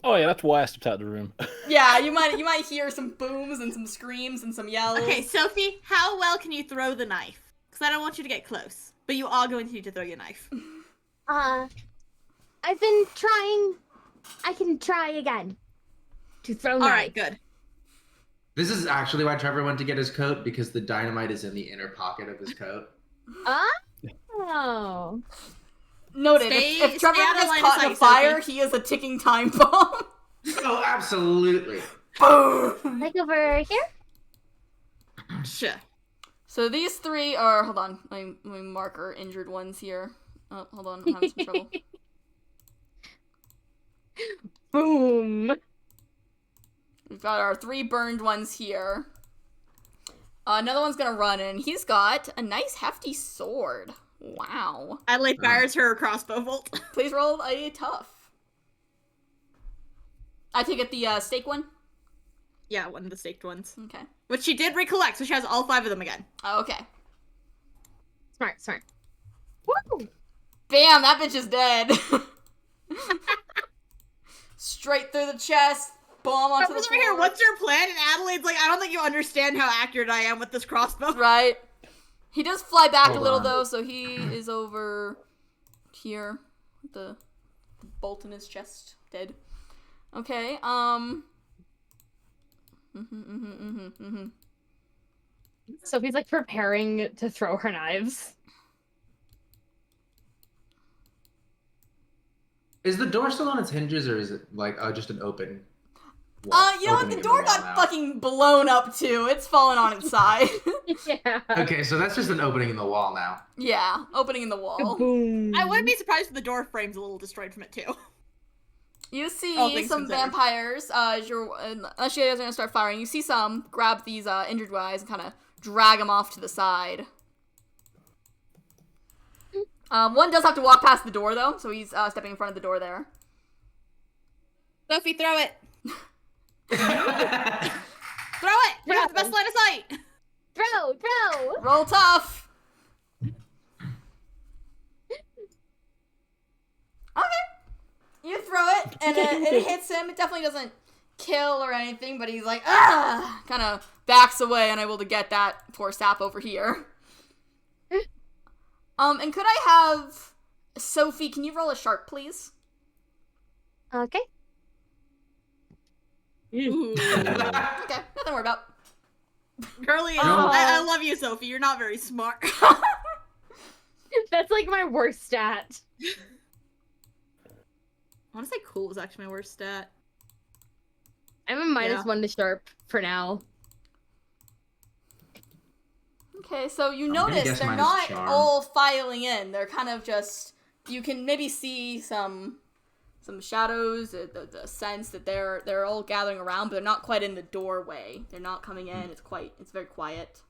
Oh yeah, that's why I stepped out of the room. Yeah, you might hear some booms and some screams and some yells. Okay, Sophie, how well can you throw the knife? Because I don't want you to get close, but you are going to need to throw your knife. I've been trying. I can try again. To throw All knife. right, good. This is actually why Trevor went to get his coat, because the dynamite is in the inner pocket of his coat. Oh. Noted. If Trevor stay out of gets line of caught in a sight, fire, Sophie. he is a ticking time bomb. Oh, absolutely. Boom! Like over here? Sure. So these three are. Hold on. Let me mark our injured ones here. Oh, hold on. I'm having some trouble. Boom. We've got our three burned ones here. Another one's gonna run in. He's got a nice hefty sword. Wow. Adelaide fires her crossbow bolt. Please roll a tough. I take it the stake one? Yeah, one of the staked ones. Okay. Which she did recollect, so she has all 5 of them again. Oh, okay. Smart. Woo! Bam, that bitch is dead. Straight through the chest. Bomb onto the Trevor's over floor. here, what's your plan? And Adelaide's like, I don't think you understand how accurate I am with this crossbow. Right. He does fly back Hold a little on. though, so he is over here with the bolt in his chest, dead. Okay. Sophie's like preparing to throw her knives. Is the door still on its hinges, or is it like just an open? You know what? The door got fucking blown up too. It's fallen on its side. Yeah. Okay, so that's just an opening in the wall now. Yeah, opening in the wall. Boom. I wouldn't be surprised if the door frame's a little destroyed from it too. You All see things some considered. vampires, unless you guys are gonna start firing, you see some grab these injured guys and kind of drag them off to the side. One does have to walk past the door though, so he's stepping in front of the door there. Sophie, throw it! Throw it! We have the best line of sight! Throw! Roll tough! Okay. You throw it, and it hits him. It definitely doesn't kill or anything, but he's like, ah! Kind of backs away, unable to get that poor sap over here. And could I have Sophie, can you roll a sharp, please? Okay. Ooh. Okay, nothing to worry about. Girly, Oh. I love you, Sophie. You're not very smart. That's like my worst stat. I want to say cool was actually my worst stat. I'm a -1 to sharp for now. Okay, so you gonna notice guess they're mine is not charm. all filing in. They're kind of just, you can maybe see some shadows, the sense that they're all gathering around, but they're not quite in the doorway. They're not coming in. It's very quiet.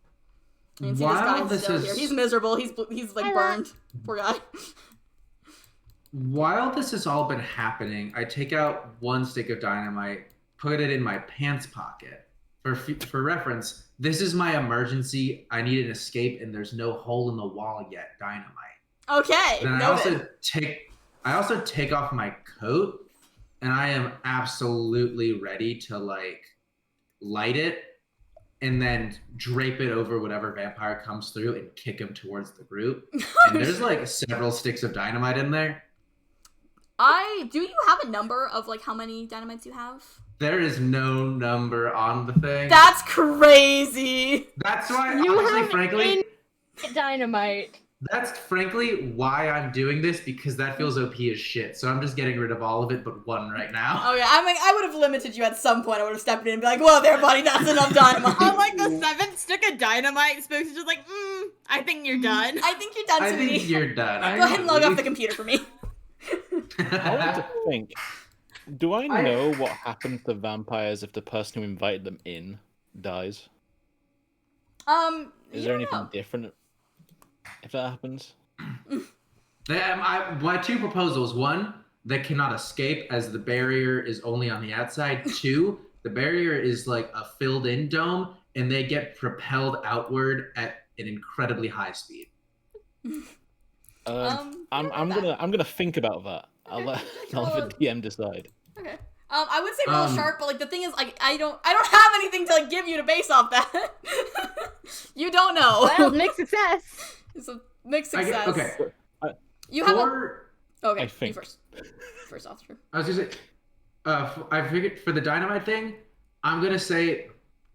And you see While this this guy's still here. is- He's miserable. He's like burned. Poor guy. While this has all been happening, I take out one stick of dynamite put it in my pants pocket. For reference, this is my emergency. I need an escape, and there's no hole in the wall yet. Dynamite. Okay. Then Noted. I also take off my coat, and I am absolutely ready to like light it, and then drape it over whatever vampire comes through and kick him towards the group. And there's like several sticks of dynamite in there. Do you have a number of like how many dynamites you have? There is no number on the thing. That's crazy. That's why, You honestly, have frankly, dynamite. that's frankly why I'm doing this, because that feels OP as shit. So I'm just getting rid of all of it but one right now. Oh yeah, I mean, I would have limited you at some point. I would have stepped in and be like, "Well, there, buddy, that's enough dynamite." On like the 7th stick of dynamite, Spooks is just like, I think you're done. I think you're done, I sweetie. think you're done. Go ahead and log off the computer for me. I want to think. Do I know what happens to vampires if the person who invited them in dies? Is there anything different if that happens? My two proposals: one, they cannot escape as the barrier is only on the outside. Two, the barrier is like a filled-in dome, and they get propelled outward at an incredibly high speed. I'm gonna think about that. I'll let the DM decide. Okay. I would say roll sharp, but like the thing is, like I don't have anything to like give you to base off that. You don't know. Well, mixed success. It's a mixed success. Okay. You have Okay. you think. first Author. I was gonna say, I figured for the dynamite thing, I'm gonna say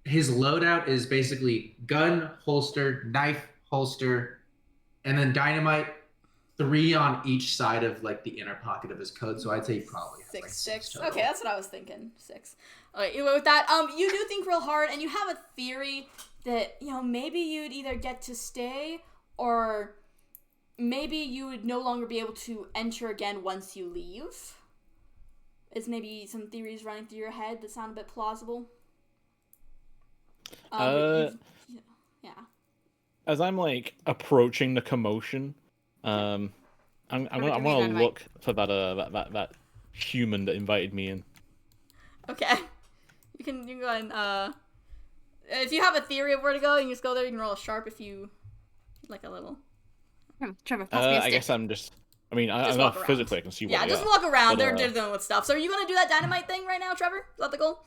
his loadout is basically gun, holster, knife, holster, and then dynamite. 3 on each side of like the inner pocket of his coat, so I'd say he probably has 6 like sticks. total. Okay, that's what I was thinking. 6. Okay, with that, you do think real hard, and you have a theory that maybe you'd either get to stay, or maybe you would no longer be able to enter again once you leave. Is maybe some theories running through your head that sound a bit plausible? Yeah. As I'm like approaching the commotion, I'm gonna look for that human that invited me in. Okay. You can go ahead and if you have a theory of where to go, you can just go there. You can roll a sharp if you like a little. Trevor, pass me a I stick. guess I'm just. I mean, Just I'm walk not around. physically. I can see. Yeah, what just they walk around. But, They're dealing with stuff. So are you gonna do that dynamite thing right now, Trevor? Is that the goal?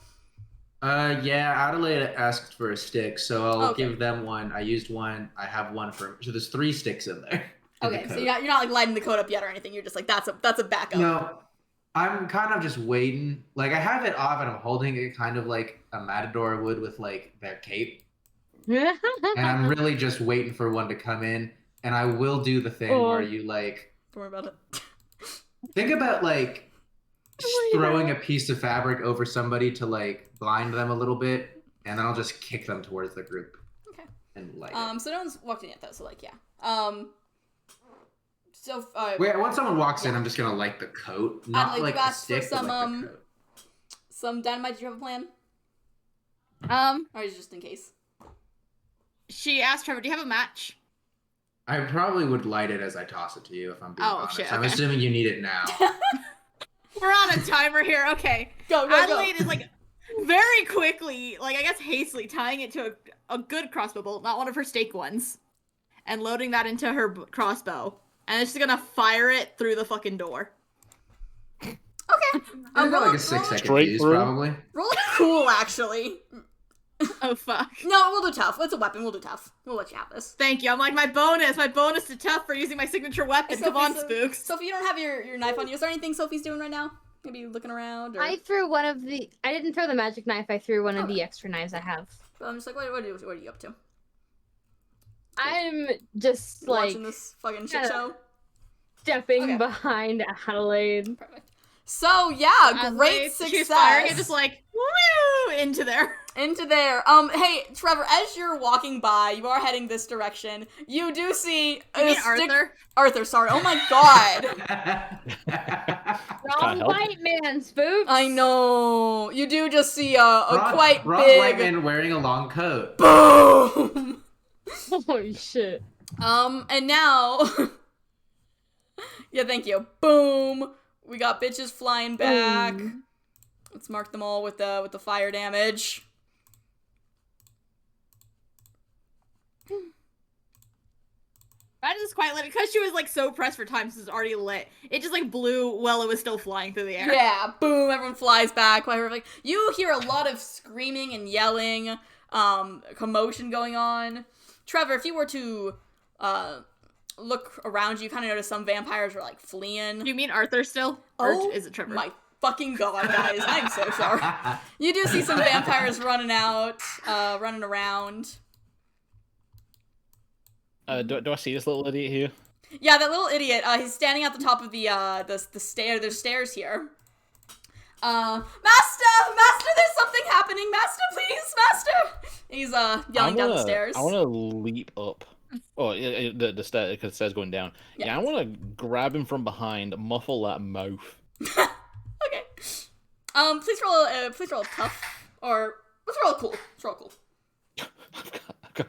Yeah, Adelaide asked for a stick, so I'll Okay. give them one. I used one. I have one for. So there's 3 sticks in there. in the Okay, so coat. you're not like lighting the code up yet or anything. You're just like that's a backup. No, I'm kind of just waiting. Like I have it off and I'm holding it kind of like a matador would with like their cape, and I'm really just waiting for one to come in. And I will do the thing where you like Don't worry about it. think about like throwing a piece of fabric over somebody to like blind them a little bit, and then I'll just kick them towards the group. Okay. And light it. So no one's walked in yet though. So like yeah. So Wait, once someone walks in, I'm just gonna light the coat, not Adelaide, like you a asked for stick, but like some, the coat. some dynamite. Do you have a plan? Or is it just in case? She asked Trevor, do you have a match? I probably would light it as I toss it to you if I'm being honest. shit, I'm okay. assuming you need it now. We're on a timer here. Okay. Go. Adelaide is like very quickly, like I guess hastily tying it to a good crossbow bolt, not one of her stake ones, and loading that into her crossbow. And it's just gonna fire it through the fucking door. Okay. I've got like a 6-second Straight fuse, through? probably. Roll cool, actually. Oh fuck. No, we'll do tough. It's a weapon. We'll do tough. We'll let you have this. Thank you. I'm like, my bonus to tough for using my signature weapon. Come on, Spooks. Sophie, you don't have your knife on you. Is there anything Sophie's doing right now? Maybe looking around? Or... I threw one of the. I didn't throw the magic knife. I threw one of the extra knives I have. But I'm just like, what are you up to? I'm just like Watching this fucking shit show? stepping Okay. behind Adelaide. Perfect. So, yeah, great success. She's firing it just like, woo, into there. Into there. Hey, Trevor, as you're walking by, you are heading this direction. You do see You mean Arthur? Arthur, sorry. Oh my god. Wrong help. white man, Spooks. I know. You do just see a quite Ron big Whiteman wearing a long coat. boom. Holy shit. And now yeah, thank you. Boom. We got bitches flying back. Let's mark them all with the fire damage. Imagine this quiet lit because she was like so pressed for time, so it's already lit. It just like blew while it was still flying through the air. Yeah, boom, everyone flies back. Like, you hear a lot of screaming and yelling, commotion going on. Trevor, if you were to look around you, kind of notice some vampires were like fleeing. Do you mean Authur still? Oh, or is it Trevor? My fucking god, guys. I'm so sorry. You do see some vampires running around. Do I see this little idiot here? Yeah, that little idiot. He's standing at the top of the stair. There's stairs here. Master, there's something happening. Master, please, master. He's yelling down the stairs. I want to leap up. Oh, the stair, because the stairs going down. Yeah, I want to grab him from behind, muffle that mouth. Okay. Please roll tough, or let's roll cool. Let's roll cool. I've got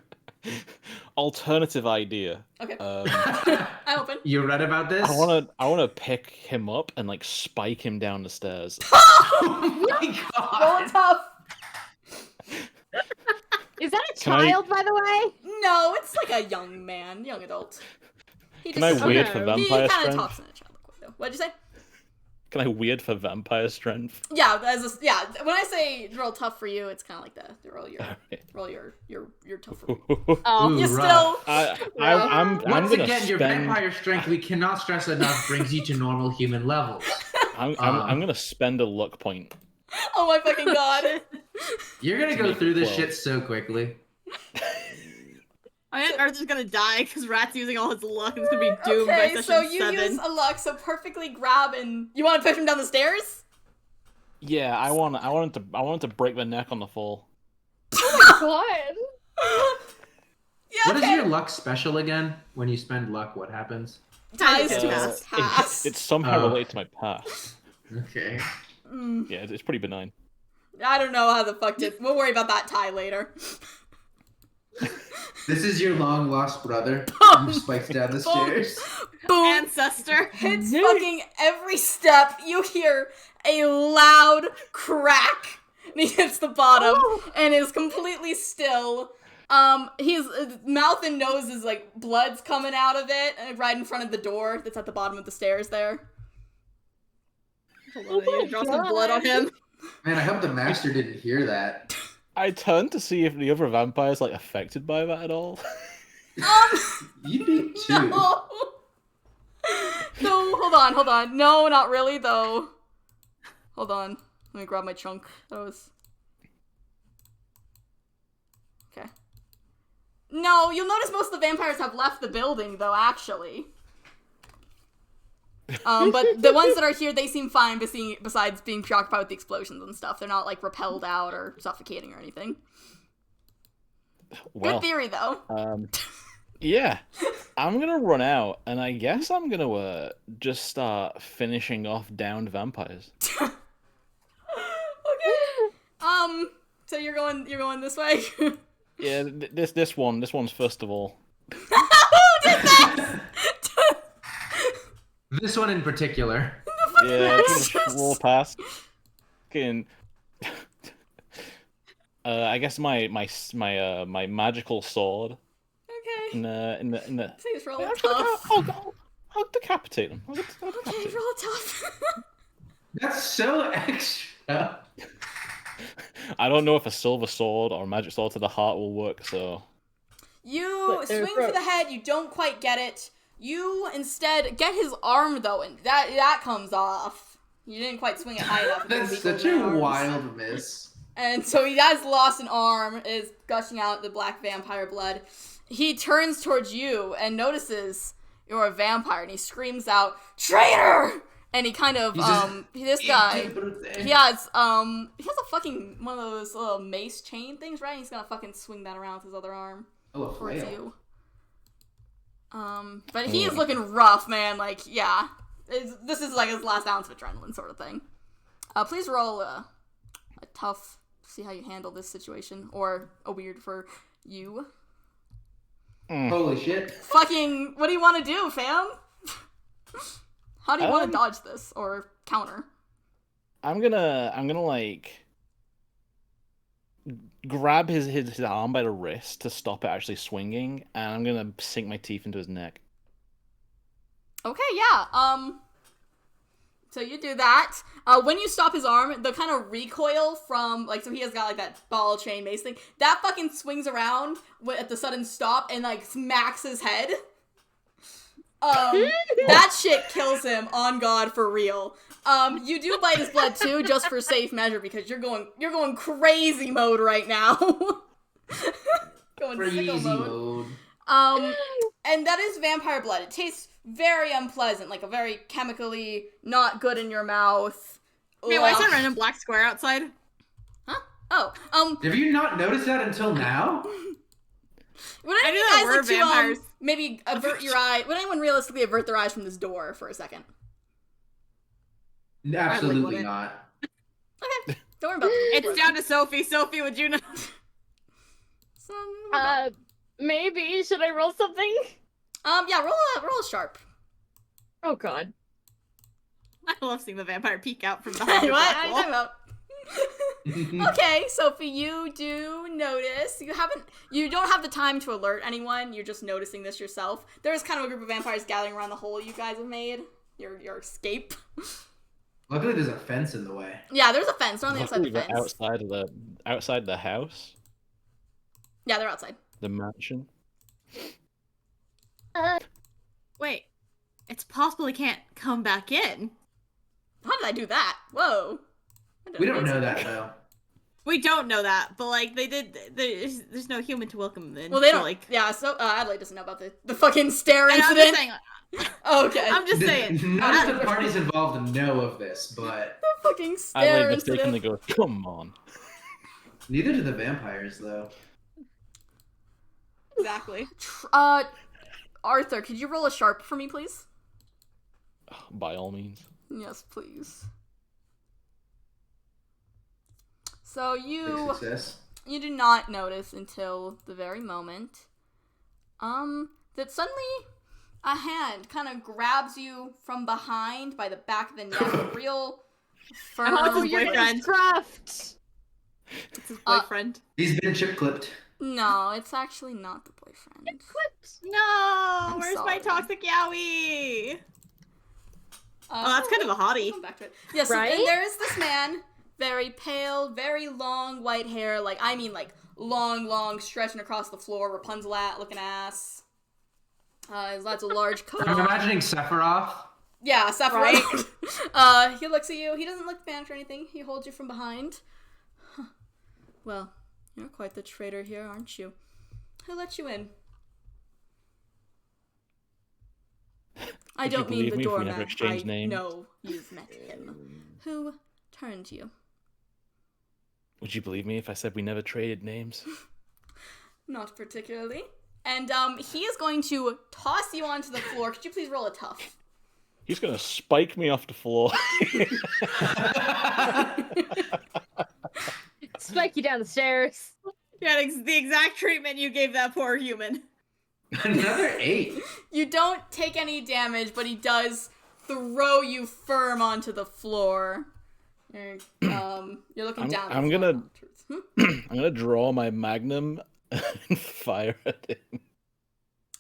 alternative idea. Okay. I'm open. You read about this? I wanna pick him up and like spike him down the stairs. Oh my god! Roll tough. Is that a child, by the way? No, it's like a young adult. Can I weird for He vampire kind of strength? talks in a childlike way, though. What'd you say? Can I weird for vampire strength? Yeah, when I say roll tough for you, it's kind of like the roll your tough for me. Oh, Ooh, You rough. still I'm Once gonna again, your spend. vampire strength, we cannot stress enough, brings you to normal human levels. I'm gonna spend a luck point. Oh my fucking god. You're gonna go through this shit so quickly. I think Arthur's gonna die because Rat's using all his luck and it's gonna be doomed by Okay, session so you 7. use a luck, so perfectly grab and you want to push him down the stairs? Yeah, I want to break the neck on the fall. God. Yeah, What is okay. your luck special again? When you spend luck, what happens? Ties Ties to to his past. It's somehow Oh. related to my past. Okay. Yeah, it's pretty benign. I don't know how the fuck did. We'll worry about that tie later. This is your long lost brother who spikes down the stairs. Boom. Ancestor. Hits fucking every step. You hear a loud crack. And he hits the bottom and is completely still. His mouth and nose is like blood's coming out of it, right in front of the door that's at the bottom of the stairs there. Hold on, I need to draw some blood on him. Man, I hope the master didn't hear that. I turned to see if the other vampires like affected by that at all. You do too. No. No, hold on. No, not really though. Hold on. Let me grab my chunk. That was. Okay. No, you'll notice most of the vampires have left the building though, actually. But the ones that are here, they seem fine besides being preoccupied with the explosions and stuff. They're not, like, repelled out or suffocating or anything. Well, Good theory, though. yeah, I'm gonna run out, and I guess I'm gonna just start finishing off downed vampires. Okay. So you're going this way? Yeah, this one's first of all. Who did this? This one in particular. Yeah, just roll past. Fucking. I guess my magical sword. Okay. In the. Please roll tough. I'll decapitate them. I'll Okay, decapitate them. roll tough. That's so extra. I don't know if a silver sword or a magic sword to the heart will work. So. You swing for the head. You don't quite get it. You instead get his arm though, and that comes off. You didn't quite swing it high enough. That's such a wild miss. And so he has lost an arm, is gushing out the black vampire blood. He turns towards you and notices you're a vampire, and he screams out, "Traitor!" And he kind of this guy, he has a fucking one of those little mace chain things, right? He's gonna fucking swing that around with his other arm towards you. But he is looking rough, man. Like, yeah. This is like his last ounce of adrenaline sort of thing. Please roll a tough, see how you handle this situation. Or a weird for you. Holy shit. Fucking, what do you want to do, fam? How do you want to dodge this? Or counter? I'm gonna like grab his arm by the wrist to stop it actually swinging, and I'm gonna sink my teeth into his neck. Okay, yeah. So you do that. When you stop his arm, the kind of recoil from, like, so he has got, like, that ball chain mace thing. That fucking swings around at the sudden stop and, like, smacks his head. That shit kills him, on God, for real. You do bite his blood, too, just for safe measure, because you're going crazy mode right now. Going Crazy sicko mode. And that is vampire blood. It tastes very unpleasant, like a very chemically not good in your mouth. Wait, why is there a random black square outside? Huh? Oh, Have you not noticed that until now? would I any knew of there you were guys like vampires. to maybe avert your eye? Would anyone realistically avert their eyes from this door for a second? Absolutely wouldn't. not. Okay, don't worry about it. It's down to Sophie. Sophie, would you know? Maybe. Should I roll something? Yeah, roll a sharp. Oh god. I love seeing the vampire peek out from behind your What? black I'm wall. talking about. Okay, Sophie, you do notice. You don't have the time to alert anyone. You're just noticing this yourself. There's kind of a group of vampires gathering around the hole you guys have made. Your escape. Luckily, there's a fence in the way. Yeah, there's a fence. They're on the outside of the Luckily, fence. they're outside the house, Yeah, they're outside. the mansion. Wait, it's possible he can't come back in. How did I do that? Whoa. We don't know that, though. We don't know that, but like they did. There's no human to welcome them in. Well, they so, don't. like. Yeah, so Adelaide doesn't know about the fucking stair And I'm incident. just saying. Okay. I'm just saying. None of the parties involved know of this, but The fucking stair Adelaide incident. mistakenly goes, "Come on." neither do the vampires, though. Exactly. Authur, could you roll a sharp for me, please? By all means. Yes, please. So Big you success. do not notice until the very moment, that suddenly a hand kind of grabs you from behind by the back of the neck, real firm. Oh, his boyfriend. Craft. It's his boyfriend. He's been chip clipped. No, it's actually not the boyfriend. Clipped. No, where's my sorry. toxic yaoi? Oh, that's kind of a hottie. Come back to it. Yes, Right? and there is this man, very pale, very long white hair, like long, stretching across the floor, Rapunzel looking ass. Has lots of large coat I'm on. imagining Sephiroth. Yeah, Sephiroth. Right? He looks at you. He doesn't look panicked or anything. He holds you from behind. Huh. Well, you're quite the traitor here, aren't you? Who let you in? I Would you don't mean believe the me if we doorman. never exchanged I names? know you've met him. Who turned you? Would you believe me if I said we never traded names? Not particularly. And he is going to toss you onto the floor. Could you please roll a tough? He's gonna spike me off the floor. Spike you down the stairs. Yeah, the exact treatment you gave that poor human. Another 8. You don't take any damage, but he does throw you firm onto the floor. You're looking down. I'm gonna I'm gonna draw my magnum and fire at him.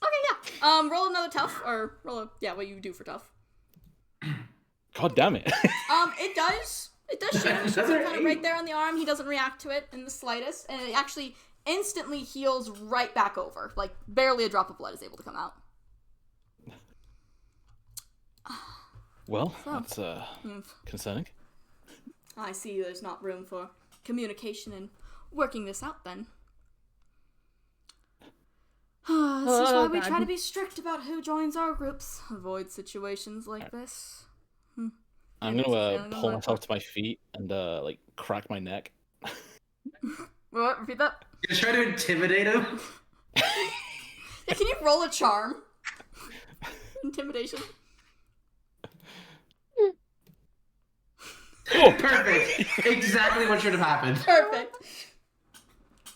Okay, yeah. Roll another tough, or what you do for tough. God damn it. It does shoot him kind of right there on the arm. He doesn't react to it in the slightest, and it actually instantly heals right back over. Like, barely a drop of blood is able to come out. Well, So, that's concerning. I see there's not room for communication and working this out then. This is why we try to be strict about who joins our groups. Avoid situations like this. I'm gonna pull myself to my feet and like crack my neck. What? Repeat that? You try to intimidate him? Yeah, can you roll a charm? Intimidation. Oh, perfect. Exactly what should have happened. Perfect.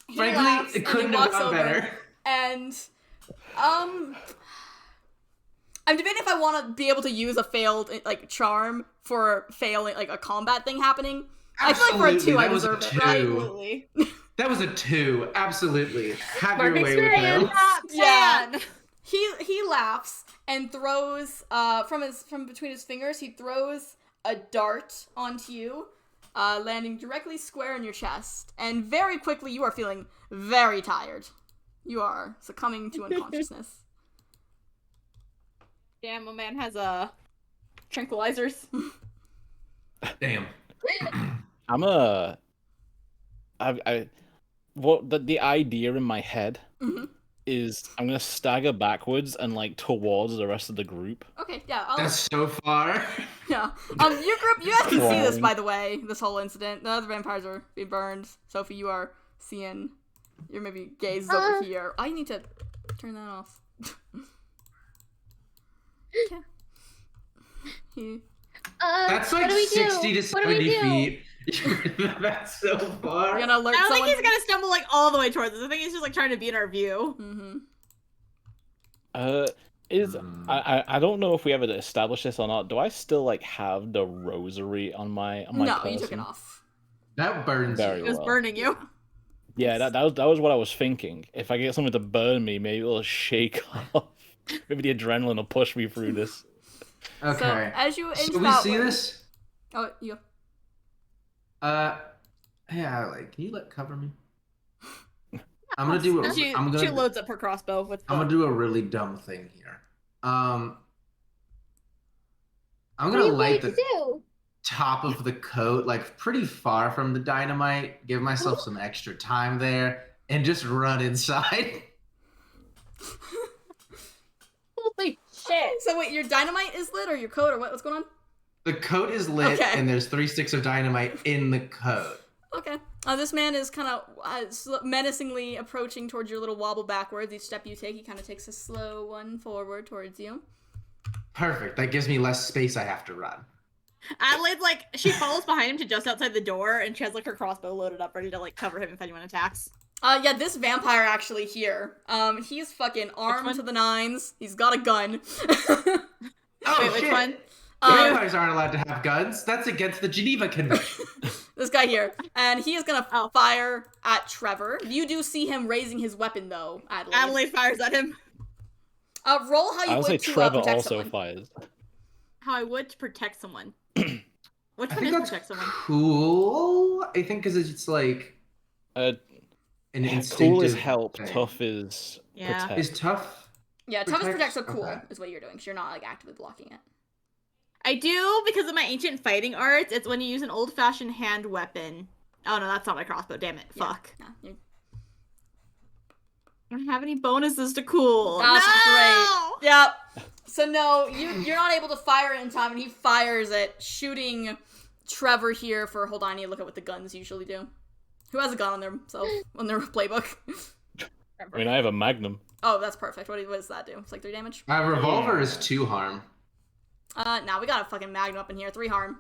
He laughs Frankly, it and couldn't he have walks gone over, better. And, I'm debating if I want to be able to use a failed like charm for failing like a combat thing happening. Absolutely, I feel like for a 2 I that was deserve a it, 2. right? Absolutely. That was a 2. Absolutely. Have Mark your way with experience. him. Yeah. He laughs and throws from between his fingers. He throws a dart onto you, landing directly square in your chest. And very quickly, you are feeling very tired. You are succumbing to unconsciousness. Damn, my man has tranquilizers. Damn. The idea in my head Mm-hmm. is I'm gonna stagger backwards and like towards the rest of the group. Okay, yeah. That's so far. Yeah. Your group, you guys can see this, Crawling. by the way, this whole incident. The other vampires are being burned. Sophie, you are seeing, your maybe gaze is over here. I need to turn that off. Okay. That's what like do we 60 do? to What do we 70 do? feet. That's so far. We're gonna alert I don't someone. think he's gonna stumble like all the way towards us. I think he's just like trying to be in our view. Mm-hmm. I don't know if we ever established this or not. Do I still like have the rosary on my No, person? you took it off. That burns Very you. It was well. burning you. Yeah, that was what I was thinking. If I get something to burn me, maybe it'll shake off. Maybe the adrenaline will push me through this. Okay. So as you inch So we that see way- this? Oh, you. Hey, Adelaide, can you cover me? I'm gonna do a. She I'm gonna. loads up her crossbow with. I'm gonna do a really dumb thing here. I'm What are gonna you light going the to do? top of the coat, like pretty far from the dynamite. Give myself some extra time there, and just run inside. Holy shit. So wait, your dynamite is lit, or your coat, or what's going on? The coat is lit, Okay. and there's 3 sticks of dynamite in the coat. Okay. This man is kind of menacingly approaching towards your little wobble backwards. Each step you take, he kind of takes a slow one forward towards you. Perfect. That gives me less space I have to run. Adelaide's like she follows behind him to just outside the door, and she has like her crossbow loaded up, ready to like cover him if anyone attacks. Yeah, this vampire actually here. He's fucking armed one? to the nines. He's got a gun. Oh, Wait, which shit. one? Vampires aren't allowed to have guns. That's against the Geneva Convention. This guy here. And he is gonna fire at Trevor. You do see him raising his weapon, though, Adelaide. Adelaide fires at him. Roll how you I would say would to Trevor protect also someone. fires. How I would to protect someone. Which I one think is that's protect someone? cool. I think because it's like an instinctive Cool is help, thing. tough is Yeah. protect. Is tough? Yeah, tough is Protect- protect, so cool okay. is what you're doing, because you're not, like, actively blocking it. I do because of my ancient fighting arts. It's when you use an old-fashioned hand weapon. Oh no, that's not my crossbow. Damn it! Yeah. Fuck. No, you're... I don't have any bonuses to cool. That's no! great. Yep. So no, you're not able to fire it in time, and he fires it, shooting Trevor here for. Hold on, I need to look at what the guns usually do. Who has a gun on their playbook? I mean, I have a magnum. Oh, that's perfect. What does that do? It's like 3 damage. My revolver is 2 harm. Nah, we got a fucking magnum up in here. 3 harm.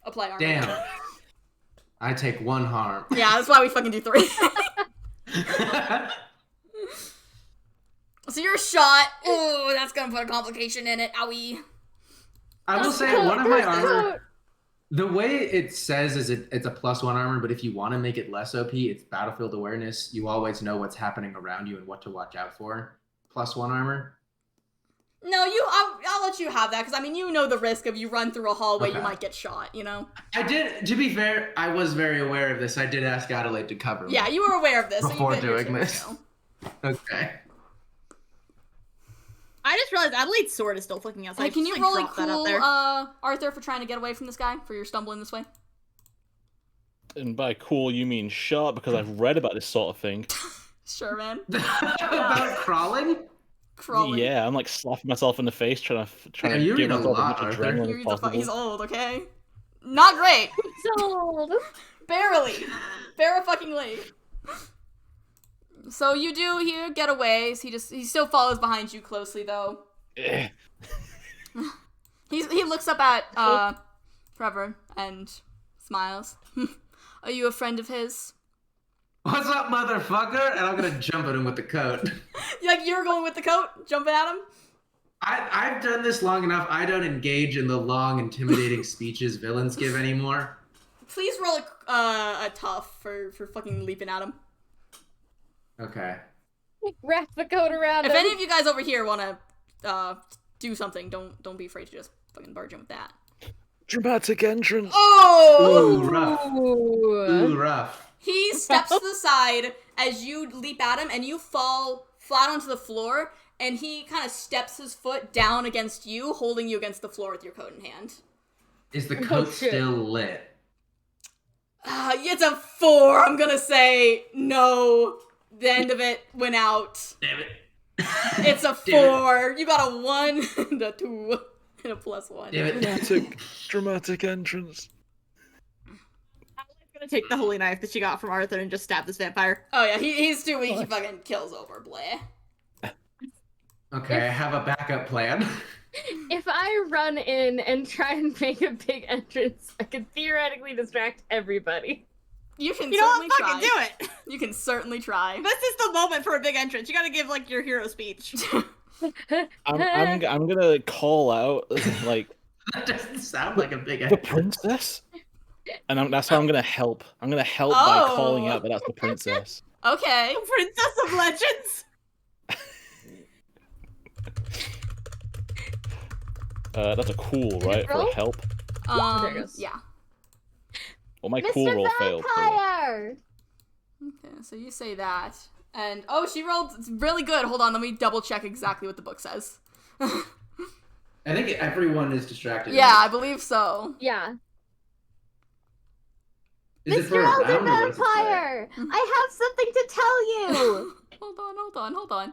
Apply armor. Damn. I take 1 harm. Yeah, that's why we fucking do 3. So you're shot. Ooh, that's gonna put a complication in it. Owie. I will say one of my armor. The way it says is it's a +1 armor, but if you want to make it less OP, it's battlefield awareness. You always know what's happening around you and what to watch out for. +1 armor. No, I'll let you have that, because, I mean, you know the risk of you run through a hallway, you Okay. might get shot, you know? I did, to be fair, I was very aware of this. I did ask Adelaide to cover me. Yeah, you were aware of this. Before so you doing this. Okay. I just realized Adelaide's sword is still flicking outside. Hey, can Just, you like, roll a drop that out cool, there. Arthur, for trying to get away from this guy? For your stumbling this way? And by cool, you mean sharp, because I've read about this sort of thing. Sure, man. About crawling? Crawling. Yeah, I'm like slapping myself in the face, trying Yeah, to you give read a myself lot, as much Arthur. adrenaline He as reads a possible. he's old, okay? Not great. Sold. Barely. Fucking So you do here get away. He still follows behind you closely, though. Eh. He looks up at Trevor and smiles. Are you a friend of his? What's up, motherfucker? And I'm gonna jump at him with the coat. Like you're going with the coat, jumping at him? I've done this long enough. I don't engage in the long, intimidating speeches villains give anymore. Please roll a tough for fucking leaping at him. Okay. Wrap the coat around If him. any of you guys over here want to do something, don't be afraid to just fucking barge in with that. Dramatic entrance. Oh! Ooh, rough. Ooh. Ooh, rough. He steps to the side as you leap at him, and you fall flat onto the floor, and he kind of steps his foot down against you, holding you against the floor with your coat in hand. Is the Oh, coat shit. still lit? It's a 4. I'm gonna say no. The end of it went out. Damn it. It's a 4. You got a 1 and a 2 and a +1. Damn it. Dramatic entrance. Adelaide's gonna take the holy knife that she got from Authur and just stab this vampire. Oh yeah, he's too weak. He fucking kills over Bleh. Okay, I have a backup plan. If I run in and try and make a big entrance, I could theoretically distract everybody. You can You know certainly what? try. Fucking do it. You can certainly try. This is the moment for a big entrance. You gotta give like your hero speech. I'm gonna call out like That doesn't sound like a big the idea. princess, and that's how I'm gonna help. I'm gonna help Oh. by calling out that that's the princess. Okay. Princess of Legends. That's a cool, right? For roll? a help. There it goes. Yeah. Well, my Mr. cool roll failed. So. Vampire! Okay, so you say that. And, oh, she rolled really good. Hold on, let me double check exactly what the book says. I think everyone is distracted. Yeah, I believe so. Yeah. Is it for Mr. a Elder round or what does it say? Vampire! I have something to tell you! Hold on.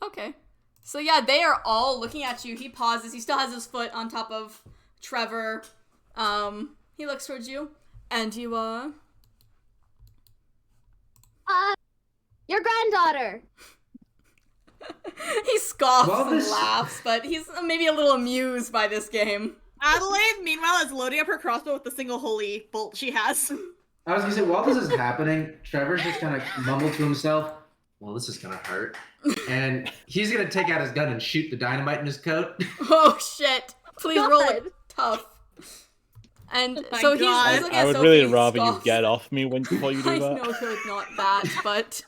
Okay. So yeah, they are all looking at you. He pauses. He still has his foot on top of Trevor. He looks towards you. And you, Your granddaughter! he scoffs Well, and this- laughs, but he's maybe a little amused by this game. Adelaide, meanwhile, is loading up her crossbow with the single holy bolt she has. I was gonna say, while this is happening, Trevor's just gonna mumble to himself, well, this is gonna hurt. And he's gonna take out his gun and shoot the dynamite in his coat. Oh shit! Please roll it God. tough. And My so he's God. looking I at would Sophie, really he rather you scoffs. get off me before you do I that. know it's not that, but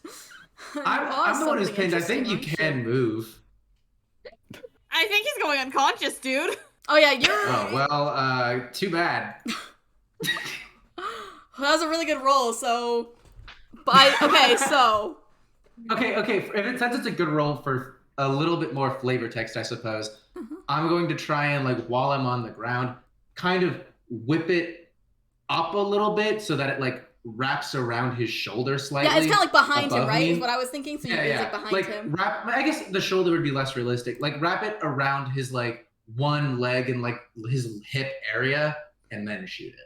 I'm the one who's pinned. I think you can move. I think he's going unconscious, dude. Oh yeah, you're. Oh, well, too bad. That was a really good roll. So, okay, so Okay, since it's a good roll for a little bit more flavor text, I suppose, I'm going to try and, like, while I'm on the ground, kind of whip it up a little bit so that it, like, wraps around his shoulder slightly. yeah, it's kind of like behind him, above right? me. Is what I was thinking. So Yeah, it's yeah. like behind him. Wrap. I guess the shoulder would be less realistic. Like, wrap it around his, like, one leg and, like, his hip area, and then shoot it.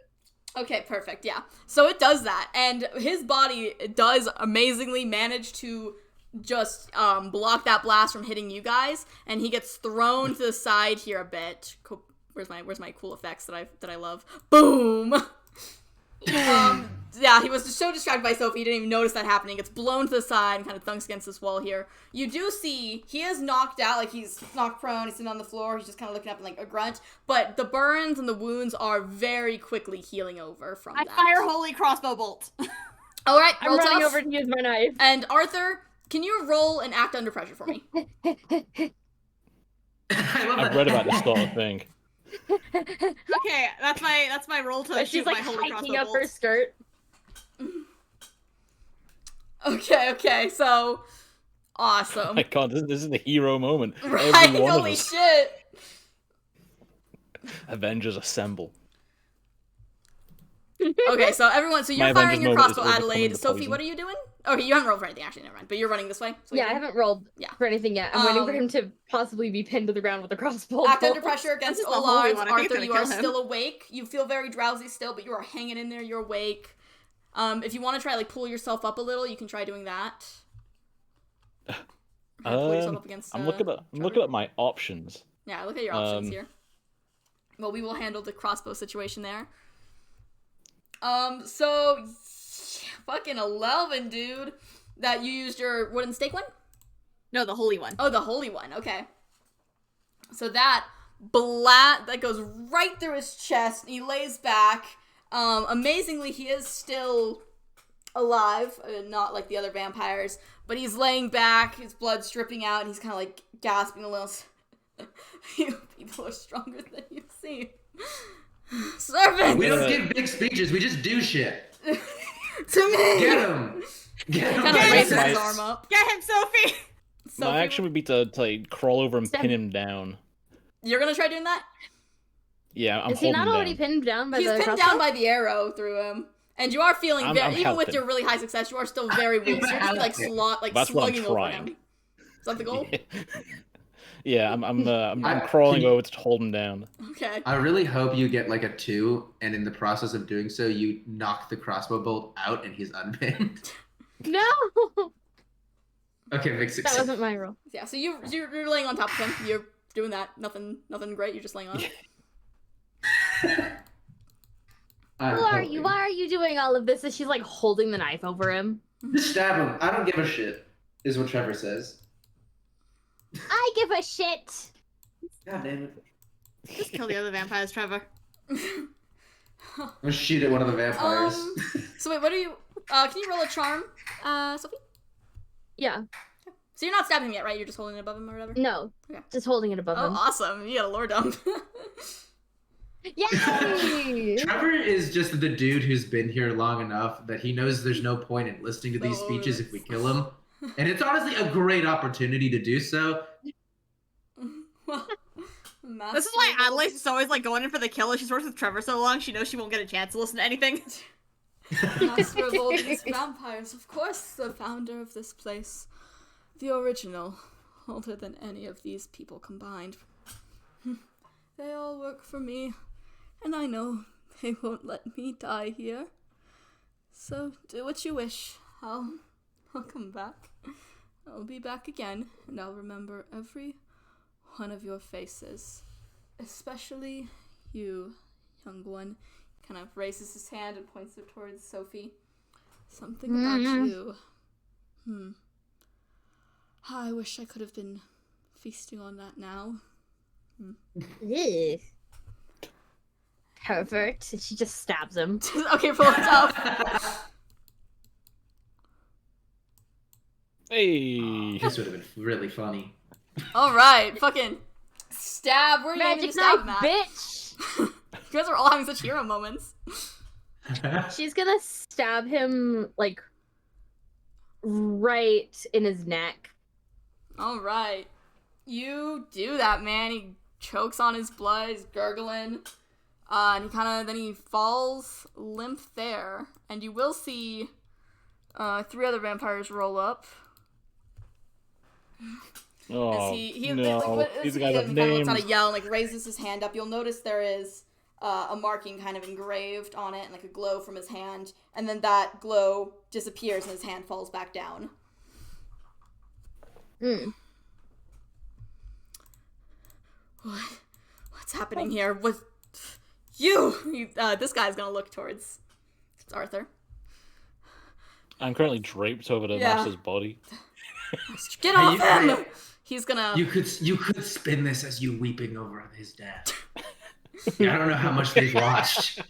Okay, perfect. Yeah. So it does that, and his body does amazingly manage to just block that blast from hitting you guys, and he gets thrown to the side here a bit. Where's my cool effects that I love? Boom. Yeah, he was so distracted by Sophie, he didn't even notice that happening. Gets blown to the side and kind of thunks against this wall here. You do see he is knocked out, like he's knocked prone, he's sitting on the floor, he's just kind of looking up and like a grunt. But the burns and the wounds are very quickly healing over from I that. fire holy crossbow bolt. All right, I'm roll running tough. over to use my knife. And Arthur, can you roll and act under pressure for me? I love I've that. read about this sort of thing. Okay, that's my roll to But she's shoot like my holy hiking crossbow up her bolt. skirt. Okay, so awesome. My God, this is the hero moment. Right, Every one of holy us. shit. Avengers assemble. Okay, so everyone, so My you're firing Avengers your moment is crossbow, overcoming Adelaide. the Sophie, poison. what are you doing? Okay, you haven't rolled for anything, actually, never mind. But you're running this way? So Yeah, I haven't rolled Yeah. for anything yet. I'm waiting for Um, him to possibly be pinned to the ground with a crossbow. Act under bolt. pressure against This is the all holy odds. one. I think it's Arthur, gonna you are kill him. still awake. You feel very drowsy still, but you are hanging in there. You're awake. If you want to try, like, pull yourself up a little, you can try doing that. Pull yourself up against, I'm looking Trevor. at my options. Yeah, look at your options Um, here. Well, we will handle the crossbow situation there. So fucking 11, dude. That you used your wooden stake one? No, the holy one. Oh, the holy one. Okay. So that goes right through his chest, and he lays back. Amazingly, he is still alive, not like the other vampires, but he's laying back, his blood's dripping out, and he's kind of like gasping a little. You people are stronger than you seem. Servants! We don't give big speeches, we just do shit. To me! Get him! Get him! Kind of Get raises him! his arm up. Get him, Sophie! My action would be to like crawl over and Stab. pin him down. You're gonna try doing that? Yeah, I'm Is he holding not him already down. pinned down by He's the pinned crossbow? down by the arrow through him. And you are feeling I'm even with helping. your really high success, you are still very weak. So you're just like That's what I'm slugging over trying. him. Is that the goal? Yeah, I'm crawling over to hold him down. Okay. I really hope you get like a 2, and in the process of doing so, you knock the crossbow bolt out and he's unpinned. No! Okay, big That success. wasn't my role. Yeah, so you're laying on top of him. You're doing that. Nothing great. You're just laying on him. Why are you doing all of this? And she's like holding the knife over him. Just stab him. I don't give a shit, is what Trevor says. I give a shit! God damn it. Just kill the other vampires, Trevor. I'll shoot at one of the vampires. So wait, what are you? Can you roll a charm, Sophie? Yeah. So you're not stabbing him yet, right? You're just holding it above him or whatever. No. Okay. Just holding it above Oh, him. awesome! You got a lore dump. Yay! Trevor is just the dude who's been here long enough that he knows there's no point in listening to these speeches if we kill him. And it's honestly a great opportunity to do so. This is why Adelaide is always like going in for the kill. She's worked with Trevor so long, she knows she won't get a chance to listen to anything. Master of all these vampires, of course, the founder of this place. The original, older than any of these people combined. They all work for me, and I know they won't let me die here. So do what you wish. I'll come back. I'll be back again, and I'll remember every one of your faces. Especially you, young one. Kind of raises his hand and points it towards Sophie. Something about you. I wish I could have been feasting on that now. Ugh. Pervert. And she just stabs him. Okay, pull it up. Hey! This would have been really funny. Alright, fucking stab. Where are you aiming to Magic stab knife, him at? bitch! You guys are all having such hero moments. She's gonna stab him, like, right in his neck. Alright. You do that, man. He chokes on his blood, he's gurgling. And then he falls limp there. And you will see 3 other vampires roll up. Oh, He no. These guys have kind of lets names. out a yell and like raises his hand up. You'll notice there is a marking kind of engraved on it and like a glow from his hand. And then that glow disappears and his hand falls back down. What's happening here? What? This guy's gonna look towards Authur. I'm currently draped over the Yeah. master's body. Get off you- him! He's gonna. You could spin this as you weeping over his dad. I don't know how much they've watched.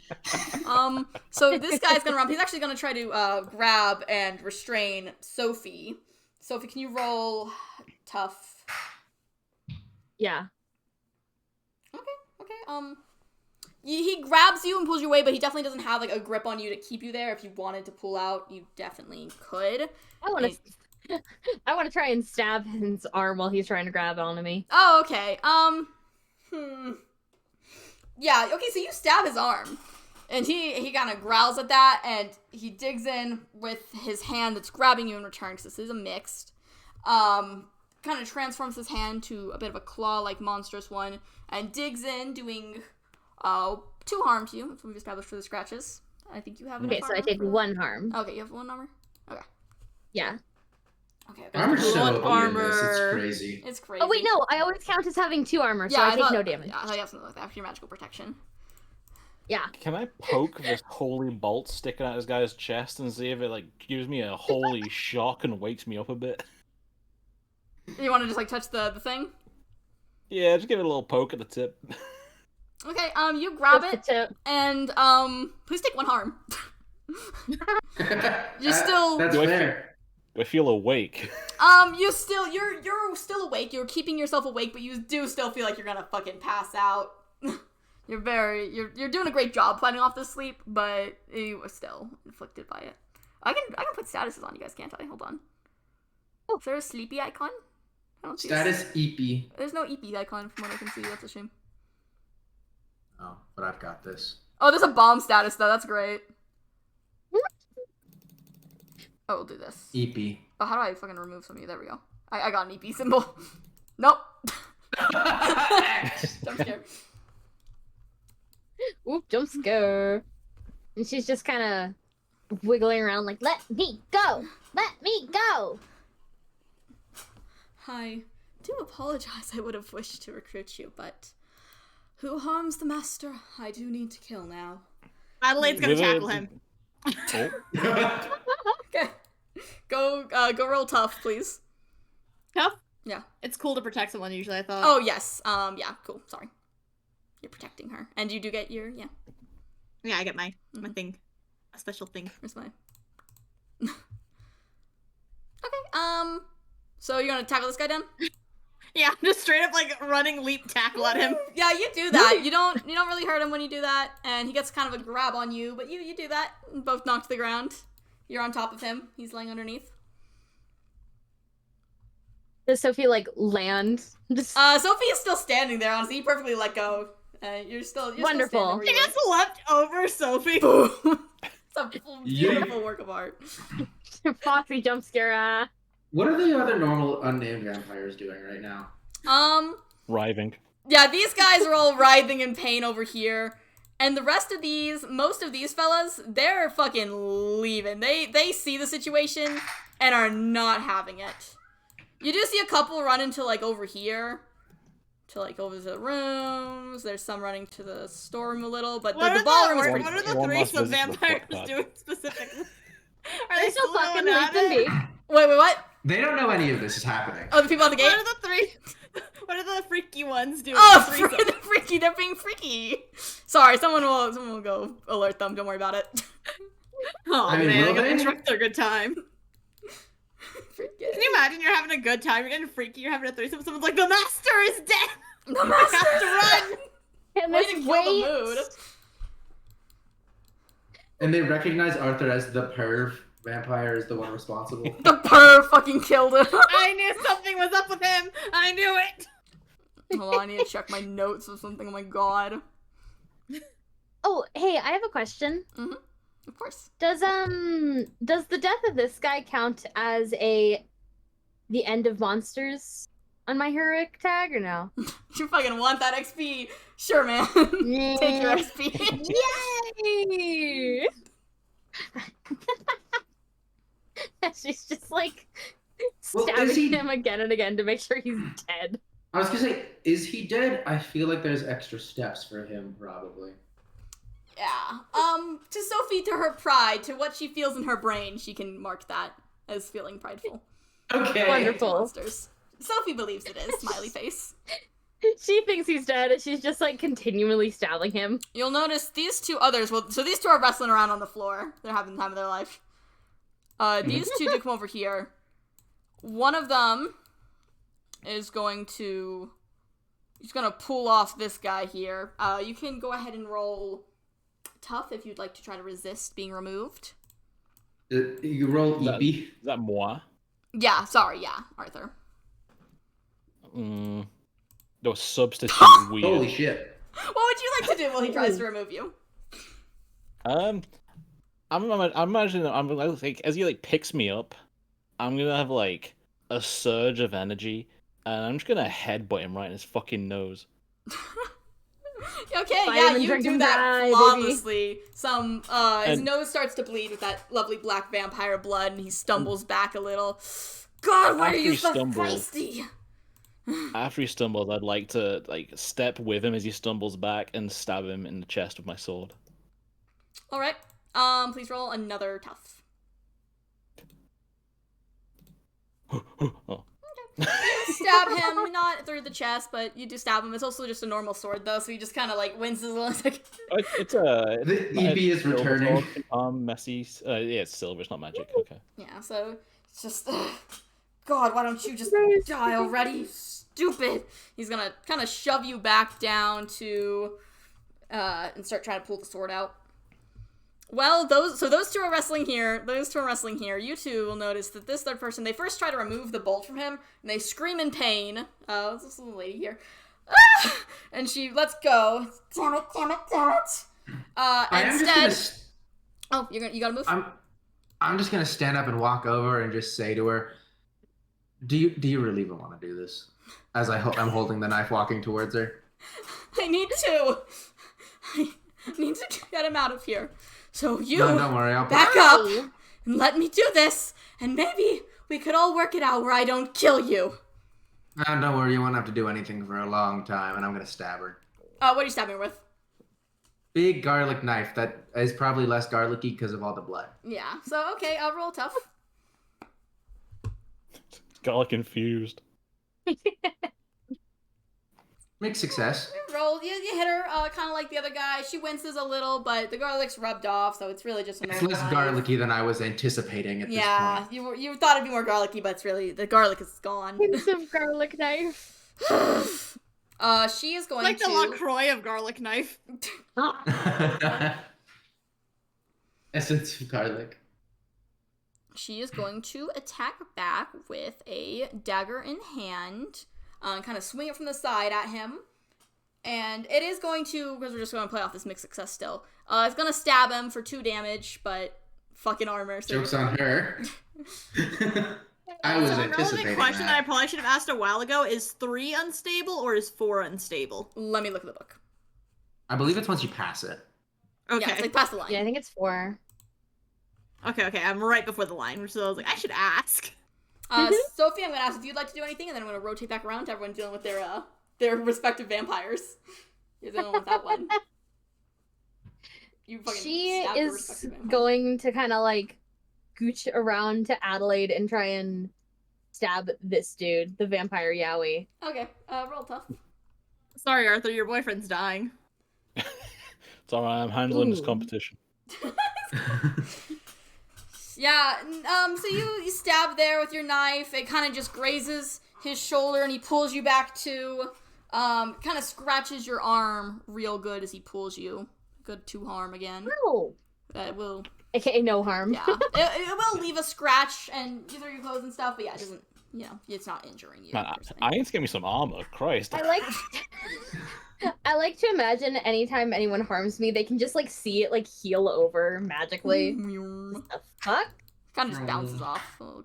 So this guy's gonna run. He's actually gonna try to grab and restrain Sophie. Sophie, can you roll tough? Yeah. Okay. He grabs you and pulls you away, but he definitely doesn't have like a grip on you to keep you there. If you wanted to pull out, you definitely could. I want to try and stab his arm while he's trying to grab onto me. Oh, okay. Yeah, okay, so you stab his arm. And he kind of growls at that, and he digs in with his hand that's grabbing you in return, because this is a mixed. Kind of transforms his hand to a bit of a claw-like monstrous one, and digs in, doing 2 harm to you, if we've established for the scratches. I think you have enough Okay, so I armor take for that. 1 harm. Okay, you have 1 armor? Okay. Yeah. Okay. Armor's so One OP in this, armor. it's crazy. It's crazy. Oh wait, no, I always count as having 2 armor, so I take no damage. Yeah, I thought you had something like that for your magical protection. Yeah. Can I poke this holy bolt sticking out this guy's chest and see if it like gives me a holy shock and wakes me up a bit? You want to just like touch the thing? Yeah, just give it a little poke at the tip. Okay, you grab Just it, the tip. and, please take 1 harm. You're still... That's Do I fair. Do I feel awake? You're still awake. You're keeping yourself awake, but you do still feel like you're gonna fucking pass out. You're doing a great job fighting off the sleep, but you are still inflicted by it. I can put statuses on you guys, can't I? Hold on. Oh, is there a sleepy icon? I don't see Status EP. There's no EP icon from what I can see. That's a shame. Oh, but I've got this. Oh, there's a bomb status though. That's great. Oh, we'll do this. EP. Oh, how do I fucking remove some of you? There we go. I got an EP symbol. Nope. Jump scare. Oop, jump scare. And she's just kind of wiggling around like, let me go! Let me go! I do apologize. I would have wished to recruit you, but who harms the master? I do need to kill now. Adelaide's gonna tackle him. Oh. Okay. Go roll tough, please. Tough? Yeah. It's cool to protect someone usually, I thought. Oh, yes. Yeah, cool. Sorry. You're protecting her. And you do get your, yeah. Yeah, I get my thing. A special thing. Where's mine? Okay, so you're gonna tackle this guy down? Yeah, just straight up like running leap tackle at him. Yeah, you do that. You don't really hurt him when you do that, and he gets kind of a grab on you, but you do that. Both knocked to the ground. You're on top of him. He's laying underneath. Does Sophie, like, land? Just Sophie is still standing there, honestly. You perfectly let go. You're still Wonderful. Still She standing where just leapt over Sophie. you were. It's a beautiful work of art. Foxy jump scare. What are the other normal unnamed vampires doing right now? Writhing. Yeah, these guys are all writhing in pain over here. And the rest of these, most of these fellas, they're fucking leaving. They see the situation and are not having it. You do see a couple run into, like, over here. To, like, over the rooms. There's some running to the storeroom a little, but the ballroom is pretty What are clear. the One last threesome visit to the vampires foot doing specifically? Are They're they still fucking going at leaping it? me. Wait, what? They don't know any of this is happening. Oh, the people at the gate? What are the three? What are the freaky ones doing? Oh, the threesome? they're freaky. They're being freaky. Sorry, someone will go alert them. Don't worry about it. Oh I mean, man, will I'm gonna they? interrupt their good time. Can you imagine you're having a good time, you're getting freaky, you're having a threesome, someone's like, the master is dead! The I master have to run! And Way this to kill the weight. mood. And they recognize Arthur as the perv vampire, as the one responsible. The perv fucking killed him. I knew something was up with him! I knew it! Hold on, I need to check my notes or something. Oh my god. Oh, hey, I have a question. Of course. Does the death of this guy count as the end of monsters on my heroic tag or no? You fucking want that XP? Sure, man. Take your XP. Yay! She's just like Well, is stabbing he- him again and again to make sure he's dead. I was gonna say, is he dead? I feel like there's extra steps for him, probably. Yeah. To Sophie, to her pride, to what she feels in her brain, she can mark that as feeling prideful. Okay. Wonderful. Monsters. Sophie believes it is. Smiley face. She thinks he's dead and she's just like continually stabbing him. You'll notice these two others, so these two are wrestling around on the floor. They're having the time of their life. These two do come over here. One of them is going to... He's gonna pull off this guy here. You can go ahead and roll tough if you'd like to try to resist being removed. You roll Is that- EP. Is that moi? Yeah, sorry, yeah, Arthur. No, substitute weird. Holy shit. What would you like to do while he tries to remove you? I'm imagining I'm like as he like picks me up, I'm gonna have like a surge of energy, and I'm just gonna headbutt him right in his fucking nose. Okay, Fight yeah, him and you drink do and that die, baby. flawlessly. His And- nose starts to bleed with that lovely black vampire blood, and he stumbles back a little. God, why are After you he so stumbles- feisty? After he stumbles, I'd like to like step with him as he stumbles back and stab him in the chest with my sword. All right. Please roll another tough. Oh. You stab him, not through the chest, but you do stab him. It's also just a normal sword, though, so he just kind of like winces a little. Like... It's a. The EP is silver returning. sword, messy. Yeah, it's silver. It's not magic. Okay. Yeah, so it's just. God, why don't you just die already, you stupid? He's gonna kind of shove you back down to, and start trying to pull the sword out. Well, those two are wrestling here. You two will notice that this third person, they first try to remove the bolt from him, and they scream in pain. Oh, this little lady here. Ah! And she lets go. Damn it. Instead... Oh, you gotta move? I'm just gonna stand up and walk over and just say to her, Do you really even want to do this? As I'm holding the knife, walking towards her. I need to get him out of here. So you don't worry, I'll back up and let me do this, and maybe we could all work it out where I don't kill you. Don't worry, you won't have to do anything for a long time, and I'm gonna stab her. What are you stabbing her with? Big garlic knife that is probably less garlicky because of all the blood. Yeah. So okay, I'll roll tough. Garlic infused. Mixed success. Roll. You hit her, kind of like the other guy. She winces a little, but the garlic's rubbed off, so it's really just a normal It's less knife. garlicky than I was anticipating at this point. Yeah, you thought it'd be more garlicky, but it's really the garlic is gone. Hints of garlic knife. She is going Like to... the LaCroix of garlic knife. Essence of garlic. She is going to attack back with a dagger in hand, kind of swing it from the side at him. And it is going to, because we're just going to play off this mixed success still, it's going to stab him for 2 damage, but fucking armor. So Joke's on her. I was So a anticipating relevant question that I that. probably should have asked a while ago, is 3 unstable or is 4 unstable? let me look at the book. I believe it's once you pass it. Okay. Yeah, it's like past the line. Yeah, I think it's 4. Okay, I'm right before the line, so I was like, I should ask. Sophie, I'm going to ask if you'd like to do anything, and then I'm going to rotate back around to everyone dealing with their respective vampires. You're the only one with that one. You fucking She stabbed her is respective vampire. going to kind of like gooch around to Adelaide and try and stab this dude, the vampire Yowie. Okay, roll tough. Sorry, Arthur, your boyfriend's dying. It's alright, I'm handling this Ooh. competition. Yeah, so you stab there with your knife. It kind of just grazes his shoulder, and he pulls you back to, kind of scratches your arm real good as he pulls you. Good 2 harm again. No. It will, AKA no harm. yeah. it will leave a scratch and through your clothes and stuff, but yeah, it doesn't, it's not injuring you. Man, per se. I need to get me some armor. Christ. I like to imagine anytime anyone harms me, they can just like see it like heal over magically. The fuck? Kind of just bounces off. So,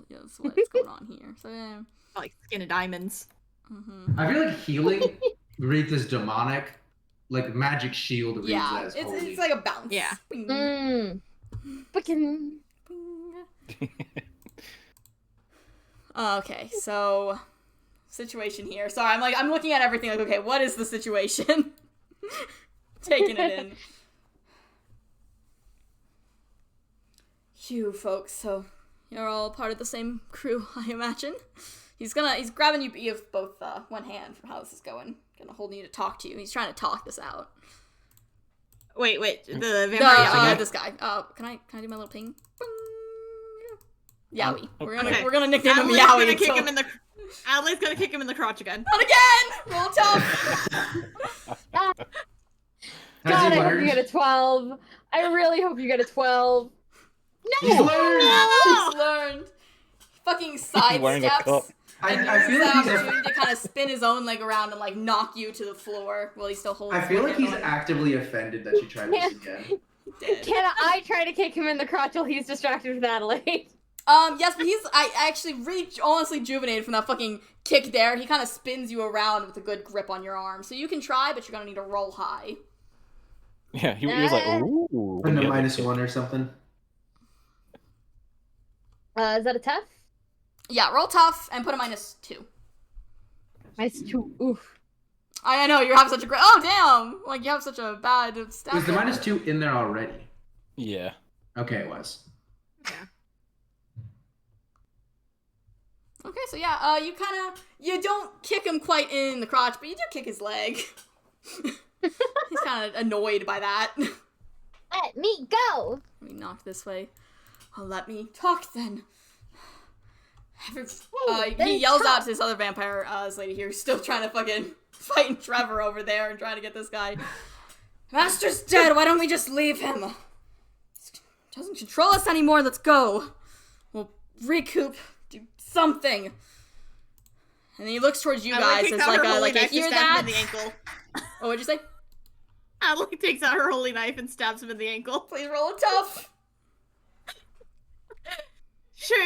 that's what's going on here. So, yeah. Like skin of diamonds. Mm-hmm. I feel like healing reads as demonic. Like magic shield reads Yeah, as it's holy. like a bounce. Yeah. Bing. Fucking. Okay, so situation here. Sorry, I'm looking at everything like, okay, what is the situation? Taking it in. You folks, so you're all part of the same crew, I imagine. He's grabbing you with both one hand for how this is going. Gonna holding you to talk to you. He's trying to talk this out. Wait, the vampire. This guy. Can I do my little ping? Yowie. Okay. We're gonna nickname him Adelaide's Yowie. gonna kick until- him in the. Adelaide's gonna kick him in the crotch again. Not again! Roll tough! Has God, he I hope learned? you get a 12. I really hope you get a 12. He's No! learned! He's learned. Fucking Wearing a sidesteps. cup. And I feel uses like that he's opportunity to kind of spin his own leg around and like knock you to the floor while he still holds. I feel one like hand he's on. actively offended that you tried this again. Dead. Can I try to kick him in the crotch while he's distracted with Adelaide? Yes, but I actually really honestly rejuvenated from that fucking kick there. He kind of spins you around with a good grip on your arm. So you can try, but you're gonna need to roll high. Yeah, he was like, ooh. And a Yeah, -1 or something. Is that a tough? Yeah, roll tough and put a -2. -2. Oof. I know, you have such a great. Oh, damn! Like, you have such a bad stat. Was the there. -2 in there already? Yeah. Okay, it was. Okay, so yeah, you don't kick him quite in the crotch, but you do kick his leg. He's kind of annoyed by that. Let me go. Let me knock this way. Oh, let me talk then. He yells out to this other vampire this lady here, who's still trying to fucking fighting Trevor over there and trying to get this guy. Master's dead, why don't we just leave him? He doesn't control us anymore, let's go. We'll recoup, do something. And then he looks towards you guys as like a hear that? In the ankle. Oh, what'd you say? Adelaide takes out her holy knife and stabs him in the ankle. Please roll it tough. Sure,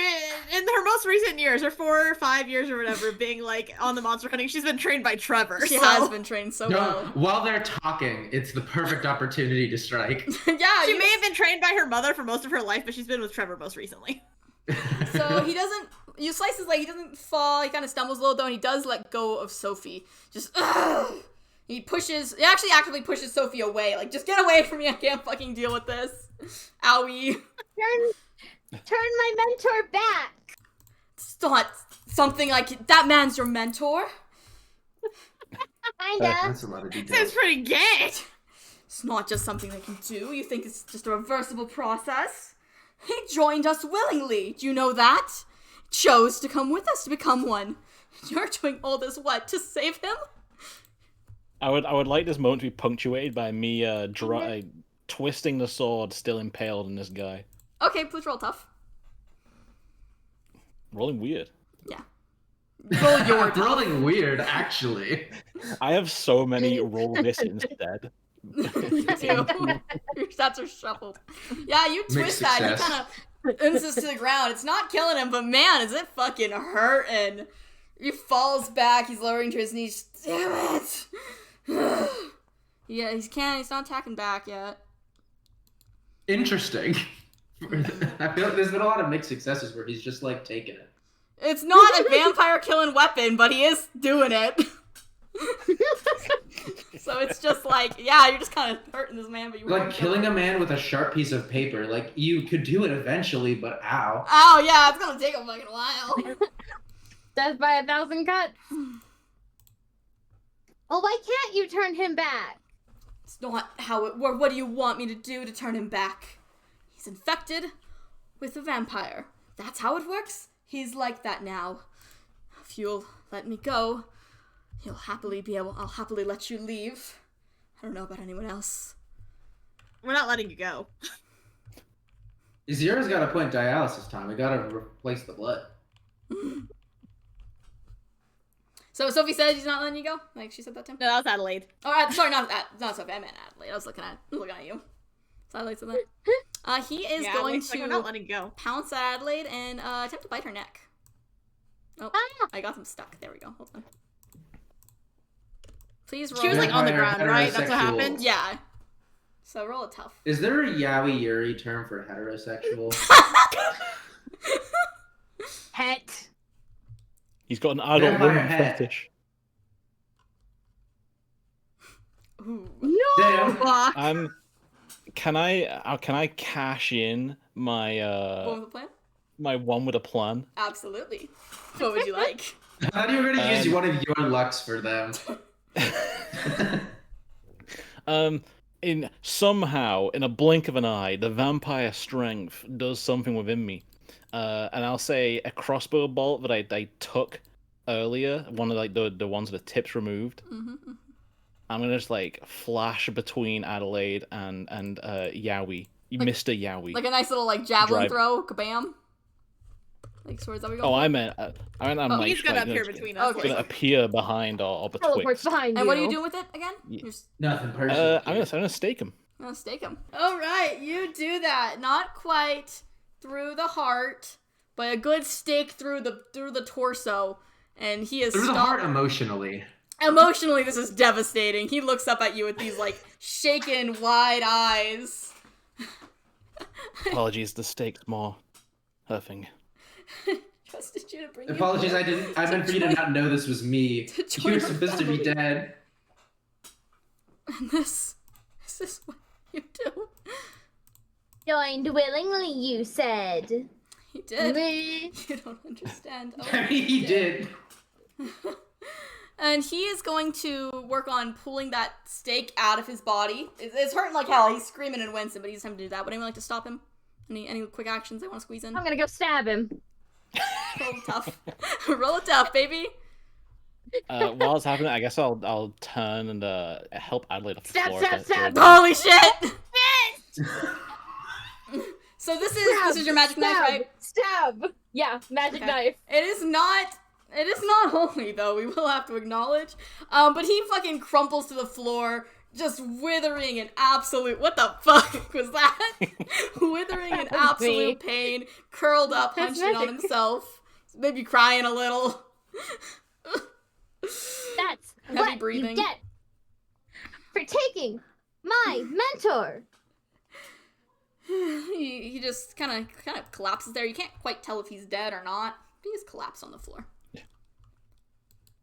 in her most recent years, her 4 or 5 years or whatever, being like on the monster hunting, she's been trained by Trevor. She has been trained so well. While they're talking, it's the perfect opportunity to strike. Yeah, She may have been trained by her mother for most of her life, but she's been with Trevor most recently. So he doesn't. You slice his leg. He doesn't fall. He kind of stumbles a little though, and he does let go of Sophie. Just he pushes. He actually actively pushes Sophie away. Like, just get away from me. I can't fucking deal with this. Owie. Turn my mentor back. It's not something like that. Man's your mentor. Kinda. That's a lot of details. Sounds pretty gay. It's not just something they can do. You think it's just a reversible process? He joined us willingly. Do you know that? Chose to come with us to become one. You're doing all this what, to save him? I would like this moment to be punctuated by me twisting the sword still impaled in this guy. Okay, please roll tough. Rolling weird. Yeah. Roll your tough. Rolling weird, actually. I have so many roll this instead. You do. Your stats are shuffled. Yeah, you twist Mixed that. success. You kind of this to the ground. It's not killing him, but man, is it fucking hurting. He falls back. He's lowering to his knees. Damn it. Yeah, he's not attacking back yet. Interesting. I feel like there's been a lot of mixed successes where he's just like taking it. It's not a vampire killing weapon, but he is doing it. So it's just like, yeah, you're just kind of hurting this man, but you Like killing a man with a sharp piece of paper. Like, you could do it eventually, but ow. Oh yeah, it's gonna take a fucking while. Death by 1,000 cuts. Oh, why can't you turn him back? It's not how it works. What do you want me to do to turn him back? He's infected with a vampire. That's how it works. He's like that now. If you'll let me go, I'll happily let you leave. I don't know about anyone else. We're not letting you go. Zira's got a point dialysis time. We gotta replace the blood. So Sophie said he's not letting you go? Like she said that to him? No, that was Adelaide. Oh, sorry, not Sophie. I meant Adelaide. I was looking at you. So Adelaide said that. He is going Adelaide's to like, I'm not letting you go. pounce at Adelaide and attempt to bite her neck. Oh, I got them stuck. There we go. Hold on. Please roll. She was like on the ground, right? That's what Heterosexual. happened? Yeah. So roll it tough. Is there a yaoi yuri term for heterosexual? Het. He's got an adult Vampire woman head. fetish. Ooh. Damn. Fuck. Can I cash in my What was the plan? my one with a plan? Absolutely. What would you like? I thought you were gonna use one of your lucks for them. In a blink of an eye, the vampire strength does something within me. And I'll say a crossbow bolt that I took earlier, one of like the ones with the tips removed. Mm-hmm. I'm gonna just like flash between Adelaide and Yowie, Mr. Yowie. Like a nice little like javelin Drive. throw, kabam. Like swords that we go. Oh, for? I meant I'm like He's gonna like, appear you know, between us. Okay. gonna appear behind or Teleports betwixt. behind you. And what are you doing with it again? Yeah. You're just Nothing personal. I'm gonna stake him. gonna stake him. All right, you do that. Not quite through the heart, but a good stake through the torso, and he is Through the stopped. heart emotionally. Emotionally, this is devastating. He looks up at you with these like shaken, wide eyes. Apologies, the stake's more huffing. Trusted you to bring Apologies, you I meant for you to not know this was me. To join You're our supposed to be family. dead. And this is what you do. Joined willingly, you said. He did. Me. You don't understand. Oh, I mean, he did. And he is going to work on pulling that stake out of his body. It's hurting like hell. He's screaming and wincing, but he's having to do that. Would anyone like to stop him? Any quick actions they want to squeeze in? I'm gonna go stab him. Roll tough. Roll tough, baby. While it's happening, I guess I'll turn and help Adelaide off the Stab, floor. stab, if it- stab. Holy shit! So this is your magic knife, right? Stab. Yeah, magic Okay. knife. It is not holy though, we will have to acknowledge. But he fucking crumples to the floor, just withering in absolute, what the fuck was that? Withering in absolute pain, curled up, That's hunched in on magic. himself, maybe crying a little. That's Heavy what breathing. you get for taking my mentor. He just kind of collapses there. You can't quite tell if he's dead or not. He just collapsed on the floor.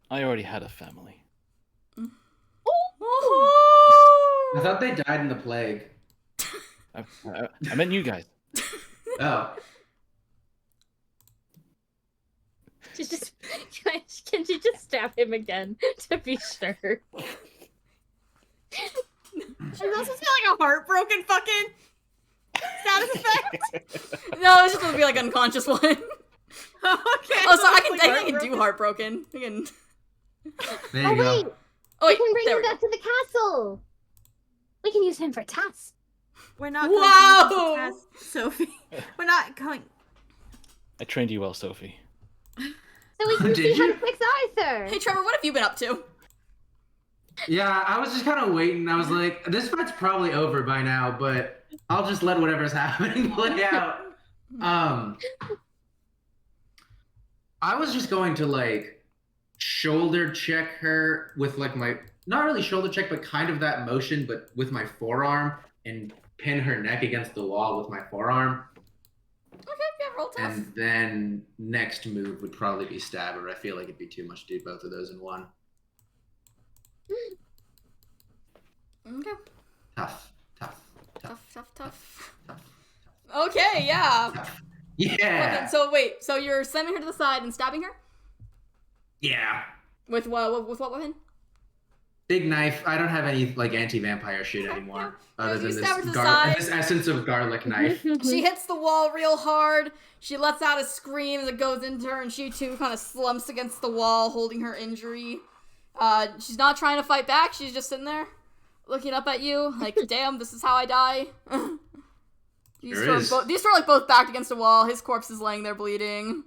I already had a family. I thought they died in the plague. I meant you guys. Oh. Can she just stab him again to be sure? Is that supposed to be like a heartbroken fucking status effect? No, it's just gonna be like unconscious one. Okay. Oh, so I can do heartbroken. heartbroken. I can. There Oh you go. wait, Oh we wait, can bring there him we go. back to the castle. We can use him for tasks. We're not Wow! going to use this as Sophie. We're not going. I trained you well, Sophie. So we can Did see how you? to fix Arthur. Hey Trevor, what have you been up to? Yeah, I was just kind of waiting. I was like, this fight's probably over by now, but I'll just let whatever's happening play out. I was just going to like shoulder check her with like my, not really shoulder check, but kind of that motion, but with my forearm and pin her neck against the wall with my forearm. Okay, yeah, roll tough. And then next move would probably be stab her. I feel like it'd be too much to do both of those in one. Okay. Tough. Tough. Okay, yeah. Yeah. Okay, so wait, so you're slamming her to the side and stabbing her? Yeah. With what weapon? Big knife. I don't have any like anti-vampire shit anymore, other You than stab her to the side. this essence of garlic knife. She hits the wall real hard. She lets out a scream that goes into her, and she too kind of slumps against the wall, holding her injury. She's not trying to fight back. She's just sitting there, looking up at you, like, "Damn, this is how I die." These Sure is. these are like both backed against a wall. His corpse is laying there bleeding.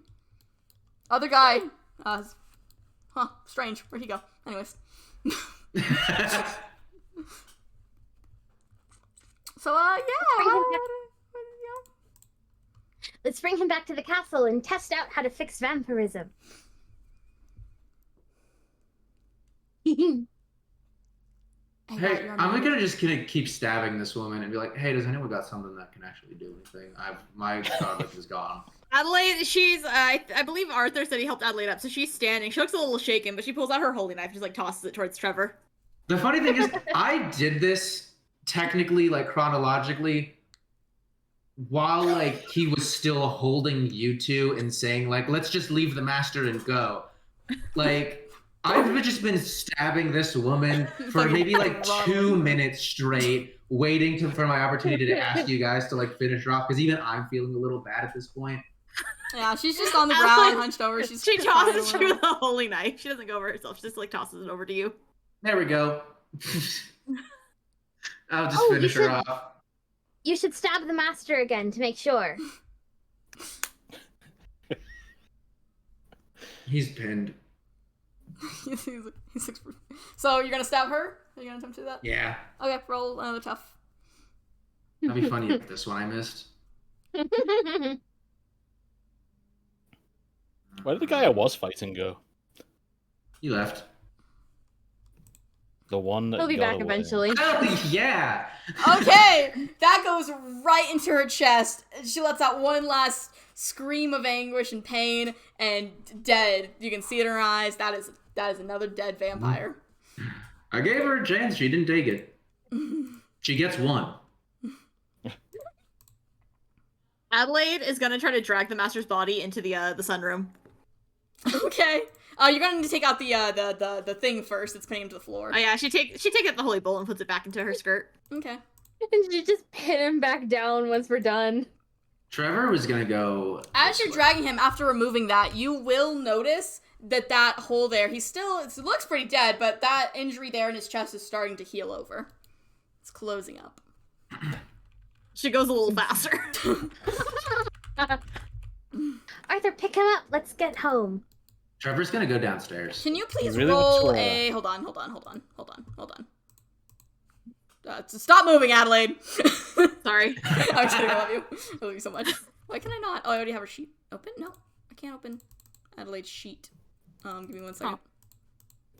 Other guy, strange. Where'd he go? Anyways. So, yeah. Let's bring him back to the castle and test out how to fix vampirism. Hey, I'm just gonna keep stabbing this woman and be like, "Hey, does anyone got something that can actually do anything? My garlic is gone." Adelaide, she's, I believe Arthur said he helped Adelaide up, so she's standing. She looks a little shaken, but she pulls out her holy knife and just, like, tosses it towards Trevor. The funny thing is, I did this technically, like chronologically, while like he was still holding you two and saying like, "Let's just leave the master and go." Like, I've just been stabbing this woman for maybe like 2 minutes straight, waiting for my opportunity to ask you guys to like finish her off, because even I'm feeling a little bad at this point. Yeah, she's just on the ground, hunched over. She tosses you the holy knife. She doesn't go over herself. She just, like, tosses it over to you. There we go. I'll just Oh, finish her off. You should stab the master again to make sure. He's pinned. So you're gonna stab her? Are you gonna attempt to do that? Yeah. Okay, roll another tough. That'd be funny if this one I missed. Where did the guy I was fighting go? He left. The one that He'll be got back away. eventually. Oh, yeah. Okay, that goes right into her chest. She lets out one last scream of anguish and pain, and dead. You can see it in her eyes. That is another dead vampire. I gave her a chance. She didn't take it. She gets one. Adelaide is gonna try to drag the master's body into the sunroom. Okay. You're gonna need to take out the thing first that's pinning him to the floor. Oh yeah, she takes out the holy bowl and puts it back into her skirt. Okay. And you just pin him back down once we're done. Trevor was gonna go. As you're dragging him, after removing that, you will notice that hole there, it looks pretty dead, but that injury there in his chest is starting to heal over. It's closing up. She goes a little faster. Arthur, pick him up. Let's get home. Trevor's gonna go downstairs. Can you please really roll looks a... Hold on. Stop moving, Adelaide! Sorry. I'm just kidding, I love you. I love you so much. Why can I not? Oh, I already have her sheet open? No, I can't open Adelaide's sheet. Give me 1 second.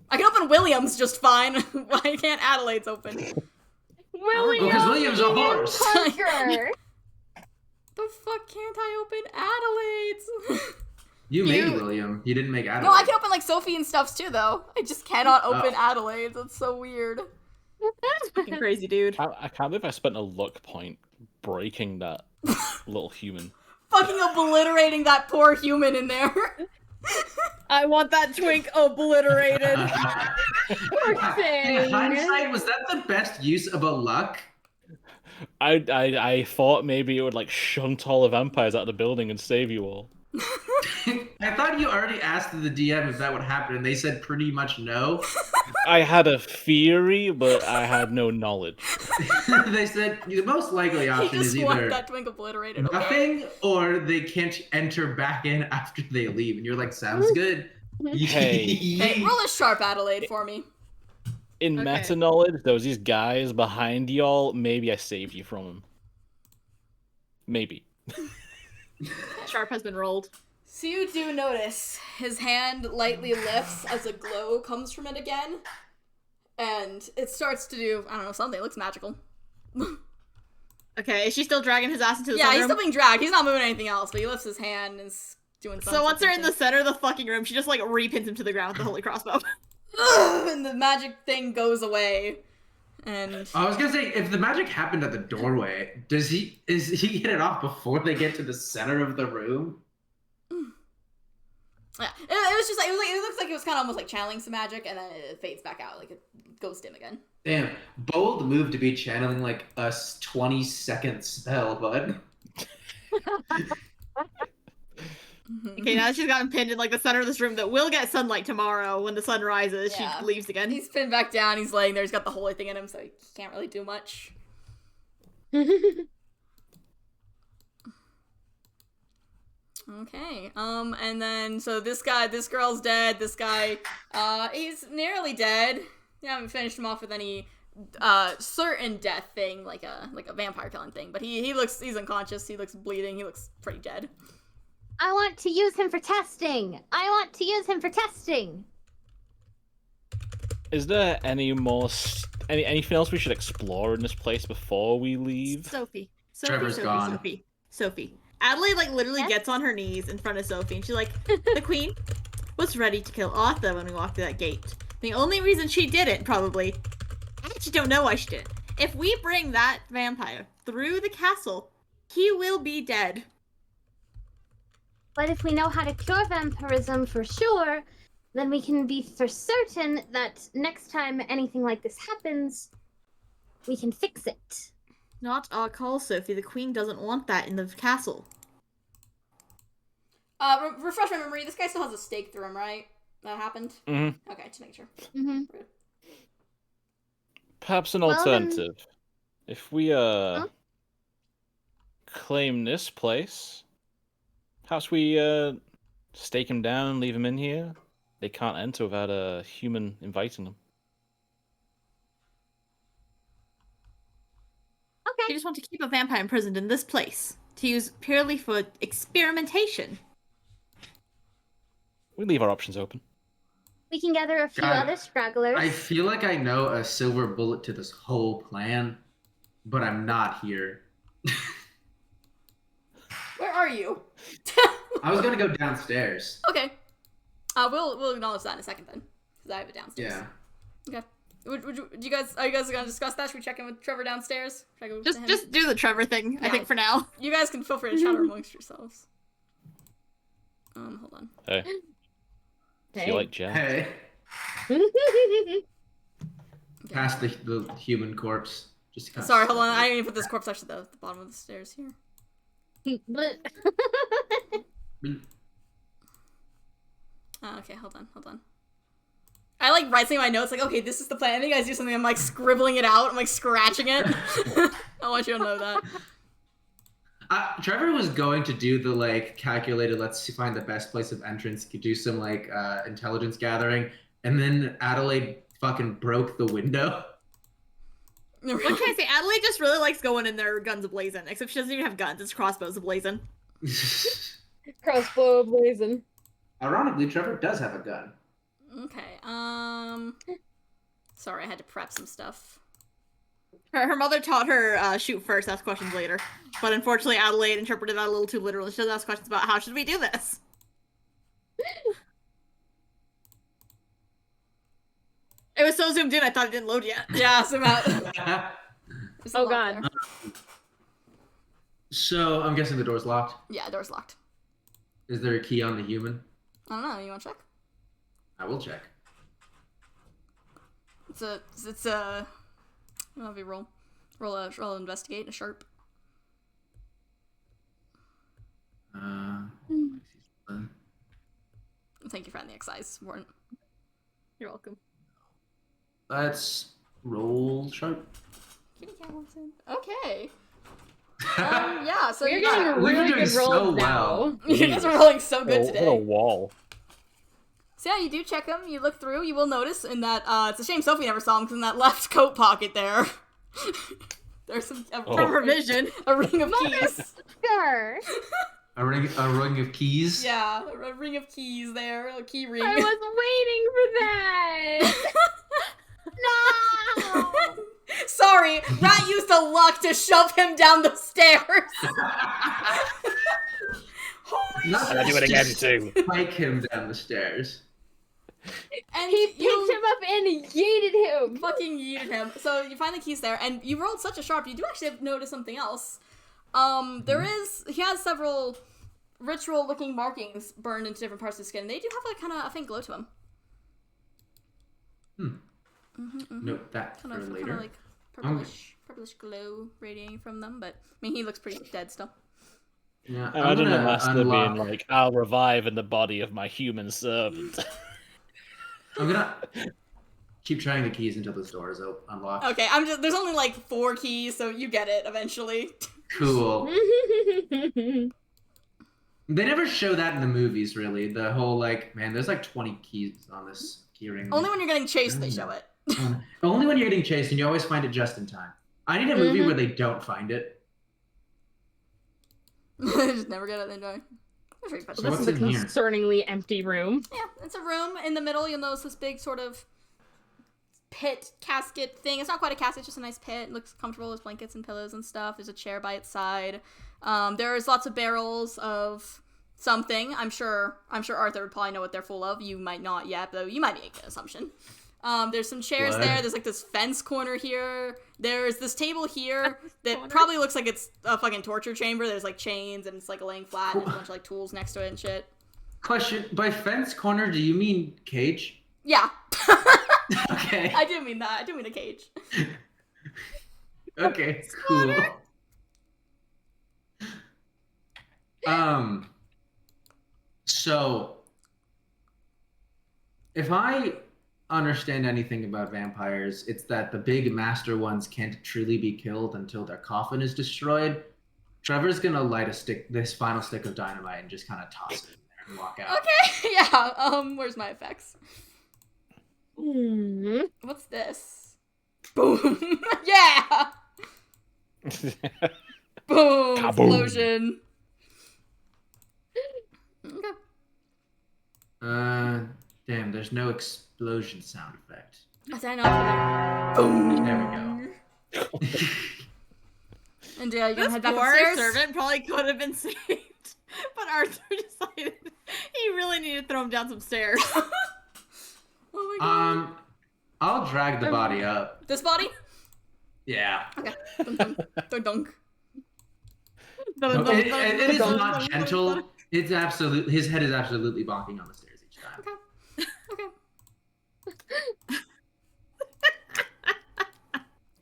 I can open William's just fine. Why can't Adelaide's open? William! Because William's a horse. Parker! The fuck can't I open Adelaide's? You made William. You didn't make Adelaide. No, I can open like Sophie and stuffs too, though. I just cannot open Adelaide's. That's so weird. Fucking crazy, dude. I can't believe I spent a luck point breaking that little human. Fucking obliterating that poor human in there. I want that twink obliterated. Poor thing. In hindsight, was that the best use of a luck? I thought maybe it would like shunt all the vampires out of the building and save you all. I thought you already asked the DM if that would happen, and they said pretty much no. I had a theory, but I had no knowledge. They said the most likely You option just is want either that twink obliterated. nothing, or they can't enter back in after they leave. And you're like, sounds good. Hey, roll a sharp Adelaide for me. In Okay. meta knowledge, there was these guys behind y'all. Maybe I saved you from them. Maybe. Sharp has been rolled. So you do notice his hand lightly lifts as a glow comes from it again. And it starts to do, I don't know, something. It looks magical. Okay, is she still dragging his ass into the Yeah, he's sunroom? still being dragged. He's not moving anything else, but he lifts his hand and is doing something. So once they're in the center of the fucking room, she just like repins him to the ground with the holy crossbow. And the magic thing goes away. And I was gonna say, if the magic happened at the doorway, is he get it off before they get to the center of the room? yeah, it was just like it looks like it was kind of almost like channeling some magic, and then it fades back out, like it goes dim again. Damn, bold move to be channeling like a 20-second spell, bud. Okay, now that she's gotten pinned in like the center of this room that will get sunlight tomorrow when the sun rises, Yeah. she leaves again. He's pinned back down. He's laying there. He's got the holy thing in him, so he can't really do much. Okay. And then so this girl's dead. This guy, he's nearly dead. You haven't finished him off with any certain death thing, like a vampire killing thing. But he's unconscious. He looks bleeding. He looks pretty dead. I want to use him for testing. Is there any more anything else we should explore in this place before we leave? Sophie. Trevor's gone. Sophie. Adelaide like literally Yes? gets on her knees in front of Sophie and she's like, the queen was ready to kill Authur when we walked through that gate. The only reason she didn't, probably, I actually don't know why she didn't. If we bring that vampire through the castle, he will be dead. But if we know how to cure vampirism for sure, then we can be for certain that next time anything like this happens, we can fix it. Not our call, Sophie. The queen doesn't want that in the castle. Refresh my memory. This guy still has a stake through him, right? That happened? Mm-hmm. Okay, just make sure. Mm-hmm. Perhaps an Well, then- alternative. If we claim this place, perhaps we stake him down, leave him in here. They can't enter without a human inviting them. We Okay. just want to keep a vampire imprisoned in this place to use purely for experimentation. We leave our options open. We can gather a few God, other stragglers. I feel like I know a silver bullet to this whole plan, but I'm not here. Where are you? I was gonna go downstairs. Okay. We'll acknowledge that in a second then, because I have it downstairs. Yeah. Okay. are you guys gonna discuss that? Should we check in with Trevor downstairs? Should I go to him? Just do the Trevor thing, I Yeah. think, for now. You guys can feel free to chatter amongst yourselves. Hold on. Hey. Do you like Jack? Hey, Okay. past the human corpse. Just kind Sorry, hold on. I didn't even put this corpse actually at the bottom of the stairs here. But Okay, hold on. I like writing my notes like, okay, this is the plan. I think you guys do something. I'm like scribbling it out. I'm like scratching it. I want you to know that. Trevor was going to do the like calculated, let's find the best place of entrance, could do some like intelligence gathering, and then Adelaide fucking broke the window. What can I say? Adelaide just really likes going in there guns ablazing. Except she doesn't even have guns. It's crossbows ablazing. crossbow blazing. Ironically, Trevor does have a gun. Okay, sorry, I had to prep some stuff. Her mother taught her shoot first, ask questions later. But unfortunately, Adelaide interpreted that a little too literally. She does ask questions about how should we do this. It was so zoomed in, I thought it didn't load yet. Yeah, zoom out. There's a Oh lock god. there. So I'm guessing the door's locked. Yeah, door's locked. Is there a key on the human? I don't know. You want to check? I will check. It's a. I don't know if you roll investigate a sharp. Thank you for adding the excise warrant. You're welcome. Let's roll sharp. Kitty cat wants in. Okay. Yeah. So You're you getting got, We've been really doing good rolls so now. well. you guys are rolling so good What a today. wall. So yeah, you do check them. You look through. You will notice in that. It's a shame Sophie never saw him because in that left coat pocket there, there's a Oh. Her vision. a ring of keys. Sure. A ring of keys. Yeah, a ring of keys there, a key ring. I was waiting for that. No. Sorry, Rat used the luck to shove him down the stairs. Holy Not And I do it again just too. Spike him down the stairs. And He picked him up and yeeted him. fucking yeeted him. So you find the keys there, and you rolled such a sharp. You do actually notice something else. He has several ritual-looking markings burned into different parts of the skin. They do have like kind of a faint glow to them. Note that Kind for of later. like purplish glow radiating from them. But I mean, he looks pretty dead still. Yeah, I I'm imagine the gonna master unlock. being like, I'll revive in the body of my human servant. I'm gonna keep trying the keys until this door is unlocked. Okay, there's only like 4 keys, so you get it eventually. Cool. They never show that in the movies, really. The whole like, man, there's like 20 keys on this keyring. Only when you're getting chased they show it. Only when you're getting chased, and you always find it just in time. I need a movie where they don't find it. Just never get it, they die. So This what's is a in here? concerningly empty room. Yeah, it's a room. In the middle, you'll notice this big sort of pit casket thing. It's not quite a casket, it's just a nice pit. It looks comfortable. There's blankets and pillows and stuff. There's a chair by its side. There's lots of barrels of something. I'm sure Authur would probably know what they're full of. You might not yet, though you might make an assumption. There's some chairs What? there. There's like this fence corner here. There's this table here that probably looks like it's a fucking torture chamber. There's like chains and it's like laying flat and there's a bunch of like tools next to it and shit. Question: by fence corner, do you mean cage? Yeah. Okay. I do mean that. I do mean a cage. Okay. Cool. So, if I understand anything about vampires, it's that the big master ones can't truly be killed until their coffin is destroyed. Trevor's gonna light this final stick of dynamite and just kind of toss it in there and walk out. Okay, yeah. Where's my effects? Hmm. What's this? Boom! Yeah! Boom! Kaboom. Explosion. Okay. Damn, there's no explosion sound effect. I said no. Boom! There we go. And yeah, you gonna This head back poor upstairs? servant probably could have been saved. But Arthur decided he really needed to throw him down some stairs. Oh my god. I'll drag the body up. This body? Yeah. Okay. Dunk, dunk. No, it is not gentle. It's absolute. His head is absolutely bonking on the stairs each time. Okay.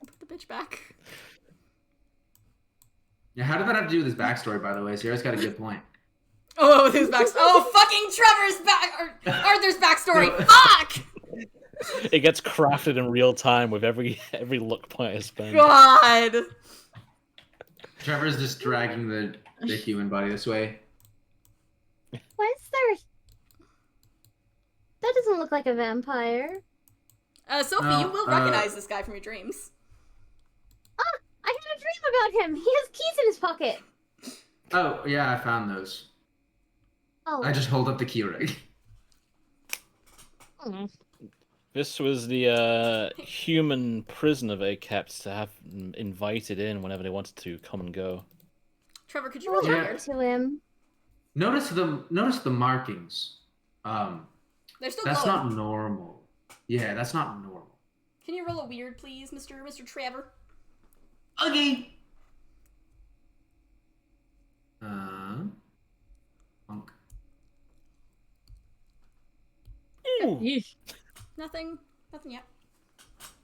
Put the bitch back. Yeah, how did that have to do with his backstory, by the way? Sierra's got a good point. Oh, his backstory. Oh, fucking Trevor's back. Arthur's backstory. No. Fuck. It gets crafted in real time with every luck point I spend. God. Trevor's just dragging the human body this way. Why is there? That doesn't look like a vampire. Sophie, you will recognize this guy from your dreams. Ah, I had a dream about him. He has keys in his pocket. Oh, yeah, I found those. Oh. I just hold up the key ring. Hmm. This was the human prisoner they kept to have invited in whenever they wanted to come and go. Trevor, could you We'll roll Yeah. weird? to him. Notice the markings. They're still That's glowing. not normal. Yeah, that's not normal. Can you roll a weird, please, Mr. Trevor? Okay. Monk. Yeesh. Nothing yet.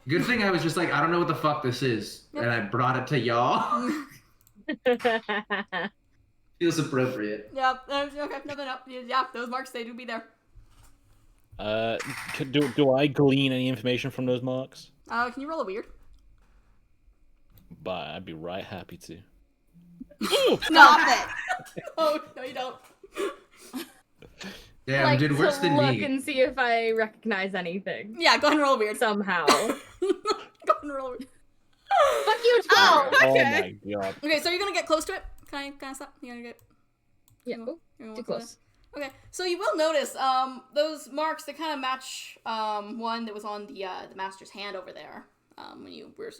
Good thing I was just like, I don't know what the fuck this is, Yep. and I brought it to y'all. Feels appropriate. Yeah, okay, nothing up. Yeah, those marks, they do be there. Do I glean any information from those marks? Can you roll a weird? But I'd be right happy to. Stop it! Oh, no you don't. Damn, like dude, worse to than look me. and see if I recognize anything Yeah, go ahead and roll a weird. somehow. Go ahead and roll a weird. Fuck you, 12. Oh, Oh okay. my god. Okay, so you're gonna get close to it? Can I stop? You're gonna get... Yeah, you're gonna too walk over close. there? Okay, so you will notice, those marks, they kind of match, one that was on the master's hand over there. When you were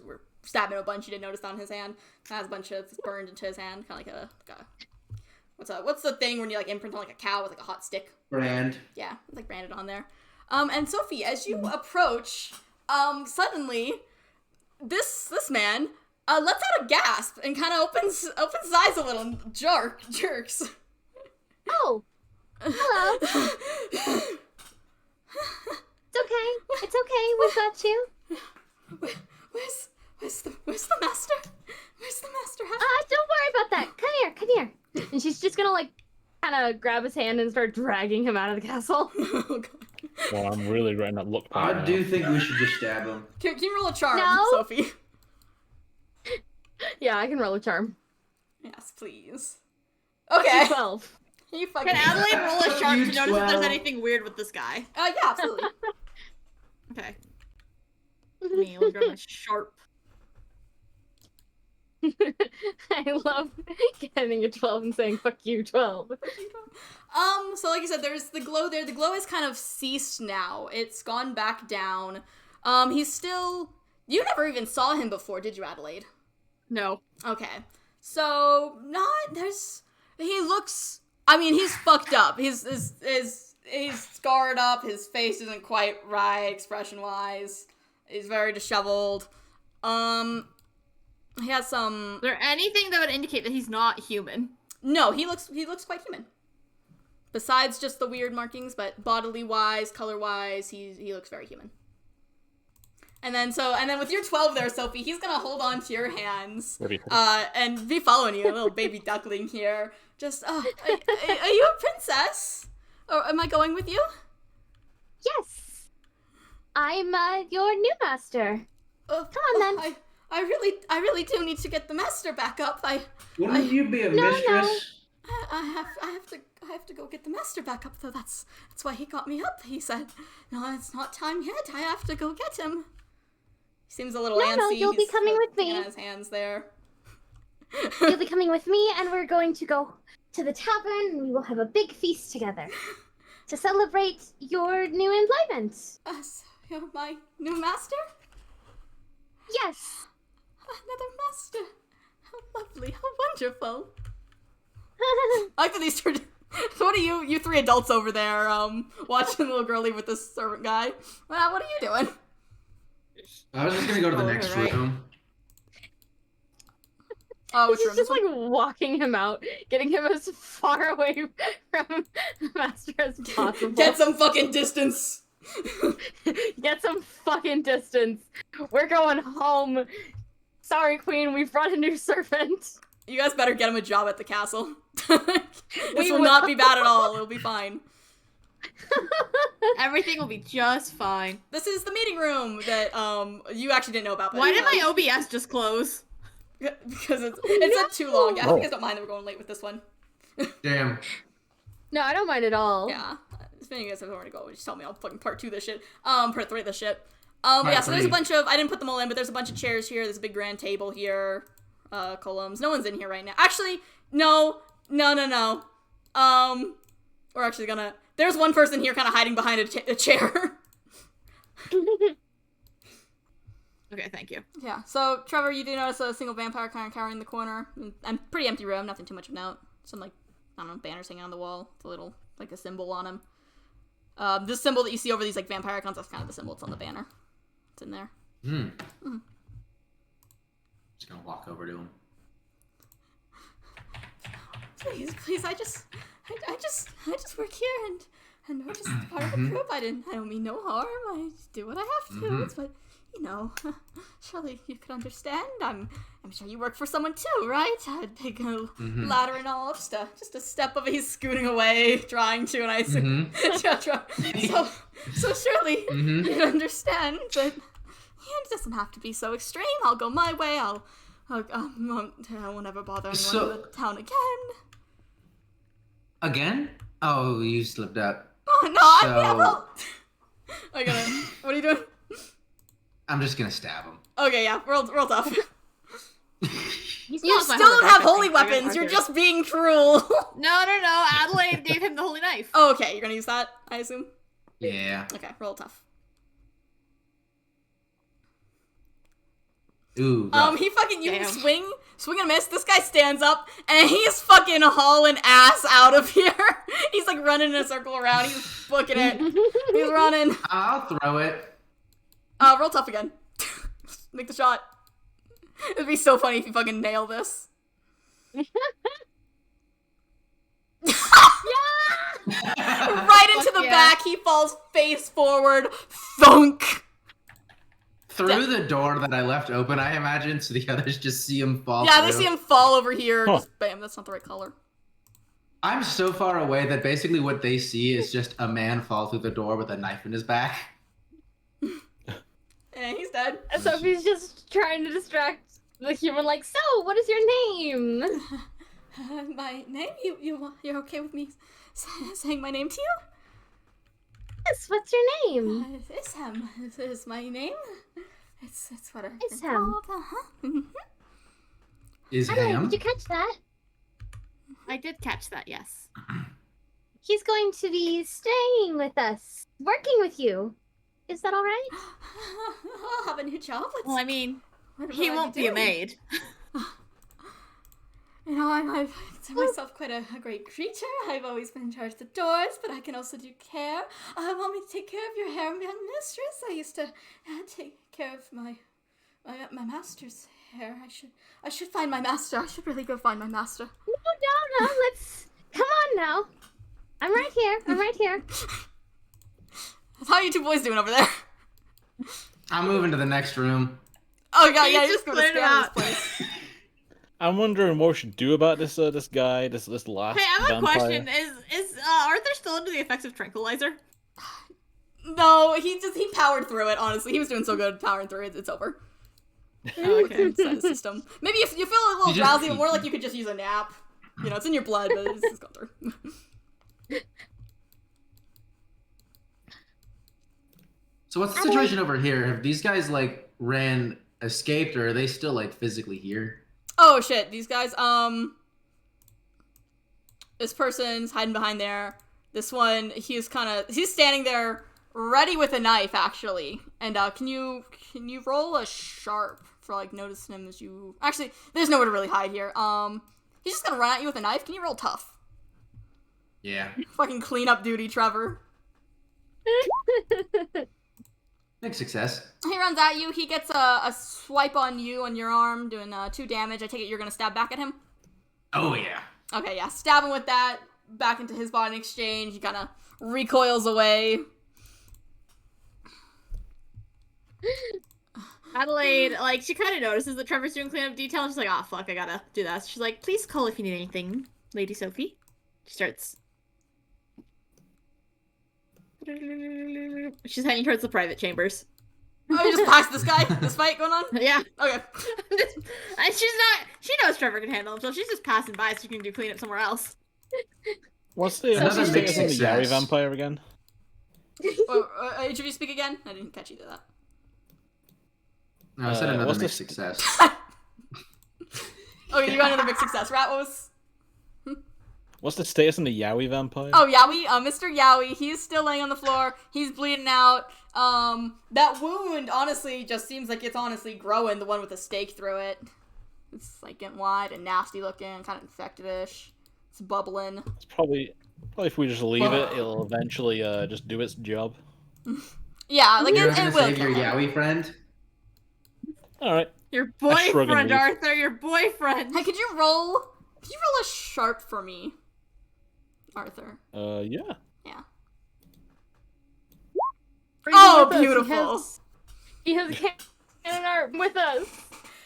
stabbing a bunch, you didn't notice on his hand. It has a bunch of burned into his hand, kind of like a what's the thing when you, like, imprint on, like, a cow with, like, a hot stick? Brand. Yeah, it's, like, branded on there. And Sophie, as you approach, suddenly, this man, lets out a gasp and kind of opens his eyes a little and jerks. Oh, hello. It's okay. We've got you. Where's the master? Where's the master? Don't worry about that. Come here. And she's just gonna, like, kind of grab his hand and start dragging him out of the castle. Oh, God. Well, I'm really regretting that look part I now. do think we should just stab him. Can you roll a charm, No. Sophie? Yeah, I can roll a charm. Yes, please. Okay. 12. You fucking... Can Adelaide roll a sharp to notice if 12. there's anything weird with this guy? Yeah, absolutely. Okay. Me, let me grab my sharp. I love getting a 12 and saying, fuck you, 12. So like I said, there's the glow there. The glow has kind of ceased now. It's gone back down. He's still... You never even saw him before, did you, Adelaide? No. Okay. So, he looks... I mean, he's fucked up. He's scarred up. His face isn't quite right, expression-wise. He's very disheveled. He has some... Is there anything that would indicate that he's not human? No, he looks quite human. Besides just the weird markings, but bodily-wise, color-wise, he looks very human. And then with your 12 there, Sophie, he's gonna hold on to your hands, and be following you, a little baby duckling here. Just, are you a princess? Or am I going with you? Yes. I'm, your new master. Come on, then. I really do need to get the master back up. Wouldn't you be a mistress? I have to go get the master back up, though. That's why he got me up. He said, "No, it's not time yet. I have to go get him." He seems a little antsy. No, you'll be coming with me. On his hands there. You'll be coming with me, and we're going to go to the tavern, and we will have a big feast together to celebrate your new employment. So you're my new master? Yes. Another master. How lovely. How wonderful. I like that these two... So what are you three adults over there, watching the little girlie with this servant guy? What are you doing? I was just gonna go to the next right. room. Oh, which He's room? just This like one? walking him out, getting him as far away from the master as possible. Get some fucking distance. Get some fucking distance. We're going home. Sorry, Queen, we've brought a new servant. You guys better get him a job at the castle. This We will will. not be bad at all. It'll be fine. Everything will be just fine. This is the meeting room that you actually didn't know about. But Why did my OBS just close? Because it's not too long. I think you guys don't mind that we're going late with this one. Damn. No, I don't mind at all. Yeah. If you guys have already go, just tell me I'll fucking part 2 this shit. Part 3 this shit. Yeah, so there's a bunch of, I didn't put them all in, but there's a bunch of chairs here. There's a big grand table here. Columns. No one's in here right now. Actually, no. We're actually gonna, there's one person here kind of hiding behind a chair. Okay, thank you. Yeah, so Trevor, you do notice a single vampire kind of cowering in the corner. And pretty empty room, nothing too much of note. Some, like, I don't know, banners hanging on the wall. It's a little, like, a symbol on him. This symbol that you see over these, like, vampire icons, that's kind of the symbol. It's on the banner. It's in there. Just gonna walk over to him. Please, I just work here, and we're just part of the group. I don't mean no harm. I just do what I have to. But you know, surely you could understand. I'm sure you work for someone too, right? A big ladder and all. Just a step of he's scooting away, trying to, and I assume. So surely you'd understand. But it doesn't have to be so extreme. I'll go my way. I won't ever bother anyone in the town again. Again? Oh, you slipped up. Oh no! What are you doing? I'm just gonna stab him. Okay, yeah, roll tough. He's You not my still holy don't have knife, I holy think. I got weapons. You're Arthur. just being cruel. No. Adelaide gave him the holy knife. Oh, okay, you're gonna use that, I assume. Yeah. Okay, roll tough. Ooh. rough. He fucking you Damn. swing and miss. This guy stands up and he's fucking hauling ass out of here. He's like running in a circle around. He's booking it. He's running. I'll throw it. Roll tough again. Make the shot. It'd be so funny if you fucking nail this. Right into the yeah. back. He falls face forward. Thunk. Through the door that I left open, I imagine, so the others just see him fall Yeah, they through. see him fall over here. Huh. Just bam, that's not the right color. I'm so far away that basically what they see is just a man fall through the door with a knife in his back. And he's dead. And Sophie's just trying to distract the human, like, so, what is your name? My name? You're okay with me saying my name to you? Yes, what's your name? Isham. This is my name. It's what I've been Isham. called. Uh-huh. Is Adelaide, Ham? did you catch that? I did catch that, yes. He's going to be staying with us, working with you. Is that all right? I'll have a new job. Well, I mean, What he will I won't be a doing? maid. You know, I've considered myself quite a great creature. I've always been in charge of the doors, but I can also do care. Want me to take care of your harem young mistress? I used to take care of my master's hair. I should find my master. I should really go find my master. No, let's... Come on now. I'm right here. How are you two boys doing over there? I'm moving to the next room. Oh god, yeah, He's you're just just going to cleared scan out. this place. I'm wondering what we should do about this guy, this last Hey, I have a vampire. question. Is Arthur still under the effects of tranquilizer? No, he powered through it, honestly. He was doing so good powering through it, it's over. Okay. It's out of the system. Maybe if you feel a little You just- drowsy, but more like you could just use a nap. You know, it's in your blood, but it's gone through. So what's the situation over here? Have these guys like escaped, or are they still like physically here? Oh shit, these guys, this person's hiding behind there. This one, he's standing there ready with a knife, actually. And, can you roll a sharp for, like, noticing him as you... Actually, there's nowhere to really hide here. He's just gonna run at you with a knife. Can you roll tough? Yeah. Fucking clean up duty, Trevor. Big success. He runs at you. He gets a swipe on you on your arm, doing 2 damage. I take it you're gonna stab back at him? Oh, yeah. Okay, yeah. Stab him with that. Back into his body in exchange. He kind of recoils away. Adelaide, like, she kind of notices that Trevor's doing cleanup detail. She's like, oh, fuck, I gotta do that. She's like, please call if you need anything, Lady Sophie. She starts... She's heading towards the private chambers. Oh, you just passed this guy? This fight going on? Yeah. Okay. And she's not... She knows Trevor can handle himself. She's just passing by so she can do cleanup somewhere else. What's the Another status on the mixed Yari success. vampire again? Each of you speak again? I didn't catch you to that. No, I said another what's mixed the- success. Okay, you got another big success. Rat, what was... What's the status on the Yowie vampire? Oh, Yowie, Mr. Yowie, he's still laying on the floor. He's bleeding out. That wound, honestly, just seems like it's honestly growing, the one with the stake through it. It's, like, getting wide and nasty looking, kind of infected-ish. It's bubbling. It's probably if we just leave it, it'll eventually just do its job. Yeah, like, You're it gonna will save your kill him. Yowie friend? Alright. Your shrug and boyfriend, leave. Arthur, your boyfriend. Hey, could you roll a sharp for me, Arthur? Yeah. Yeah. Bring him Oh, with us. beautiful. He has canon art with us.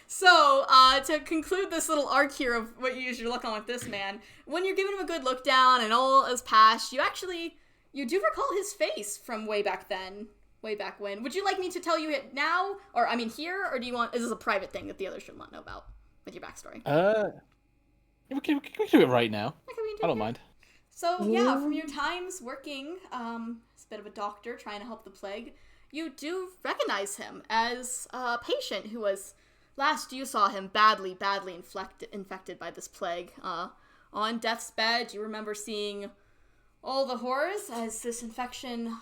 So, to conclude this little arc here of what you usually look on with this man, when you're giving him a good look down and all is past, you do recall his face from way back then. Way back when. Would you like me to tell you it now? Or, I mean, here? Or is this a private thing that the others should not know about with your backstory? We can do it right now. Okay, we can do I it don't here. mind. So, yeah, from your times working as a bit of a doctor trying to help the plague, you do recognize him as a patient who was, last you saw him, badly infected by this plague. On death's bed, you remember seeing all the horrors as this infection,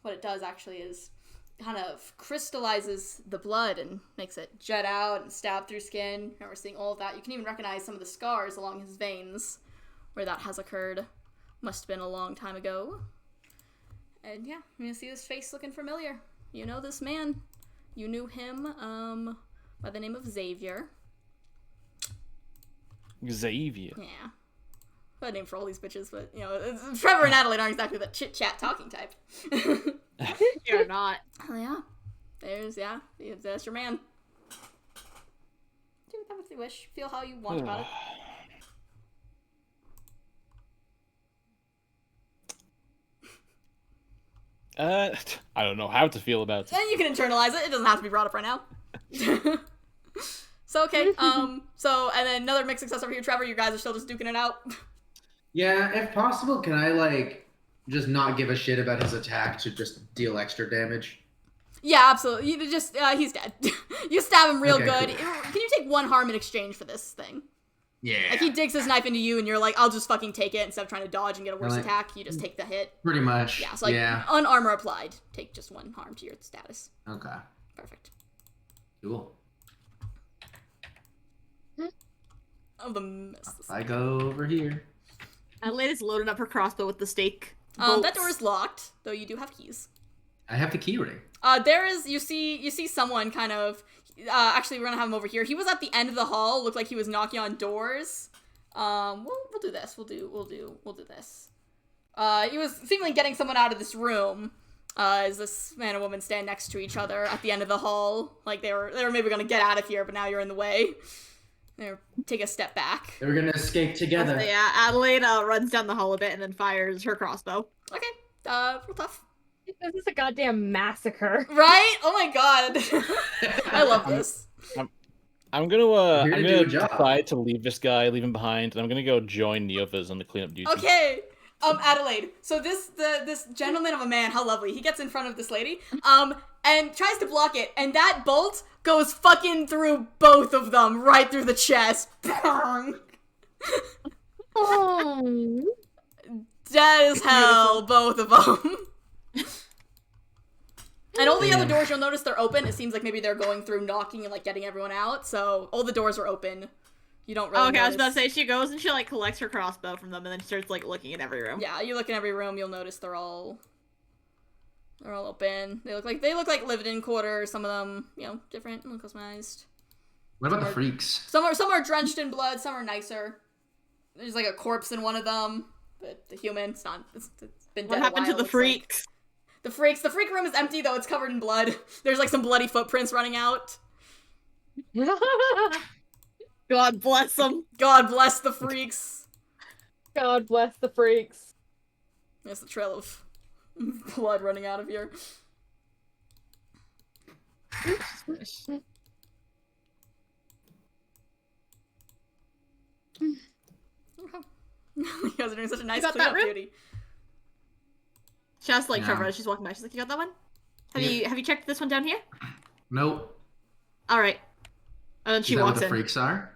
what it does actually is kind of crystallizes the blood and makes it jet out and stab through skin. Remember seeing all of that. You can even recognize some of the scars along his veins where that has occurred. Must have been a long time ago. And yeah, you're gonna see his face looking familiar. You know this man. You knew him by the name of Xavier. Xavier. Yeah. What a name for all these bitches, but, you know, Trevor and Adelaide aren't exactly that chit-chat talking type. You're not. Oh, yeah. There's your man. Do with that if you wish. Feel how you want about it. I don't know how to feel about it. And you can internalize it. It doesn't have to be brought up right now. So, okay. And then another mixed success over here, Trevor. You guys are still just duking it out. Yeah, if possible, can I, just not give a shit about his attack to just deal extra damage? Yeah, absolutely. You just, he's dead. You stab him real Okay, good. cool. Can you take 1 harm in exchange for this thing? Yeah. Like, he digs his knife into you, and you're like, I'll just fucking take it. Instead of trying to dodge and get a worse Like- attack, you just take the hit. Pretty much. Yeah, so, yeah. unarmor applied. Take just 1 harm to your status. Okay. Perfect. Cool. Oh, the miss. I go over here. Adelaide is loading up her crossbow with the stake. That door is locked, though you do have keys. I have the key ring. You see someone kind of, actually we're gonna have him over here. He was at the end of the hall, looked like he was knocking on doors. We'll do this, we'll do this. He was seemingly getting someone out of this room, as this man and woman stand next to each other at the end of the hall. Like they were maybe gonna get out of here, but now you're in the way. Take a step back. They were gonna escape together. Yeah, Adelaide runs down the hall a bit and then fires her crossbow. Okay, real tough. This is a goddamn massacre. Right? Oh my god. I love this. I'm gonna Here to do a job. decide to leave this guy, leave him behind, and I'm gonna go join the others on the cleanup duty. Okay. Adelaide. So this gentleman of a man, how lovely. He gets in front of this lady, and tries to block it, and that bolt goes fucking through both of them, right through the chest. Oh. Dead as hell, both of them. And all the other doors, you'll notice they're open. It seems like maybe they're going through knocking and, getting everyone out. So all the doors are open. You don't really Okay, I was notice. about to say, she goes and she, collects her crossbow from them and then starts, looking in every room. Yeah, you look in every room, you'll notice they're all They're all open. They look like lived-in quarters. Some of them, different and customized. What about the freaks? Some are drenched in blood. Some are nicer. There's like a corpse in one of them, but the human, it's not. It's been dead. What happened to the freaks? The freaks. The freak room is empty though. It's covered in blood. There's like some bloody footprints running out. God bless them. God bless the freaks. God bless the freaks. There's the trail of blood running out of here. You guys are doing such a nice cleanup duty. She asked like Yeah. Trevor as she's walking by. She's like, "You got that one? Have you checked this one down here?" Nope. All right. And then she Is that walks what the in. freaks are?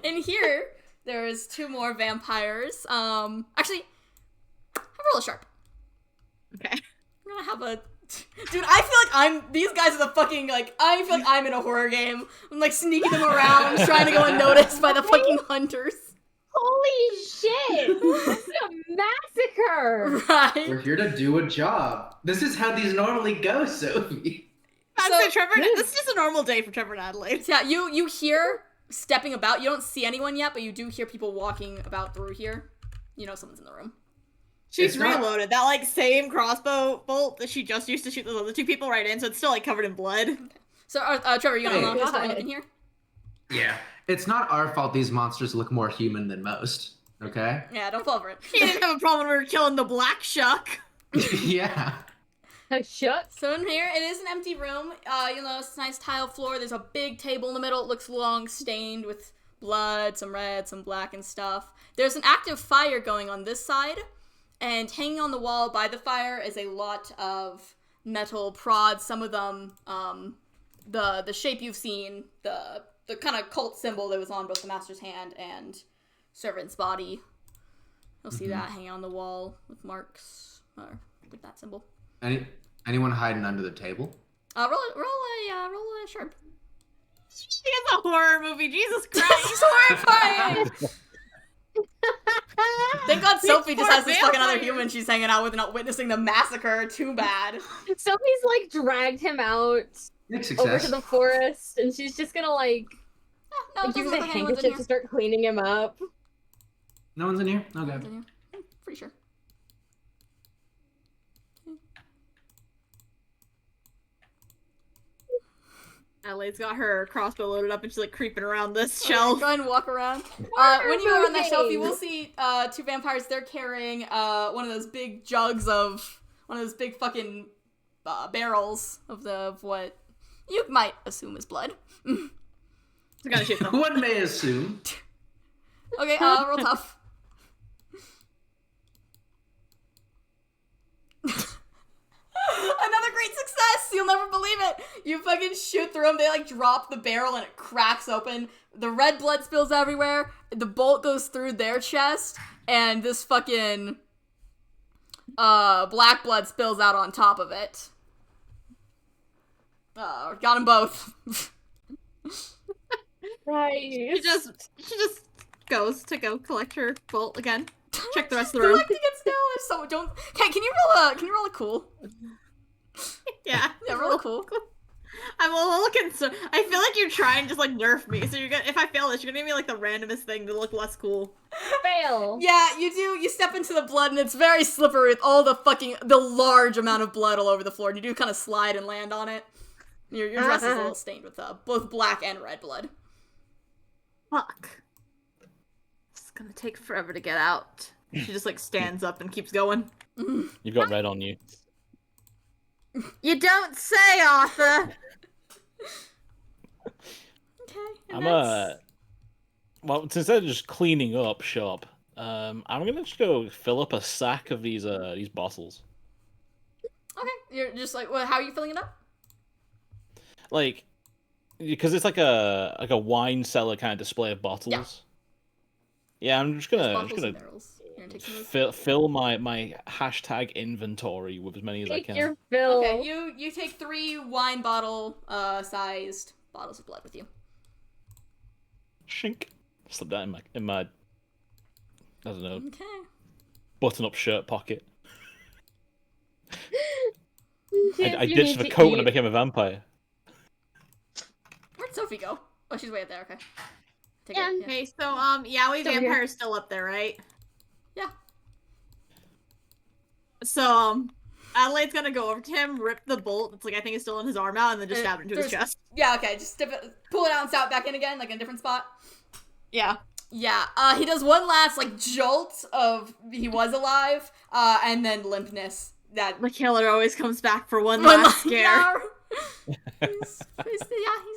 In here, there's 2 more vampires. Actually, have roll a sharp. Okay. I'm gonna have a. Dude, I feel like these guys are the fucking, like, I feel like I'm in a horror game. I'm, like, sneaking them around, trying to go unnoticed by the fucking hunters. Holy shit! This is a massacre! Right? We're here to do a job. This is how these normally go, Sophie. So Trevor, this is just a normal day for Trevor and Adelaide. Yeah, you hear stepping about. You don't see anyone yet, but you do hear people walking about through here. You know someone's in the room. She's It's not- reloaded that like same crossbow bolt that she just used to shoot the other 2 people right in, so it's still like covered in blood. So, Trevor, you gonna Hey. unlock this one God. in here? Yeah. It's not our fault these monsters look more human than most, okay? Yeah, don't fall for it. She didn't have a problem when we were killing the black shuck. Yeah. Shut. So in here, it is an empty room. You'll notice it's a nice tile floor. There's a big table in the middle. It looks long, stained with blood, some red, some black and stuff. There's an active fire going on this side, and hanging on the wall by the fire is a lot of metal prods. Some of them, the shape you've seen, the kind of cult symbol that was on both the master's hand and servant's body. You'll see that hanging on the wall with marks, or with that symbol. Anyone hiding under the table? Roll a sharp. She is a horror movie, Jesus This Christ. is horrifying! Thank God Sophie just poor has this fucking other vampires. human she's hanging out with and not witnessing the massacre. Too bad. Sophie's like dragged him out Big over success. to the forest, and she's just gonna like No, it use doesn't a look like anyone's in handkerchief here. to start cleaning him up. No one's in here? Okay. Anyone's in here. I'm pretty sure. Adelaide's got her crossbow loaded up and she's like creeping around this Okay, shelf. go ahead and walk around. Horror When you go around that shelf, you will movies. see 2 vampires. They're carrying one of those big jugs of one of those big fucking barrels of what you might assume is blood. So gotta shoot them. One may assume. Okay, roll tough. Another great success! You'll never believe it! You fucking shoot through them, they like drop the barrel and it cracks open. The red blood spills everywhere, the bolt goes through their chest, and this fucking black blood spills out on top of it. Got them both. Right. She just goes to go collect her bolt again. Check the rest of the room. Collecting it still, if so don't. Okay, can you roll a cool? Yeah. Yeah, roll a cool. I'm a little concerned. I feel like you're trying to just like nerf me. So you're gonna, if I fail this, you're gonna give me like the randomest thing to look less cool. Fail. Yeah, you do. You step into the blood and it's very slippery with all the large amount of blood all over the floor. And you do kind of slide and land on it. Your dress is a little stained with both black and red blood. Fuck. It's gonna take forever to get out. She just like stands up and keeps going. You've got red on you. You don't say, Authur. Okay. And I'm that's- well, instead of just cleaning up shop, I'm gonna just go fill up a sack of these bottles. Okay. You're just like, well, how are you filling it up? Like, because it's like a wine cellar kind of display of bottles. Yeah, I'm just gonna Bottles and barrels. You're gonna take some of those? fill my hashtag inventory with as many as I Take can. your fill. Okay. You take 3 wine bottle sized bottles of blood with you. Shink. Slip that in my I don't know, Okay. button up shirt pocket. I ditched the coat when I became a vampire. Where'd Sophie go? Oh, she's way up there. Okay. Take Yeah. it. Yeah. Okay, so Yowie Still here. Vampire's still up there, right? Yeah. So Adelaide's gonna go over to him, rip the bolt. It's like I think it's still in his arm out, and then just stab it into his chest. Yeah. Okay. Just pull it out and stab it back in again, like in a different spot. Yeah. Yeah. He does one last like jolt of he was alive, and then limpness. That The killer always comes back for one last scare. he's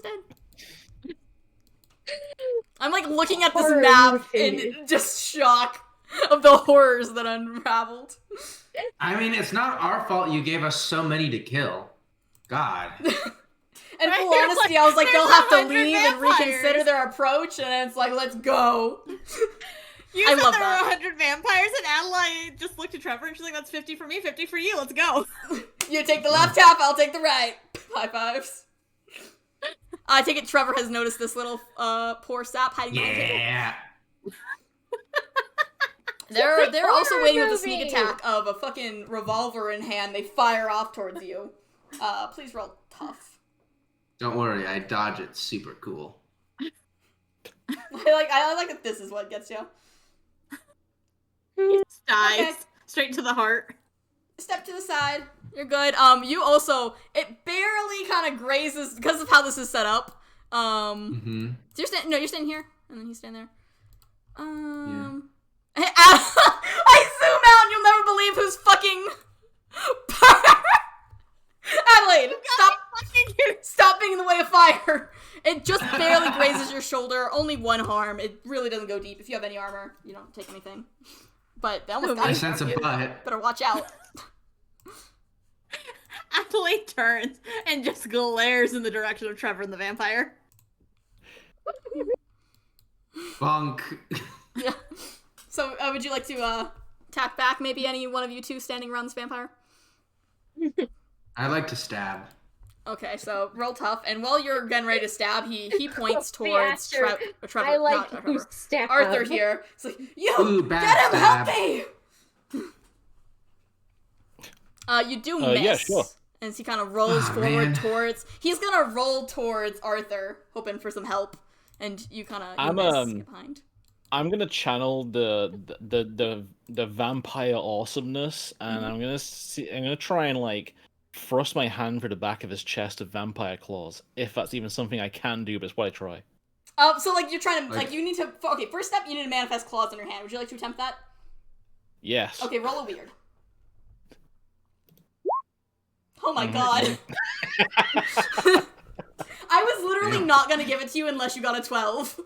dead. I'm like looking at this Horror map movie. in just shock of the horrors that unraveled. I mean, it's not our fault you gave us so many to kill. God. And Right, full they're honesty, like, I was like, "There's they'll have to 100 leave and vampires." reconsider their approach, and it's like, let's go. You I said love there that. were 100 vampires, and Adelaide just looked at Trevor, and she's like, "That's 50 for me, 50 for you. Let's go." You take the left half, I'll take the right. High fives. I take it Trevor has noticed this little poor sap hiding behind the table. Yeah. They're also horror waiting with a sneak movie. attack of a fucking revolver in hand. They fire off towards you. Please roll tough. Don't worry, I dodge it super cool. I like that this is what gets you. Dies Okay. straight to the heart. Step to the side. You're good. You also, it barely kind of grazes because of how this is set up. So you're standing here, and then you stand there. I zoom out, and you'll never believe who's fucking. Adelaide, stop being in the way of fire. It just barely grazes your shoulder. Only one harm. It really doesn't go deep. If you have any armor, you don't take anything. But they almost got I you. sense a butt. Better watch out. Adelaide turns and just glares in the direction of Trevor and the vampire. Bonk. Yeah. So, would you like to attack back? Maybe any one of you two standing around this vampire? I like to stab. Okay, so roll tough, and while you're getting ready to stab, he points The towards Asher. Trevor. I like not to Trevor. step Arthur up. here. It's like, you Ooh, get him, help backstab. me! You do miss. Yeah, sure. As he kind of rolls Aw, forward man. towards. He's gonna roll towards Arthur, hoping for some help, and you kind of I'm, get behind. I'm gonna channel the vampire awesomeness, and I'm gonna try and like thrust my hand through the back of his chest of vampire claws, if that's even something I can do, but it's what I try. So like you're trying to Like- you need to. Okay, first step, you need to manifest claws in your hand. Would you like to attempt that? Yes. Okay, roll a weird. Oh my Mhm. god. I was literally Damn. not gonna give it to you unless you got a 12.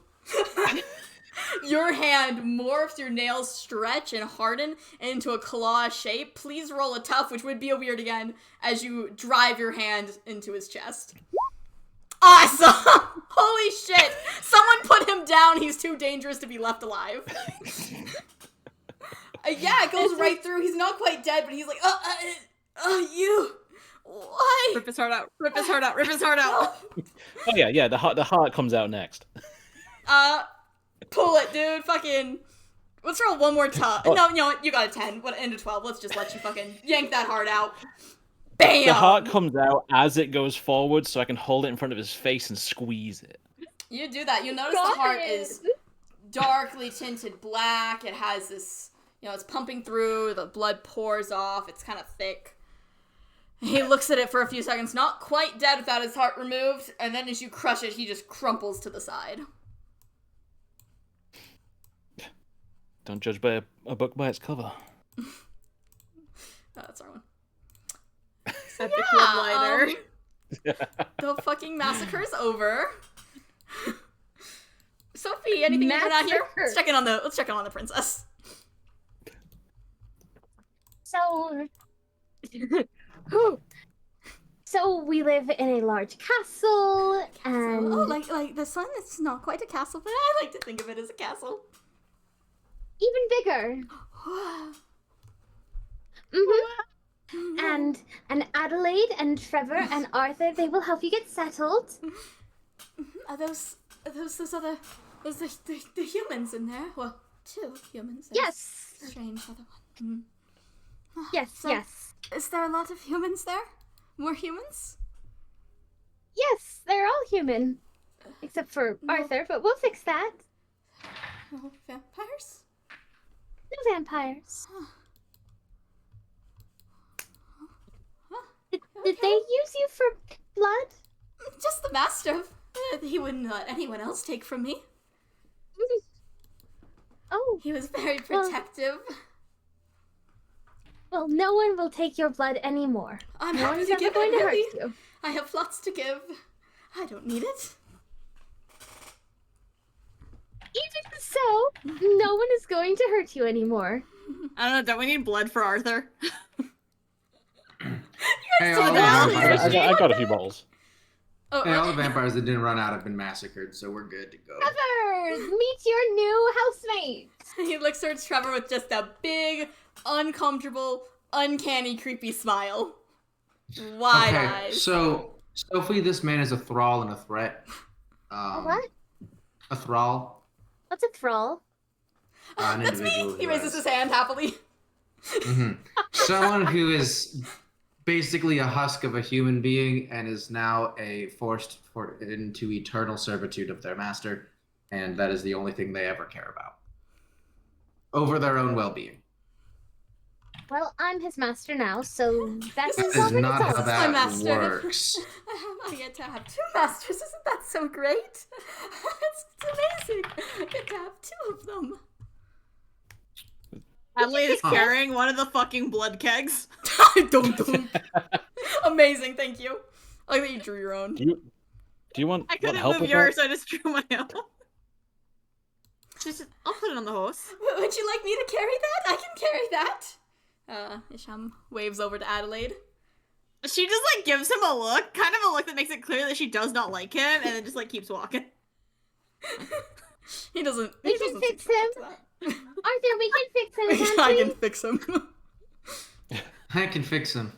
Your hand morphs, your nails stretch and harden into a claw shape. Please roll a tough, which would be a weird again, as you drive your hand into his chest. Awesome! Holy shit! Someone put him down, he's too dangerous to be left alive. Yeah, it goes right through. He's not quite dead, but he's like, you. Why? Rip his heart out. Rip his heart out. Rip his heart out. Oh yeah, the heart comes out next. Pull it, dude. Fucking. Let's roll one more tough. Oh. No, you know what? You got a 10. What, into 12. Let's just let you fucking yank that heart out. Bam! The heart comes out as it goes forward, so I can hold it in front of his face and squeeze it. You do that. You notice Got the heart it. is darkly tinted black. It has this, it's pumping through. The blood pours off. It's kind of thick. He looks at it for a few seconds, not quite dead without his heart removed, and then as you crush it, he just crumples to the side. Don't judge by a book by its cover. Oh, that's our one. Set the club lighter. The fucking massacre's over. Sophie, anything you're not here? Massacre. Let's check in on the princess. So, so we live in a large castle, and Oh, like the sun is not quite a castle, but I like to think of it as a castle. even bigger. And Adelaide and Trevor and Arthur, they will help you get settled. Are those the humans in there? Well, two humans. There's Yes, a strange other one. yes, So- yes. Is there a lot of humans there? more humans? Yes, they're all human. Except for Authur, but we'll fix that. No vampires? No vampires. Did they use you for blood? Just the master. He wouldn't let anyone else take from me. Oh. He was very protective. Well, no one will take your blood anymore. I'm No happy one's to ever give going it, to hurt really. you. I have lots to give. I don't need it. Even so, no one is going to hurt you anymore. I don't know, don't we need blood for Authur? Hey, So all the now- vampires, I got a few bottles. Oh, hey, all the vampires that didn't run out have been massacred, so we're good to go. Trevor, meet your new housemate. He looks towards Trevor with just a big, uncomfortable, uncanny, creepy smile. Wide eyes. so Sophie, this man is a thrall and a threat. A what? A thrall. What's a thrall? An That's me! individual He who raises has- his hand happily. Someone who is basically a husk of a human being and is now forced into eternal servitude of their master, and that is the only thing they ever care about. Over their own well-being. Well, I'm his master now, so that This is That is already not how solved. my that master. works. I get to have two masters. Isn't that so great? It's amazing. I get to have two of them. Adelaide is Huh. carrying one of the fucking blood kegs. Don't. Amazing, thank you. I like that you drew your own. Do you want I what couldn't help move with yours, so I just drew my own. I'll put it on the horse. Would you like me to carry that? I can carry that. Isham waves over to Adelaide. She just like gives him a look, kind of a look that makes it clear that she does not like him, and then just like keeps walking. He doesn't. We he can doesn't fix seem to him. like that. Arthur, we can fix him, I can't can fix him. I can fix him.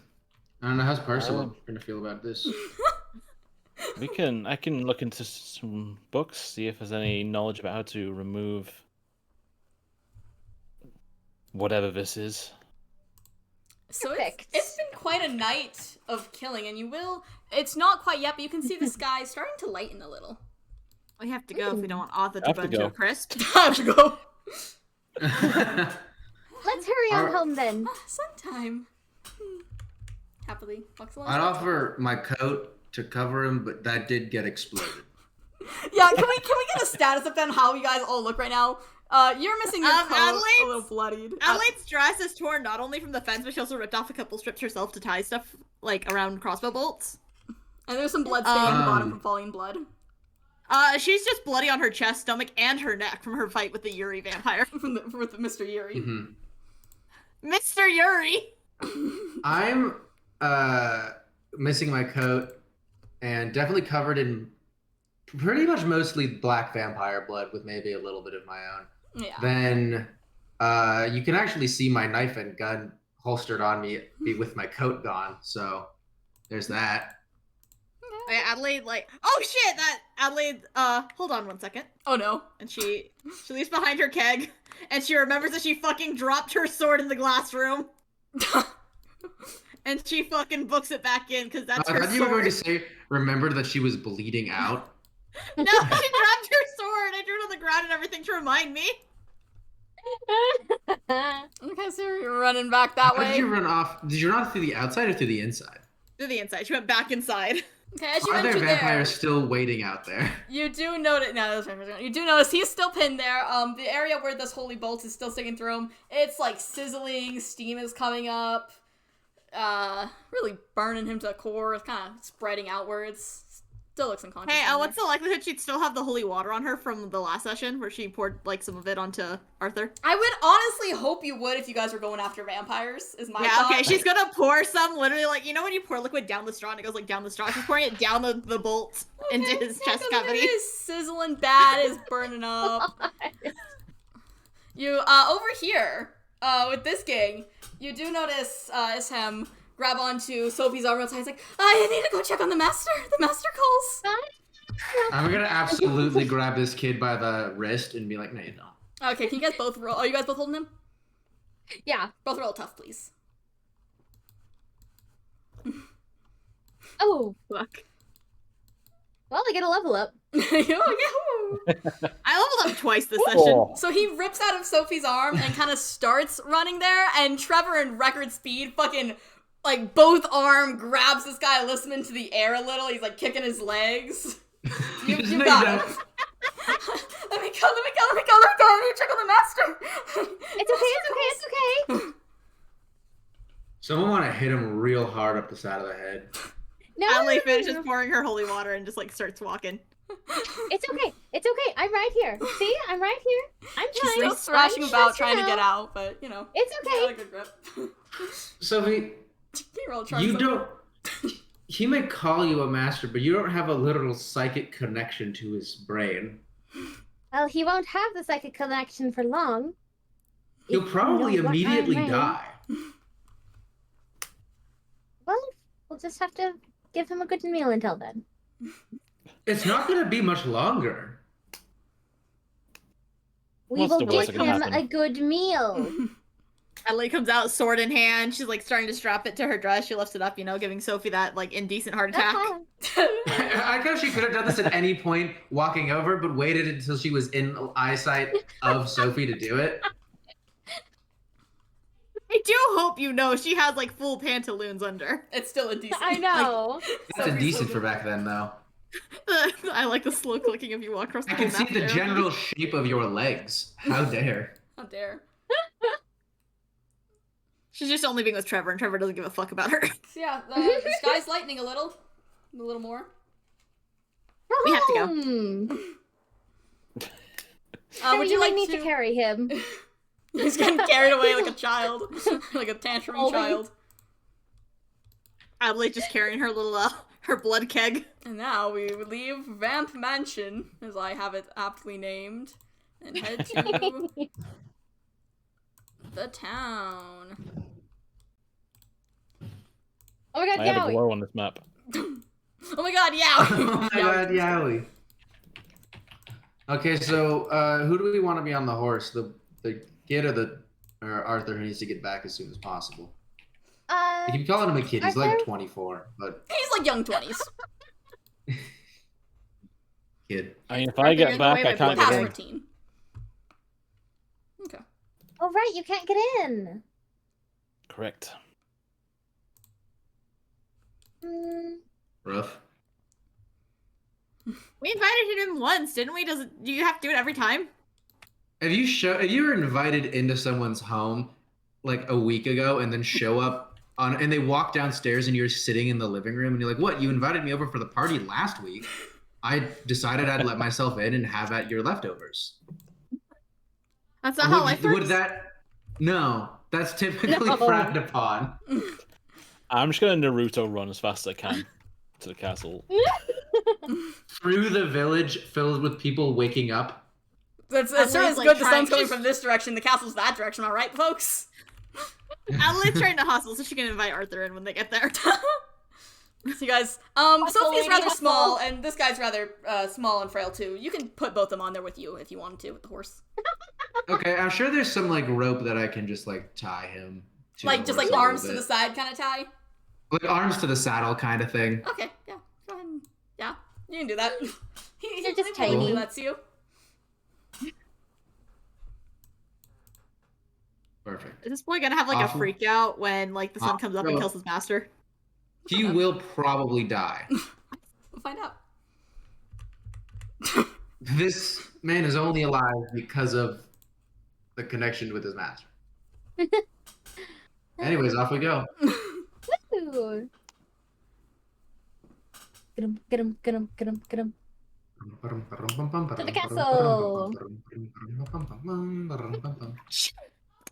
I don't know how's Percival gonna feel about this. I can look into some books, see if there's any knowledge about how to remove whatever this is. So Perfect. it's been quite a night of killing, and it's not quite yet, but you can see the sky starting to lighten a little. We have to go if we don't want Authur to Have to burn to go. a crisp. Time to go. Let's hurry on home then. Sometime. Happily walks along. I'd offer my coat to cover him, but that did get exploded. Yeah, can we get a status update on how you guys all look right now? You're missing your coat, a Adelaide's- little bloodied. Adelaide's dress is torn not only from the fence, but she also ripped off a couple strips herself to tie stuff like around crossbow bolts. And there's some blood staining on the bottom from falling blood. She's just bloody on her chest, stomach, and her neck from her fight with the Yuri vampire. With Mr. Yuri. Mr. Yuri! I'm missing my coat and definitely covered in pretty much mostly black vampire blood with maybe a little bit of my own. Yeah. Then you can actually see my knife and gun holstered on me with my coat gone. So there's that. Adelaide, oh shit, Adelaide, hold on one second. Oh no. And she leaves behind her keg, and she remembers that she fucking dropped her sword in the glass room. And she fucking books it back in, because that's I her thought sword. you were going to say, remember that she was bleeding out. No, she dropped her sword. I drew it on the ground and everything to remind me. Okay, so you're running back that How way. did you run off? Did you run through the outside or through the inside? To the inside. She went back inside. Okay, as you Are there enter vampires there, still waiting out there? you do notice. No, those vampires aren't. You do notice he's still pinned there. The area where this holy bolt is still sticking through him. It's like sizzling. Steam is coming up. Really burning him to the core. It's kind of spreading outwards. Still looks unconscious. Hey, in what's there. the likelihood she'd still have the holy water on her from the last session where she poured some of it onto Authur? I would honestly hope you would if you guys were going after vampires. Is my Yeah, thought. okay, she's gonna pour some literally when you pour liquid down the straw and it goes down the straw, she's pouring it down the bolt into his chest cavity. It is sizzling bad. Is burning up. You over here with this gang, you do notice Isham grab onto Sophie's arm outside. He's like, I need to go check on the master. The master calls. I'm going to absolutely grab this kid by the wrist and be like, no, you don't. Okay, can you guys both roll? Are you guys both holding him? Yeah. Both roll tough, please. Oh, Fuck. well, I get a level up. I leveled up twice this session. Oh. So he rips out of Sophie's arm and kind of starts running there, and Trevor in record speed fucking, like, both arm grabs this guy, lifts him into the air a little. He's, like, kicking his legs. You got him. Let me go, let me trickle the master. It's okay. Someone want to hit him real hard up the side of the head. No, Adelaide finishes pouring her holy water and just, like, starts walking. It's okay. I'm right here. See, I'm right here. I'm She's trying. still thrashing I'm about trusting trying to get out, but, you know. It's Got a okay. good grip. Sophie, you don't. He may call you a master, but you don't have a literal psychic connection to his brain. Well, he won't have the psychic connection for long. He'll If probably you don't block immediately my way. die. Well, we'll just have to give him a good meal until then. It's not going to be much longer. We What's will the worst give that can him happen? a good meal. Adelaide comes out, sword in hand. She's, like, starting to strap it to her dress. She lifts it up, you know, giving Sophie that, like, indecent heart attack. I guess she could have done this at any point walking over, but waited until she was in eyesight of Sophie to do it. I do hope you know she has, like, full pantaloons under. It's still indecent. I know. That's indecent for back then, though. I like the slow clicking if you walk across the I can see map the there. general shape of your legs. How dare. How dare. She's just only being with Trevor, and Trevor doesn't give a fuck about her. So yeah, the sky's lightening a little more. We have to go. Would you like need to carry him? He's getting carried away like a child, like a tantruming child. Adelaide just carrying her little, her blood keg. And now we leave Vamp Mansion, as I have it aptly named, and head to the town. Oh my god, I have a Yowie. glow on this map. Oh my god, yeah! Oh my god, Yowie. Okay, so who do we want to be on the horse? The kid or Arthur, who needs to get back as soon as possible? You keep calling him a kid. He's like Arthur? 24, but He's like young 20s. kid. I mean, if I get back, I can't Past get in. routine. Okay. Oh right, you can't get in. Correct. Rough. We invited him once, didn't we? Do you have to do it every time? Have you were invited into someone's home like a week ago and then show up and they walk downstairs and you're sitting in the living room and you're like, what? You invited me over for the party last week. I decided I'd let myself in and have at your leftovers. That's not how life works. Would that? No, that's typically No. frowned upon. I'm just gonna Naruto run as fast as I can to the castle. Through the village filled with people waking up. That's Adelaide's, sure is like, good. The trying sun's coming to- from this direction. The castle's that direction. All right, folks. Adelaide's trying to hustle so she can invite Arthur in when they get there. So you guys, Sophie's lady, rather hustle. small, and this guy's rather small and frail too. You can put both of them on there with you if you wanted to with the horse. Okay, I'm sure there's some like rope that I can just like tie him to. Like the just horse like a arms to little the bit. side kind of tie. Like arms to the saddle kind of thing. Okay, yeah, go ahead. Yeah, you can do that. They're just He tiny. lets you. Perfect. Is this boy gonna have like Awesome. a freak out when like the sun comes up and Well- kills his master? He will probably die. We'll find out. This man is only alive because of the connection with his master. Anyways, off we go. Ooh. Get him, get him, get him, get him, get him. To the castle.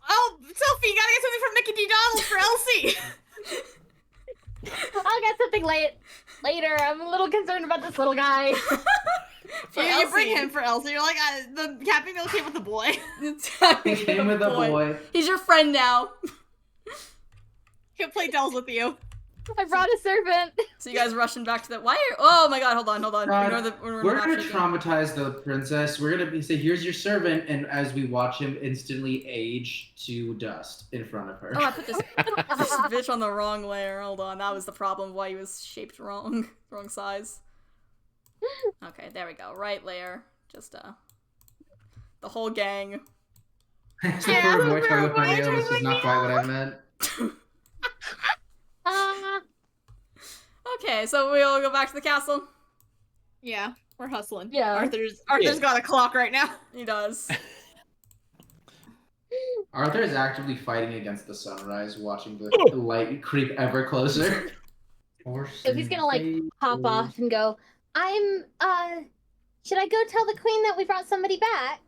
Oh, Sophie, you gotta get something from Mickey D. Donald for Elsie. I'll get something later. I'm a little concerned about this little guy. For You bring Elsie. him for Elsie. You're like, the Happy Meal came with the boy. He came with a boy. He's your friend now. He'll play dolls with you. I brought a servant. So you guys rushing back to the. Why are? Oh my god! Hold on. Ignore We're the gonna map shaking. traumatize the princess. We're gonna say, "Here's your servant," and as we watch him instantly age to dust in front of her. Oh, I put this bitch on the wrong layer. Hold on, that was the problem. Why he was shaped wrong, wrong size. Okay, there we go. Right layer. Just the whole gang. Super voice Bartholomew, this is not quite what I meant. Okay, so we'll go back to the castle. Yeah, we're hustling. Yeah. Arthur's got a clock right now. He does. Arthur is actively fighting against the sunrise, watching the light creep ever closer. So he's gonna like pop off and go, I'm should I go tell the queen that we brought somebody back?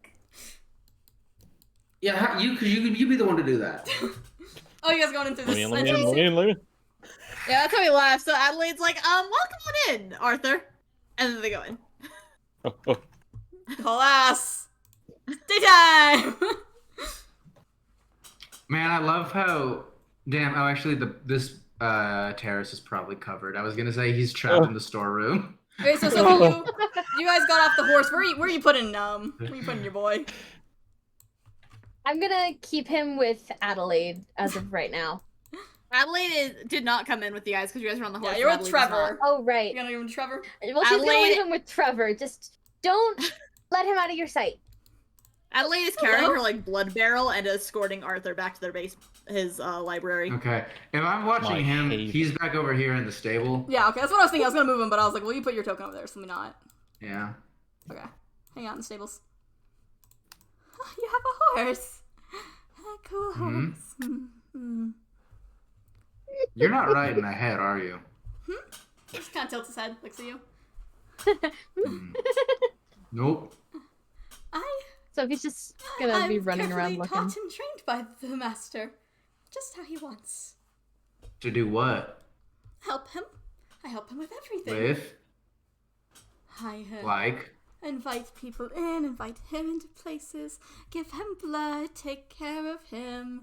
Yeah, you be the one to do that. Oh, you guys going into this? Let me in. Yeah, that's how we left. So Adelaide's like, welcome on in, Arthur. And then they go in. Alas! Daytime! Man, I love how. Damn. Oh, actually, this terrace is probably covered. I was gonna say he's trapped in the storeroom. Okay, so you guys got off the horse. Where are you putting your boy? I'm gonna keep him with Adelaide as of right now. Adelaide did not come in with you guys because you guys were on the horse. Yeah, you're with Trevor. Oh, right. You're gonna give him to Trevor? Well, she's gonna leave him with Trevor. Just don't let him out of your sight. Adelaide is carrying her like blood barrel and escorting Arthur back to their his library. Okay. If I'm watching him, he's back over here in the stable. Yeah, okay, that's what I was thinking. I was gonna move him, but I was like, well, you put your token over there, so let me not. Yeah. Okay. Hang out in the stables. You have a horse. A cool horse. Mm-hmm. You're not right in the head, are you? Just kind of tilts his head, looks at you. Nope. So he's just gonna be running around looking. I'm taught and trained by the master, just how he wants. To do what? Help him. I help him with everything. With? Like? Invite people in, invite him into places, give him blood, take care of him.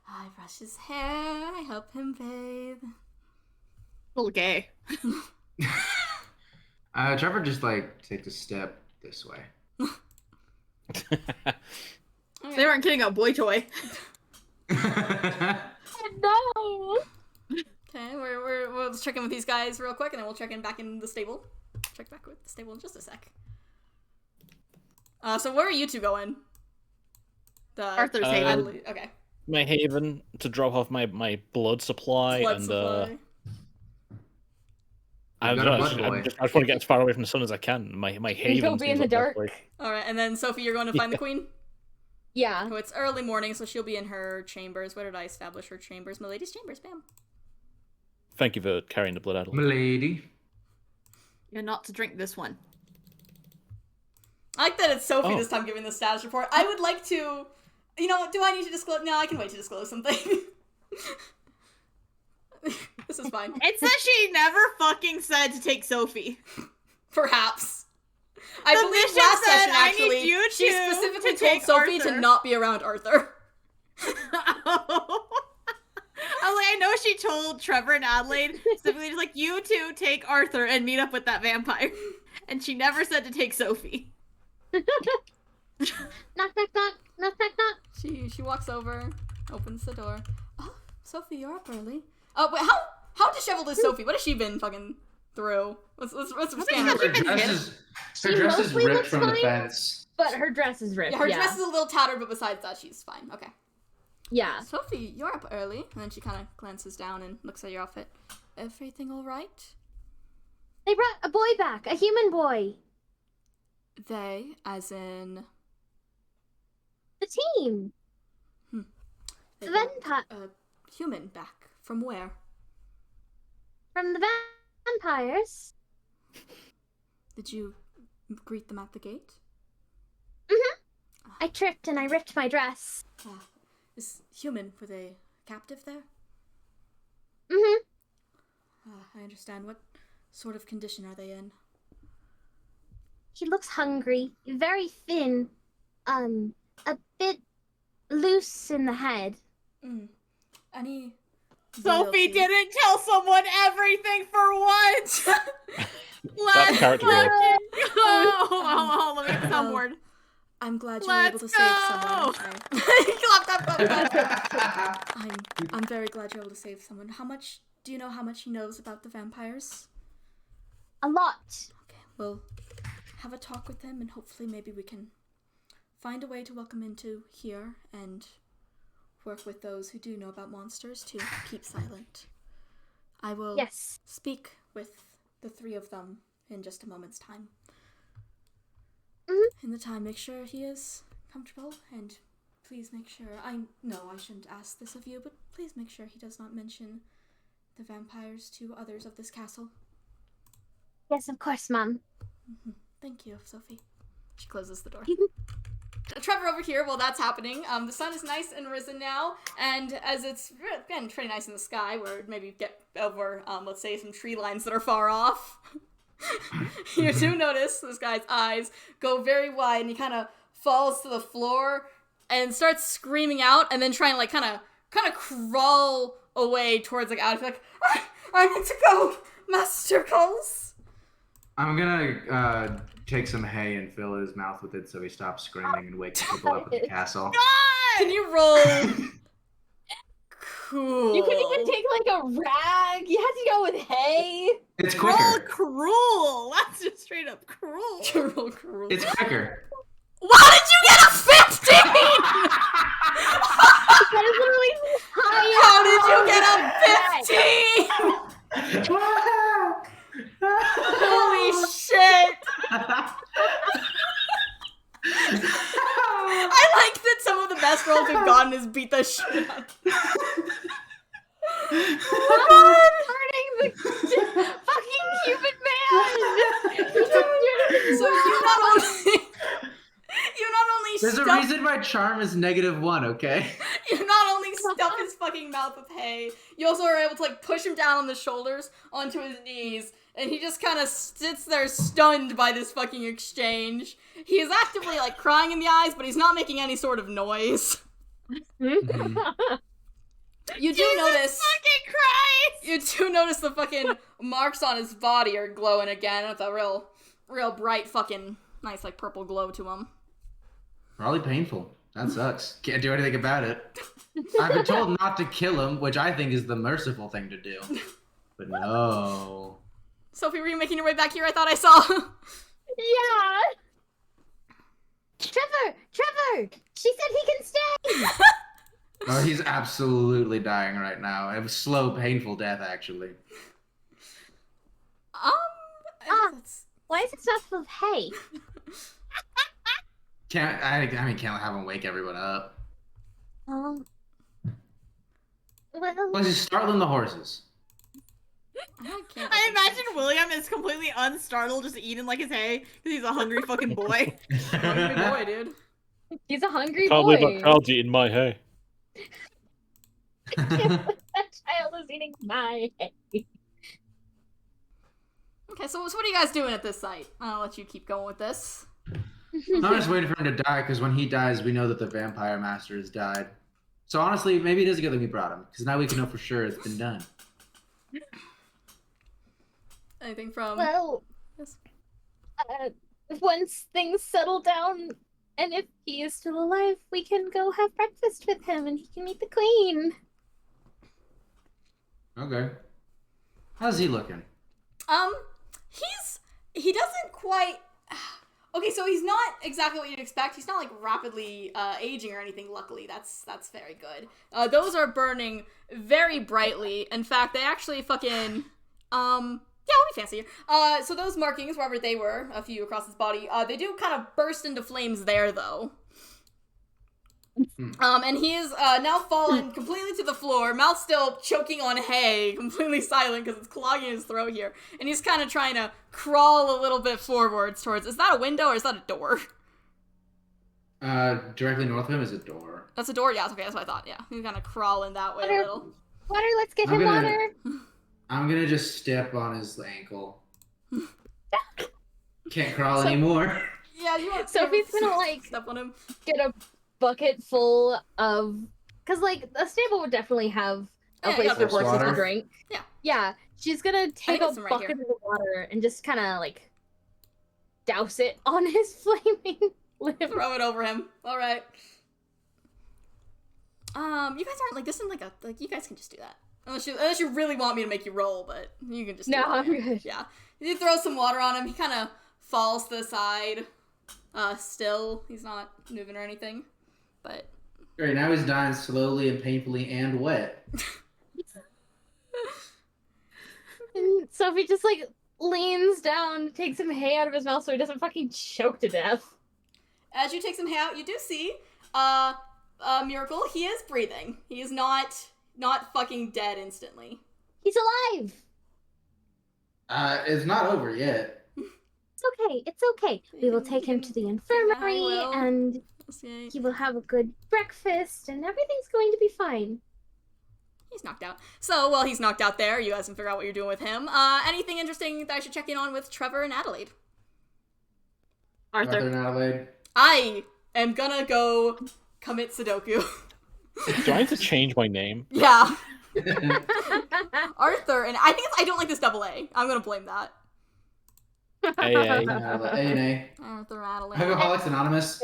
I brush his hair, I help him bathe. A little gay. Trevor just takes a step this way. They weren't kidding about boy toy. No. Okay, we'll check in with these guys real quick, and then we'll check in back in the stable. Check back with the stable in just a sec. So where are you two going? Arthur's haven. Okay. My haven to drop off my blood supply I just want to get as far away from the sun as I can. My haven. Go be in the dark. All right, and then Sophie, you're going to find the queen. Yeah. Oh, it's early morning, so she'll be in her chambers. Where did I establish her chambers? Milady's chambers. Bam. Thank you for carrying the blood, Adelaide. Milady. You're not to drink this one. I like that it's Sophie this time giving the status report. I would like to... You know, do I need to disclose? No, I can wait to disclose something. This is fine. It says she never fucking said to take Sophie. Perhaps. I believe last session, actually, she specifically told Sophie to not be around Arthur. I know she told Trevor and Adelaide specifically just like, you two take Arthur and meet up with that vampire. And she never said to take Sophie. Knock, knock, knock. Knock, knock, knock. She walks over, opens the door. Oh, Sophie, you're up early. Oh, wait, how disheveled is Sophie? What has she been fucking through? Let's scan her. Her dress is ripped from the fence. But her dress is ripped, yeah. Her dress is a little tattered, but besides that, she's fine. Okay. Yeah. Sophie, you're up early. And then she kind of glances down and looks at your outfit. Everything all right? They brought a boy back, a human boy. They, as in... The team. They The brought a human back. From where? From the vampires. Did you greet them at the gate? Mm-hmm. I tripped and I ripped my dress. Is human, were they captive there? Mm-hmm. I understand. What sort of condition are they in? He looks hungry, very thin, a bit loose in the head. Any Sophie loyalty. didn't tell someone everything for once. Let's character fucking growth. go. Oh, let me get the Well, soundboard. I'm glad you were able to save someone. Clap, clap, clap, clap. I'm very glad you're able to save someone. Do you know how much he knows about the vampires? A lot. Okay, we'll have a talk with him, and hopefully maybe we can find a way to welcome into here and work with those who do know about monsters to keep silent. I will Yes. speak with the three of them in just a moment's time. Mhm. In the time, make sure he is comfortable, and please make sure, I know I shouldn't ask this of you, but please make sure he does not mention the vampires to others of this castle. Yes, of course, Mom. Thank you, Sophie. She closes the door. Trevor over here, while that's happening, the sun is nice and risen now, and as it's again pretty nice in the sky, where maybe get over, let's say, some tree lines that are far off, you do notice this guy's eyes go very wide, and he kind of falls to the floor and starts screaming out, and then trying like kind of crawl away towards like out, like I need to go, Master calls. I'm gonna take some hay and fill his mouth with it so he stops screaming and wakes people up at the castle. Can you roll? Cool. You couldn't even take like a rag. You had to go with hay. It's Roll quicker. cruel. That's just straight up cruel. Roll cruel. It's quicker. Why did you get a 15? That is literally How did you get a 15? Holy shit! I like that some of the best rolls we've gotten is beat the shit out. hurting the fucking human man. So you not only There's a stuff, reason my charm is -1, okay? you not only stuff his fucking mouth with hay, you also are able to like push him down on the shoulders onto his knees, and he just kind of sits there stunned by this fucking exchange. He is actively like crying in the eyes, but he's not making any sort of noise. You do Jesus notice. fucking Christ! You do notice the fucking marks on his body are glowing again with a real bright fucking nice like purple glow to him. Probably painful. That sucks. Can't do anything about it. I've been told not to kill him, which I think is the merciful thing to do. But no. Sophie, were you making your way back here? I thought I saw. Yeah. Trevor! She said he can stay! Oh, he's absolutely dying right now. A slow, painful death, actually. That's- Why is it stuffed with hay? Can't have him wake everyone up. Well, Let's just startling the horses. I imagine William is completely unstartled, just eating like his hay, because he's a hungry fucking boy. Hungry boy, dude. he's a hungry Can't boy. believe that child's eating my hay. That child is eating my hay. Okay, so what are you guys doing at this site? I'll let you keep going with this. I'm just waiting for him to die, because when he dies, we know that the vampire master has died. So honestly, maybe it is a good thing we brought him, because now we can know for sure it's been done. Anything from... Well, Yes. once things settle down, and if he is still alive, we can go have breakfast with him, and he can meet the queen. Okay. How's he looking? He doesn't quite... Okay, so he's not exactly what you'd expect. He's not, like, rapidly aging or anything, luckily. That's very good. Those are burning very brightly. In fact, they actually fucking... Yeah, we'll be fancier. So those markings, wherever they were, a few across his body, they do kind of burst into flames there, though. And he is now fallen completely to the floor, mouth still choking on hay, completely silent because it's clogging his throat here. And he's kind of trying to crawl a little bit forwards towards... Is that a window or is that a door? Directly north of him is a door. That's a door? Yeah, okay, that's what I thought, yeah. He's kind of crawling that way a little. Water, let's get I'm him gonna- water. I'm gonna just step on his ankle. Can't crawl anymore. Yeah, you want Sophie's gonna, like, step on him. get a bucket full of... Because, like, a stable would definitely have a Yeah, place yeah, for fresh horses to water. drink. Yeah. Yeah, she's gonna take there's a some right bucket here. of water and just kind of like douse it on his flaming lips. Throw it over him. All right. You guys aren't like this isn't like you guys can just do that unless you really want me to make you roll, but you can just do No, it, I'm yeah. good. Yeah, you throw some water on him. He kind of falls to the side. Still, he's not moving or anything, but Great, now he's dying slowly and painfully and wet. And Sophie just like leans down, takes some hay out of his mouth so he doesn't fucking choke to death. as you take some hay out, you do see Miracle. He is breathing. He is not fucking dead instantly. He's alive. It's not over yet. It's okay. It's okay. We will take him to the infirmary will. and Okay. he will have a good breakfast and everything's going to be fine. He's knocked out. So, while he's knocked out there, you guys can figure out what you're doing with him. Anything interesting that I should check in on with Trevor and Adelaide? Arthur. And Adelaide. I am gonna go commit Sudoku. Do I have to change my name? Yeah. Arthur, and I think I don't like this double A. I'm gonna blame that. A&A. Arthur, Adelaide. Alcoholics Anonymous.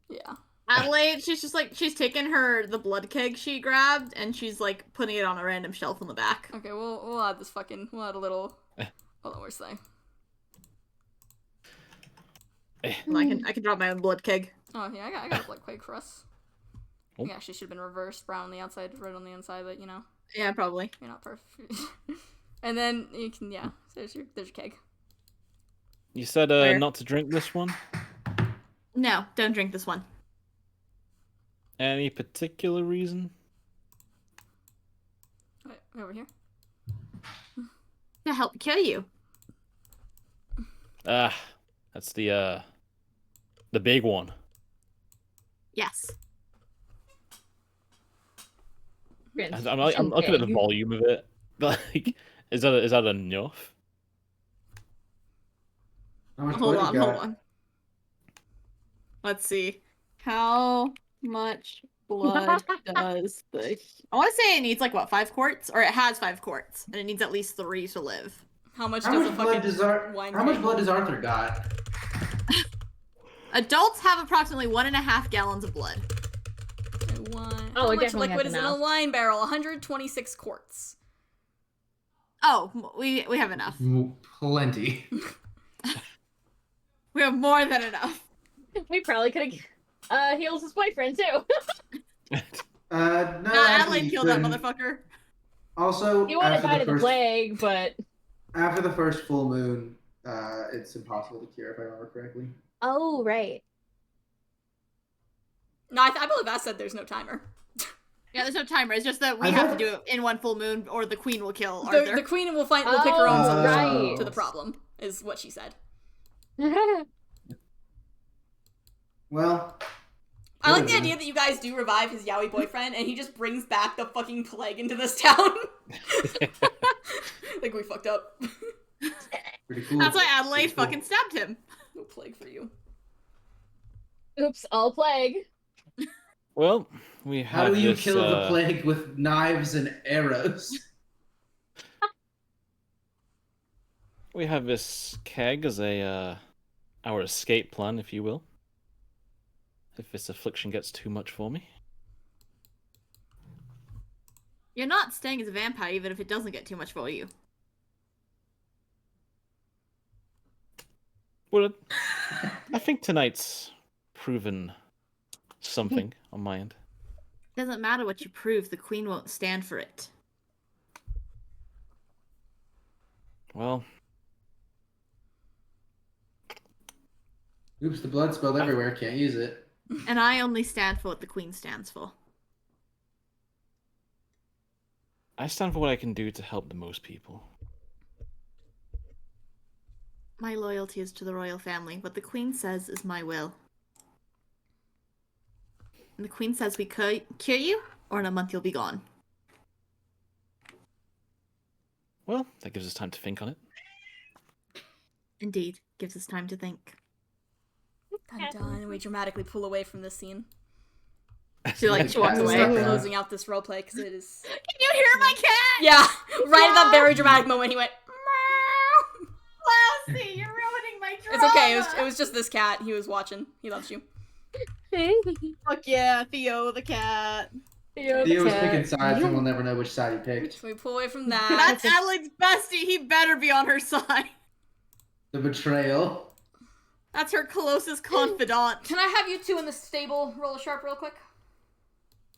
Yeah. Adelaide, she's just like, she's taken the blood keg she grabbed, and she's like putting it on a random shelf in the back. Okay, we'll add this we'll add a little, hold on, where's they? And I can drop my own blood keg. Oh, yeah, I got a blood quake for us. Oh. Yeah, actually should have been reversed, brown on the outside, red on the inside, but you know, Yeah, probably. you're not perfect. And then you can, yeah, so there's your keg. You said Where? not to drink this one? No, don't drink this one. Any particular reason? Wait, over here. To help kill you. That's the big one. Yes. I'm looking at the volume of it. Like, is that enough? How much Hold blood on, you hold got? on. Let's see. How much blood does the... I want to say it needs, like, what, 5 quarts? Or it has 5 quarts, and it needs at least 3 to live. How much How does a much blood fucking does wine How much keg? blood does Arthur got? Adults have approximately 1.5 gallons of blood. Wine. Oh, How it much definitely liquid has is in a enough. wine barrel? 126 quarts. Oh, we have enough. Plenty. We have more than enough. We probably could have healed his boyfriend too. No, Nah, actually, Adelaide you killed that couldn't. motherfucker. Also, He would have after died the of the first plague, but after the first full moon, it's impossible to cure if I remember correctly. oh right. No, I believe I said there's no timer. Yeah, there's no timer. It's just that we I have thought- to do it in one full moon, or the queen will kill The Arthur. queen will pick her own Oh, solution right. to the problem, is what she said. Well, I like the Good. idea that you guys do revive his yaoi boyfriend, and he just brings back the fucking plague into this town. Like, we fucked up. pretty cool. That's why Adelaide Pretty cool. fucking stabbed him. No plague for you. Oops, all plague. Well, we have How do you this, kill the plague with knives and arrows? We have this keg as our escape plan, if you will. If this affliction gets too much for me. You're not staying as a vampire even if it doesn't get too much for you. Well, I think tonight's proven something on my end. Doesn't matter what you prove, the queen won't stand for it. Well, Oops, the blood spilled everywhere. Can't use it. And I only stand for what the queen stands for. I stand for what I can do to help the most people. My loyalty is to the royal family. What the queen says is my will. And the queen says we cure you, or in a month you'll be gone. Well, that gives us time to think on it. Indeed, gives us time to think. I'm done. We dramatically pull away from this scene. She walks Yeah, away. Start Yeah. closing out this roleplay, because it is... Can you you hear my cat? Yeah, right at that very dramatic moment, he went. Meow. Lassie, you're ruining my drama. It's okay. It was just this cat. He was watching. He loves you. Fuck yeah, Theo the cat. Theo was picking sides, and we'll never know which side he picked. So we pull away from that. That's Adelaide's bestie. He better be on her side. The betrayal. That's her closest confidant. Can I have you two in the stable roll a sharp real quick?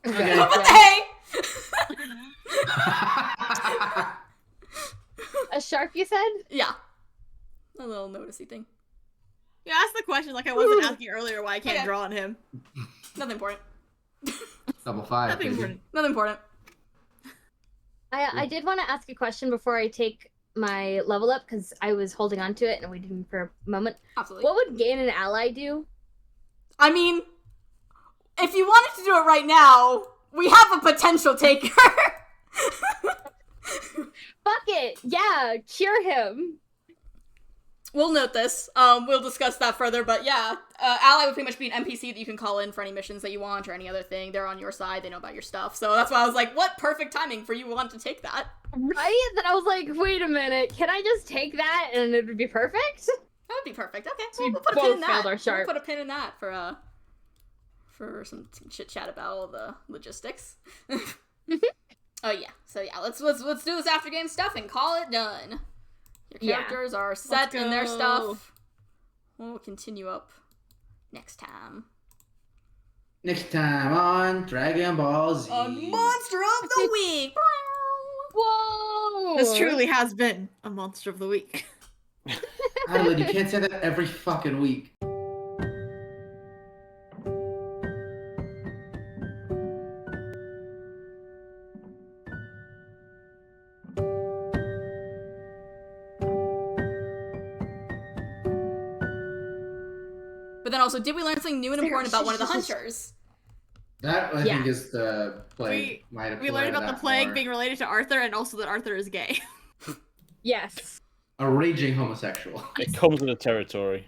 Okay. What the hey? A sharp, you said? Yeah. A little noticey thing. You asked the question like I wasn't asking earlier why I can't draw on him. Nothing important. Double 5. Nothing baby. important. Nothing important. I did want to ask a question before I take my level up, because I was holding on to it and we didn't for a moment. Absolutely. What would gain an ally do? I mean, if you wanted to do it right now, we have a potential taker. Fuck it! Yeah, cure him! We'll note this. We'll discuss that further, but yeah, ally would pretty much be an NPC that you can call in for any missions that you want or any other thing. They're on your side, they know about your stuff. So that's why I was like, what perfect timing for you want to take that. Right? Then I was like, wait a minute, can I just take that and it would be perfect? That would be perfect. Okay, So we'll we put a pin both in that. failed our sharp. We'll put a pin in that for some chit chat about all the logistics. Oh yeah, so yeah, let's do this after game stuff and call it done. Your characters are set in their stuff. We'll continue up next time. Next time on Dragon Ball Z. A monster of the week. Whoa! This truly has been a monster of the week. Adelaide, you can't say that every fucking week. But then also, did we learn something new and important about one of the hunters? That, I think, is the plague. We learned about the plague being related to Authur and also that Authur is gay. Yes. A raging homosexual. It comes with the territory.